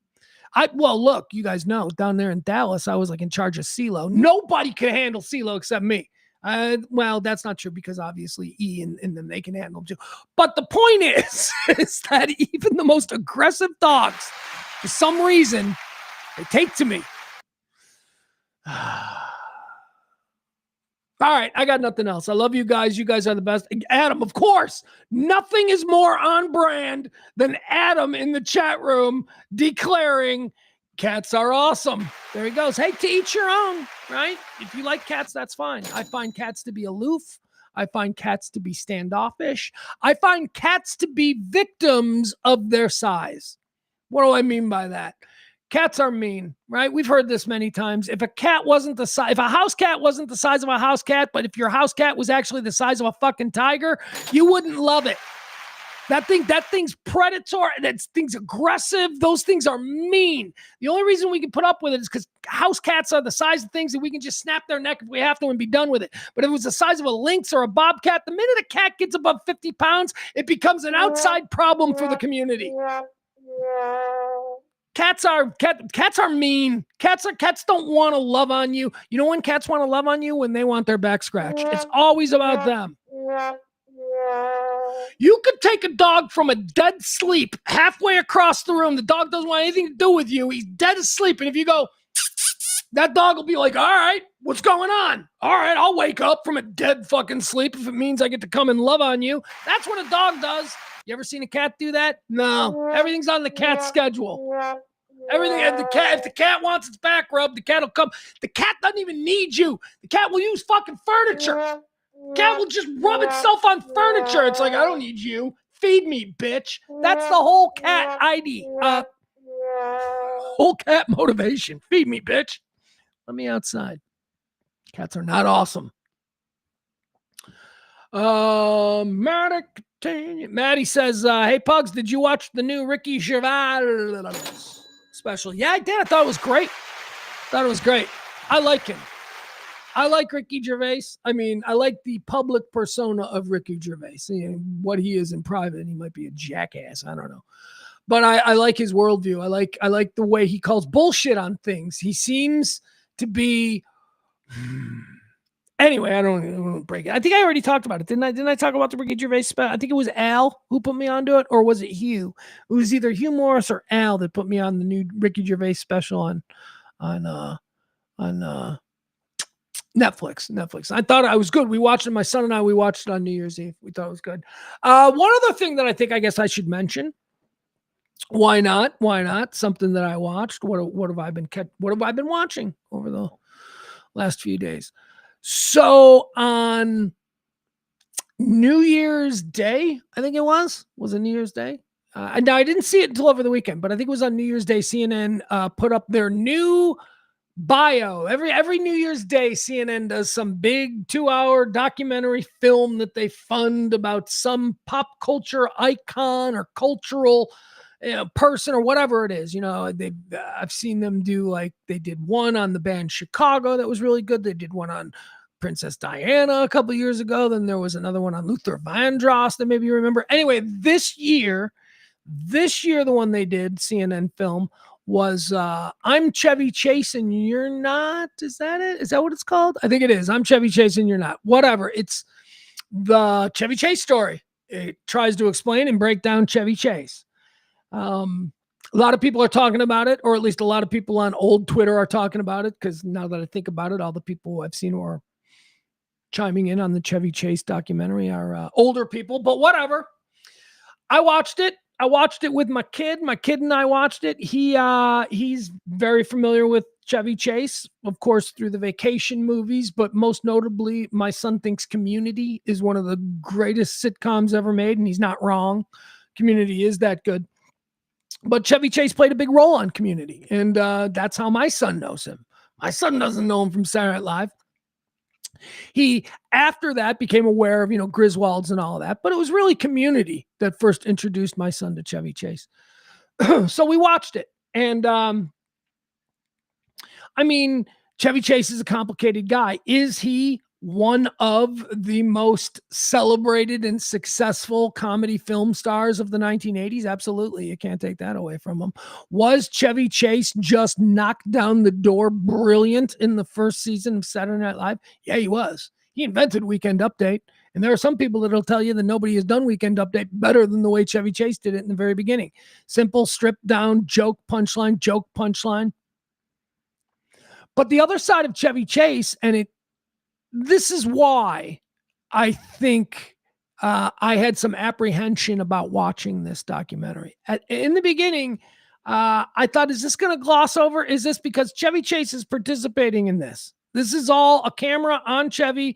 Look, you guys know down there in Dallas, I was like in charge of CeeLo. Nobody could handle CeeLo except me. That's not true because obviously E and then they can handle too. But the point is that even the most aggressive dogs, for some reason, they take to me. All right, I got nothing else. I love you guys. You guys are the best. Adam, of course, nothing is more on brand than Adam in the chat room declaring cats are awesome. There he goes. Hey, to each your own, right? If you like cats, that's fine. I find cats to be aloof. I find cats to be standoffish. I find cats to be victims of their size. What do I mean by that? Cats are mean, right? We've heard this many times. If a cat wasn't the size, if a house cat wasn't the size of a house cat, but if your house cat was actually the size of a fucking tiger, you wouldn't love it. That thing's predatory. That thing's aggressive. Those things are mean. The only reason we can put up with it is because house cats are the size of things that we can just snap their neck if we have to and be done with it. But if it was the size of a lynx or a bobcat, the minute a cat gets above 50 pounds, it becomes an outside problem for the community. Cats are mean. Cats don't want to love on you. You know when cats want to love on you? When they want their back scratched. It's always about them. You could take a dog from a dead sleep halfway across the room. The dog doesn't want anything to do with you. He's dead asleep. And if you go, that dog will be like, all right, what's going on? All right, I'll wake up from a dead fucking sleep if it means I get to come and love on you. That's what a dog does. You ever seen a cat do that? No. Everything's on the cat's schedule. Everything. If the cat wants its back rubbed, the cat will come. The cat doesn't even need you. The cat will use fucking furniture. The cat will just rub itself on furniture. It's like, I don't need you. Feed me, bitch. That's the whole cat ID. Whole cat motivation. Feed me, bitch. Let me outside. Cats are not awesome. Maddie says, hey, Pugs, did you watch the new Ricky Gervais special? Yeah, I did. I thought it was great. I like him. I like Ricky Gervais. I mean, I like the public persona of Ricky Gervais. You know, what he is in private. He might be a jackass. I don't know. But I like his worldview. I like the way he calls bullshit on things. He seems to be... Anyway, I don't want to break it. I think I already talked about it. Didn't I talk about the Ricky Gervais special? I think it was Al who put me onto it, or was it Hugh? It was either Hugh Morris or Al that put me on the new Ricky Gervais special on Netflix. I thought I was good. We watched it. My son and I, we watched it on New Year's Eve. We thought it was good. One other thing that I guess I should mention. Why not? Something that I watched. What have I been watching over the last few days? So on New Year's Day, I think it was it New Year's Day? Now I didn't see it until over the weekend, but I think it was on New Year's Day. CNN put up their new bio. Every New Year's Day, CNN does some big 2-hour documentary film that they fund about some pop culture icon or cultural person or whatever it is. You know, I've seen them do, like, they did one on the band Chicago that was really good. They did one on Princess Diana a couple years ago. Then there was another one on Luther Vandross that maybe you remember. Anyway, this year, the one they did, CNN film, was I'm Chevy Chase and You're Not. Is that it? Is that what it's called? I think it is. I'm Chevy Chase and You're Not. Whatever. It's the Chevy Chase story. It tries to explain and break down Chevy Chase. A lot of people are talking about it, or at least a lot of people on old Twitter are talking about it, because now that I think about it, all the people I've seen who are chiming in on the Chevy Chase documentary are older people, but whatever. I watched it with my kid. My kid and I watched it. He's very familiar with Chevy Chase, of course, through the Vacation movies, but most notably, my son thinks Community is one of the greatest sitcoms ever made, and he's not wrong. Community is that good. But Chevy Chase played a big role on Community, and that's how my son knows him. My son doesn't know him from Saturday Night Live. He, after that, became aware of, Griswolds and all of that, but it was really Community that first introduced my son to Chevy Chase. So we watched it, and Chevy Chase is a complicated guy. Is he one of the most celebrated and successful comedy film stars of the 1980s? Absolutely. You can't take that away from him. Was Chevy Chase just knocked down the door brilliant in the first season of Saturday Night Live? Yeah, he was. He invented Weekend Update. And there are some people that'll tell you that nobody has done Weekend Update better than the way Chevy Chase did it in the very beginning. Simple, stripped down, joke, punchline. But the other side of Chevy Chase, and this is why I think I had some apprehension about watching this documentary. In the beginning, I thought, is this going to gloss over? Is this because Chevy Chase is participating in this? This is all a camera on Chevy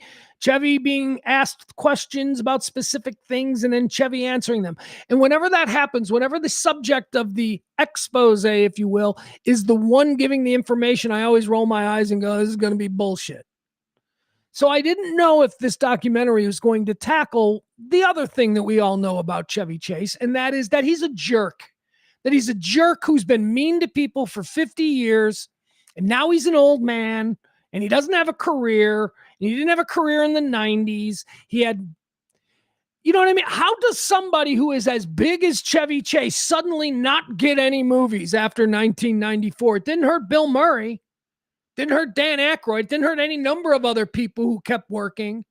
being asked questions about specific things and then Chevy answering them. And whenever that happens, whenever the subject of the expose, if you will, is the one giving the information, I always roll my eyes and go, this is going to be bullshit. So I didn't know if this documentary was going to tackle the other thing that we all know about Chevy Chase, and that is that he's a jerk. That he's a jerk who's been mean to people for 50 years, and now he's an old man, and he doesn't have a career, and he didn't have a career in the 90s. He had, you know what I mean? How does somebody who is as big as Chevy Chase suddenly not get any movies after 1994? It didn't hurt Bill Murray. Didn't hurt Dan Aykroyd. Didn't hurt any number of other people who kept working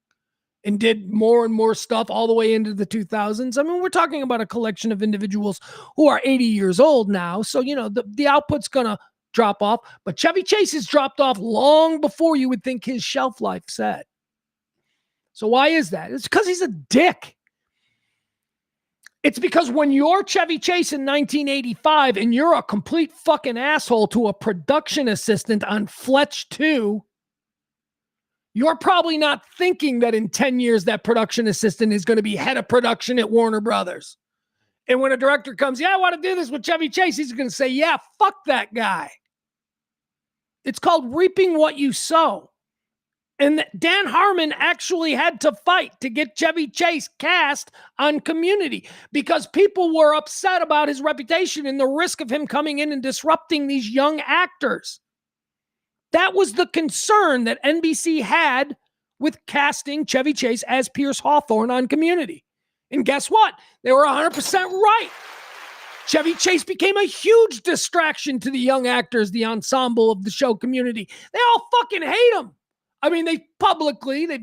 and did more and more stuff all the way into the 2000s. I mean, we're talking about a collection of individuals who are 80 years old now. So, you know, the output's going to drop off. But Chevy Chase has dropped off long before you would think his shelf life set. So why is that? It's because he's a dick. It's because when you're Chevy Chase in 1985 and you're a complete fucking asshole to a production assistant on Fletch 2, you're probably not thinking that in 10 years that production assistant is going to be head of production at Warner Brothers. And when a director comes, I want to do this with Chevy Chase, he's going to say, yeah, fuck that guy. It's called reaping what you sow. And Dan Harmon actually had to fight to get Chevy Chase cast on Community because people were upset about his reputation and the risk of him coming in and disrupting these young actors. That was the concern that NBC had with casting Chevy Chase as Pierce Hawthorne on Community. And guess what? They were 100% right. Chevy Chase became a huge distraction to the young actors, the ensemble of the show Community. They all fucking hate him. I mean, they've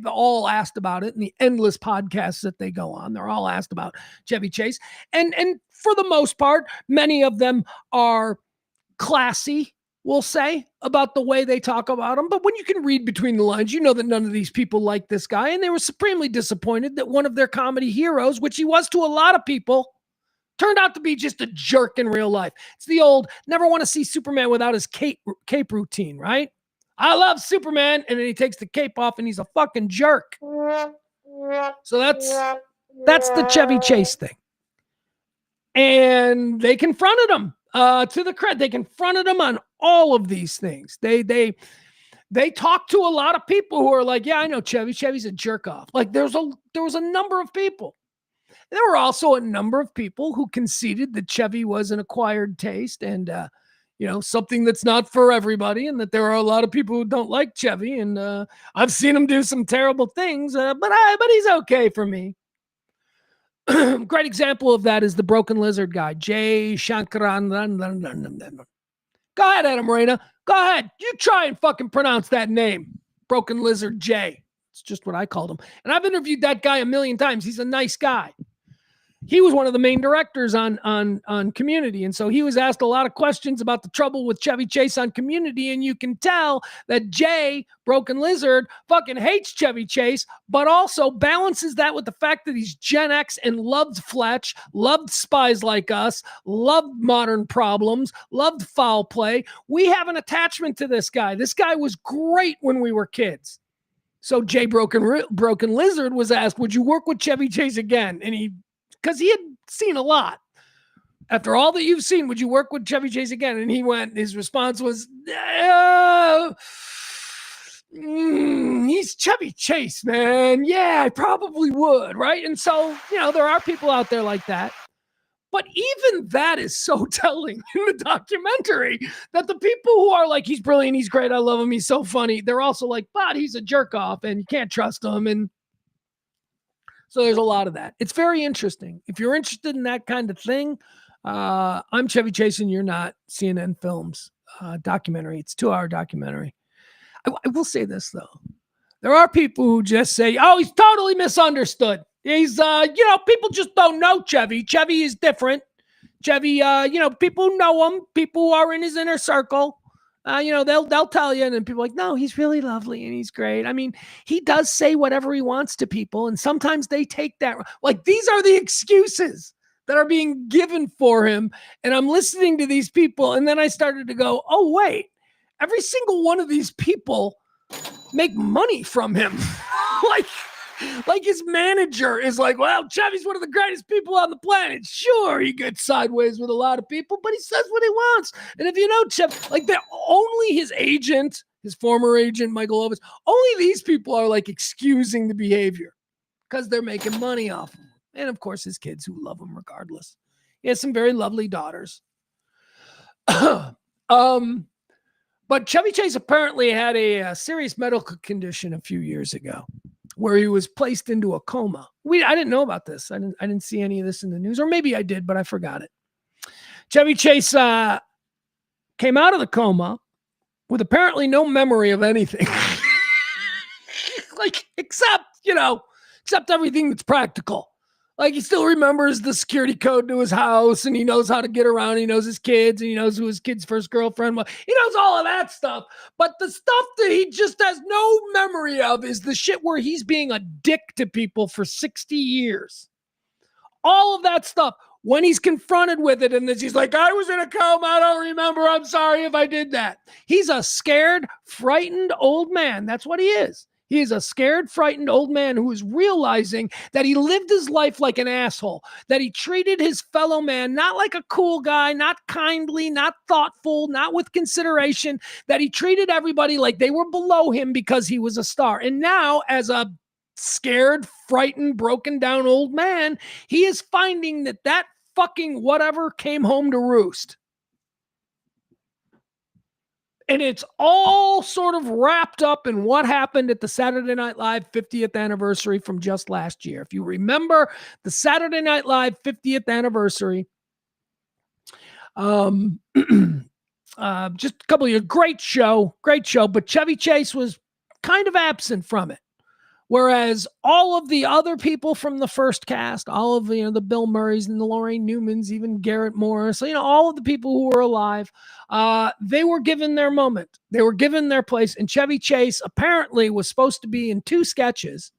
all asked about it in the endless podcasts that they go on. They're all asked about Chevy Chase. And for the most part, many of them are classy, we'll say, about the way they talk about him. But when you can read between the lines, you know that none of these people like this guy. And they were supremely disappointed that one of their comedy heroes, which he was to a lot of people, turned out to be just a jerk in real life. It's the old, never want to see Superman without his cape routine, right? I love Superman, and then he takes the cape off, and he's a fucking jerk. So that's the Chevy Chase thing. And they confronted him, to the credit. They confronted him on all of these things. They talked to a lot of people who are like, yeah, I know Chevy. Chevy's a jerk off. Like there was a number of people. And there were also a number of people who conceded that Chevy was an acquired taste and something that's not for everybody, and that there are a lot of people who don't like Chevy, and I've seen him do some terrible things, but he's okay for me. Great example of that is the Broken Lizard guy, Jay Shankaran. Go ahead, Adam Moreno. Go ahead. You try and fucking pronounce that name, Broken Lizard Jay. It's just what I called him. And I've interviewed that guy a million times. He's a nice guy. He was one of the main directors on Community. And so he was asked a lot of questions about the trouble with Chevy Chase on Community. And you can tell that Jay, Broken Lizard, fucking hates Chevy Chase, but also balances that with the fact that he's Gen X and loved Fletch, loved Spies Like Us, loved Modern Problems, loved Foul Play. We have an attachment to this guy. This guy was great when we were kids. So Jay Broken Lizard was asked, would you work with Chevy Chase again? And because he had seen a lot. After all that you've seen, would you work with Chevy Chase again? And his response was, he's Chevy Chase, man. Yeah, I probably would, right? And so, there are people out there like that. But even that is so telling in the documentary that the people who are like, he's brilliant, he's great, I love him, he's so funny, they're also like, but he's a jerk off and you can't trust him. And so there's a lot of that. It's very interesting. If you're interested in that kind of thing, I'm Chevy Chase and you're not. CNN Films documentary. It's a 2-hour documentary. I will say this, though. There are people who just say, oh, he's totally misunderstood. He's, people just don't know Chevy. Chevy is different. Chevy, people know him. People who are in his inner circle. They'll tell you, and then people are like, no, he's really lovely and he's great. I mean, he does say whatever he wants to people, and sometimes they take that. Like, these are the excuses that are being given for him. And I'm listening to these people, and then I started to go, oh, wait, every single one of these people make money from him. like his manager is like, well, Chevy's one of the greatest people on the planet. Sure, he gets sideways with a lot of people, but he says what he wants. And if you know Chevy, like, they're only his agent, his former agent, Michael Ovis, only these people are like excusing the behavior because they're making money off him. And of course, his kids who love him regardless. He has some very lovely daughters. But Chevy Chase apparently had a serious medical condition a few years ago where he was placed into a coma. I didn't know about this. I didn't see any of this in the news, or maybe I did, but I forgot it. Chevy Chase came out of the coma with apparently no memory of anything. Except everything that's practical. Like, he still remembers the security code to his house, and he knows how to get around. He knows his kids, and he knows who his kid's first girlfriend was. He knows all of that stuff. But the stuff that he just has no memory of is the shit where he's being a dick to people for 60 years. All of that stuff, when he's confronted with it, and then he's like, I was in a coma, I don't remember, I'm sorry if I did that. He's a scared, frightened old man. That's what he is. He is a scared, frightened old man who is realizing that he lived his life like an asshole, that he treated his fellow man not like a cool guy, not kindly, not thoughtful, not with consideration, that he treated everybody like they were below him because he was a star. And now, as a scared, frightened, broken down old man, he is finding that fucking whatever came home to roost. And it's all sort of wrapped up in what happened at the Saturday Night Live 50th anniversary from just last year. If you remember the Saturday Night Live 50th anniversary, just a couple of years, great show, but Chevy Chase was kind of absent from it. Whereas all of the other people from the first cast, all of the Bill Murrays and the Lorraine Newmans, even Garrett Morris, all of the people who were alive, they were given their moment. They were given their place. And Chevy Chase apparently was supposed to be in 2 sketches.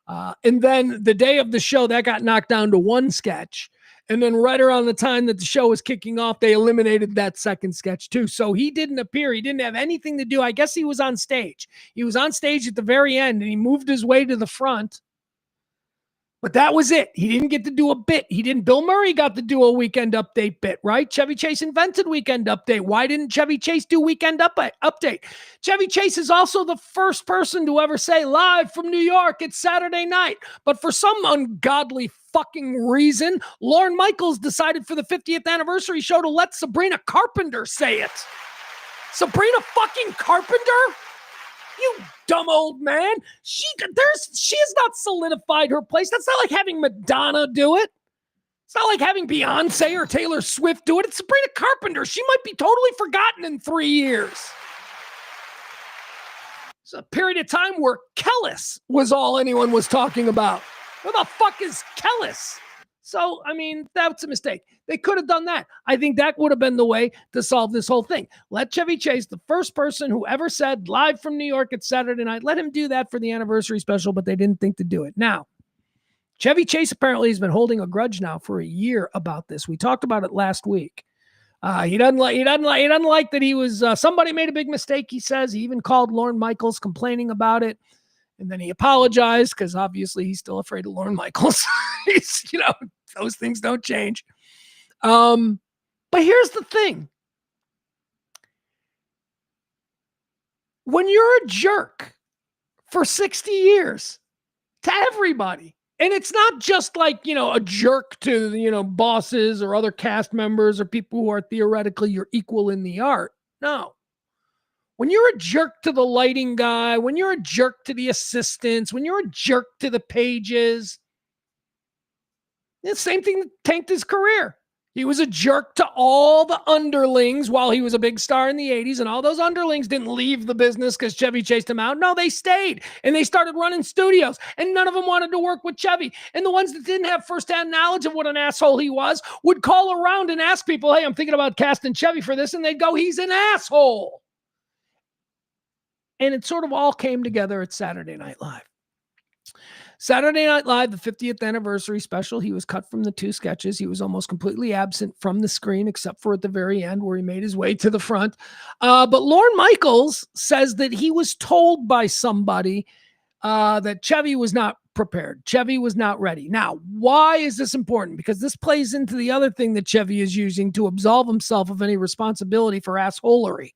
And then the day of the show, that got knocked down to 1 sketch. And then right around the time that the show was kicking off, they eliminated that second sketch too. So he didn't appear. He didn't have anything to do. I guess he was on stage. He was on stage at the very end, and he moved his way to the front. But that was it. He didn't get to do a bit. Bill Murray got to do a Weekend Update bit, right? Chevy Chase invented Weekend Update. Why didn't Chevy Chase do Weekend Update? Chevy Chase is also the first person to ever say, live from New York, it's Saturday night. But for some ungodly fucking reason, Lorne Michaels decided for the 50th anniversary show to let Sabrina Carpenter say it. Sabrina fucking Carpenter? You dumb old man. She has not solidified her place. That's not like having Madonna do it. It's not like having Beyonce or Taylor Swift do it. It's Sabrina Carpenter. She might be totally forgotten in 3 years. It's a period of time where Kellis was all anyone was talking about. Where the fuck is Kellis? So, that's a mistake. They could have done that. I think that would have been the way to solve this whole thing. Let Chevy Chase, the first person who ever said live from New York at Saturday night, let him do that for the anniversary special, but they didn't think to do it. Now, Chevy Chase apparently has been holding a grudge now for a year about this. We talked about it last week. He doesn't like that he was, somebody made a big mistake, he says. He even called Lorne Michaels complaining about it. And then he apologized because obviously he's still afraid of Lorne Michaels. Those things don't change. But here's the thing. When you're a jerk for 60 years to everybody, and it's not just like, a jerk to, bosses or other cast members or people who are theoretically your equal in the art. No. When you're a jerk to the lighting guy, when you're a jerk to the assistants, when you're a jerk to the pages, the same thing that tanked his career. He was a jerk to all the underlings while he was a big star in the 80s, and all those underlings didn't leave the business because Chevy chased them out. No, they stayed, and they started running studios, and none of them wanted to work with Chevy. And the ones that didn't have firsthand knowledge of what an asshole he was would call around and ask people, hey, I'm thinking about casting Chevy for this, and they'd go, he's an asshole. And it sort of all came together at Saturday Night Live. Saturday Night Live, the 50th anniversary special, he was cut from the 2 sketches. He was almost completely absent from the screen, except for at the very end where he made his way to the front. But Lorne Michaels says that he was told by somebody that Chevy was not prepared. Chevy was not ready. Now, why is this important? Because this plays into the other thing that Chevy is using to absolve himself of any responsibility for assholery.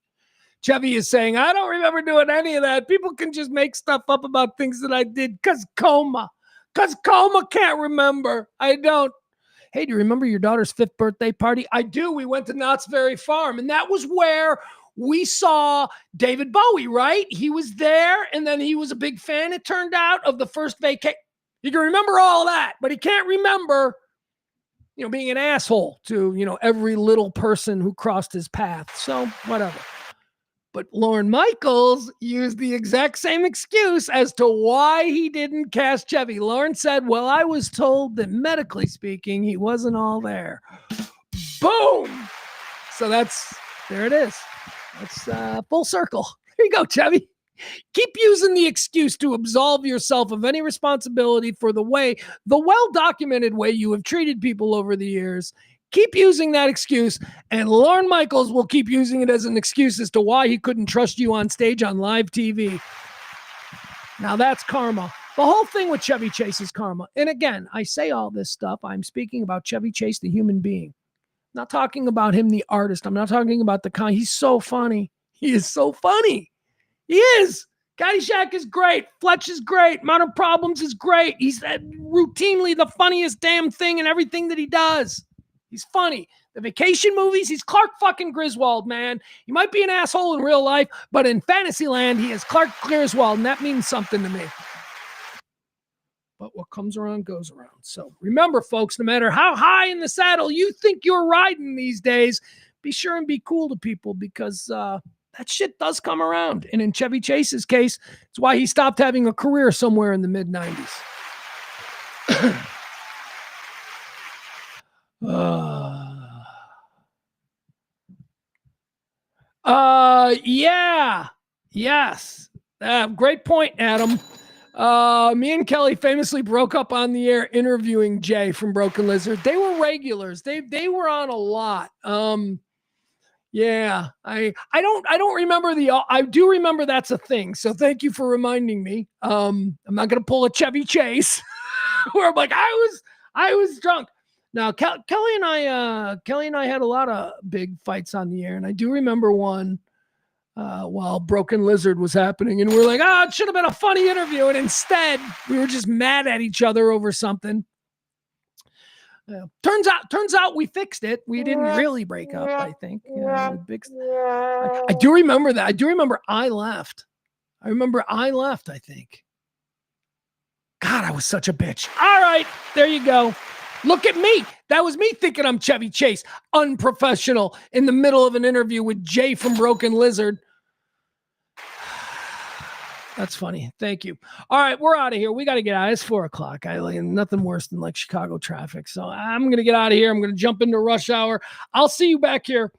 Chevy is saying, I don't remember doing any of that. People can just make stuff up about things that I did because coma can't remember. I don't. Hey, do you remember your daughter's 5th birthday party? I do. We went to Knott's Berry Farm, and that was where we saw David Bowie, right? He was there, and then he was a big fan, it turned out, of the first vacation. You can remember all that, but he can't remember, being an asshole to, every little person who crossed his path. So, whatever. But Lorne Michaels used the exact same excuse as to why he didn't cast Chevy. Lorne said, well, I was told that medically speaking, he wasn't all there. Boom! So there it is. That's full circle. Here you go, Chevy. Keep using the excuse to absolve yourself of any responsibility for the well-documented way you have treated people over the years. Keep using that excuse, and Lorne Michaels will keep using it as an excuse as to why he couldn't trust you on stage on live TV. Now that's karma. The whole thing with Chevy Chase is karma. And again, I say all this stuff. I'm speaking about Chevy Chase, the human being. I'm not talking about him, the artist. I'm not talking about he's so funny. He is so funny. He is. Caddyshack is great. Fletch is great. Modern Problems is great. He's routinely the funniest damn thing in everything that he does. He's funny. The vacation movies, he's Clark fucking Griswold, man. He might be an asshole in real life, but in Fantasyland, he is Clark Griswold, and that means something to me. But what comes around goes around. So remember, folks, no matter how high in the saddle you think you're riding these days, be sure and be cool to people, because that shit does come around. And in Chevy Chase's case, it's why he stopped having a career somewhere in the mid-90s. Yeah. Yes. Great point, Adam. Me and Kelly famously broke up on the air interviewing Jay from Broken Lizard. They were regulars. They were on a lot. Yeah. I don't remember I do remember that's a thing. So thank you for reminding me. I'm not going to pull a Chevy Chase where I'm like, I was drunk. Now, Kelly and I had a lot of big fights on the air, and I do remember one while Broken Lizard was happening, and we were like, it should have been a funny interview, and instead we were just mad at each other over something. Turns out we fixed it. We didn't really break up, I think. I do remember that. I do remember I left. I think. God, I was such a bitch. All right, there you go. Look at me. That was me thinking I'm Chevy Chase, unprofessional, in the middle of an interview with Jay from Broken Lizard. That's funny. Thank you. All right, we're out of here. We got to get out. It's 4:00. I like nothing worse than Chicago traffic. So I'm going to get out of here. I'm going to jump into rush hour. I'll see you back here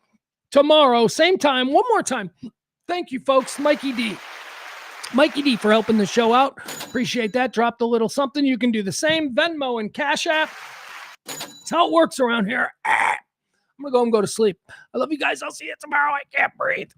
tomorrow, same time. One more time. Thank you, folks. Mikey D for helping the show out. Appreciate that. Dropped a little something. You can do the same. Venmo and Cash App. That's how it works around here. I'm going to go to sleep. I love you guys. I'll see you tomorrow. I can't breathe.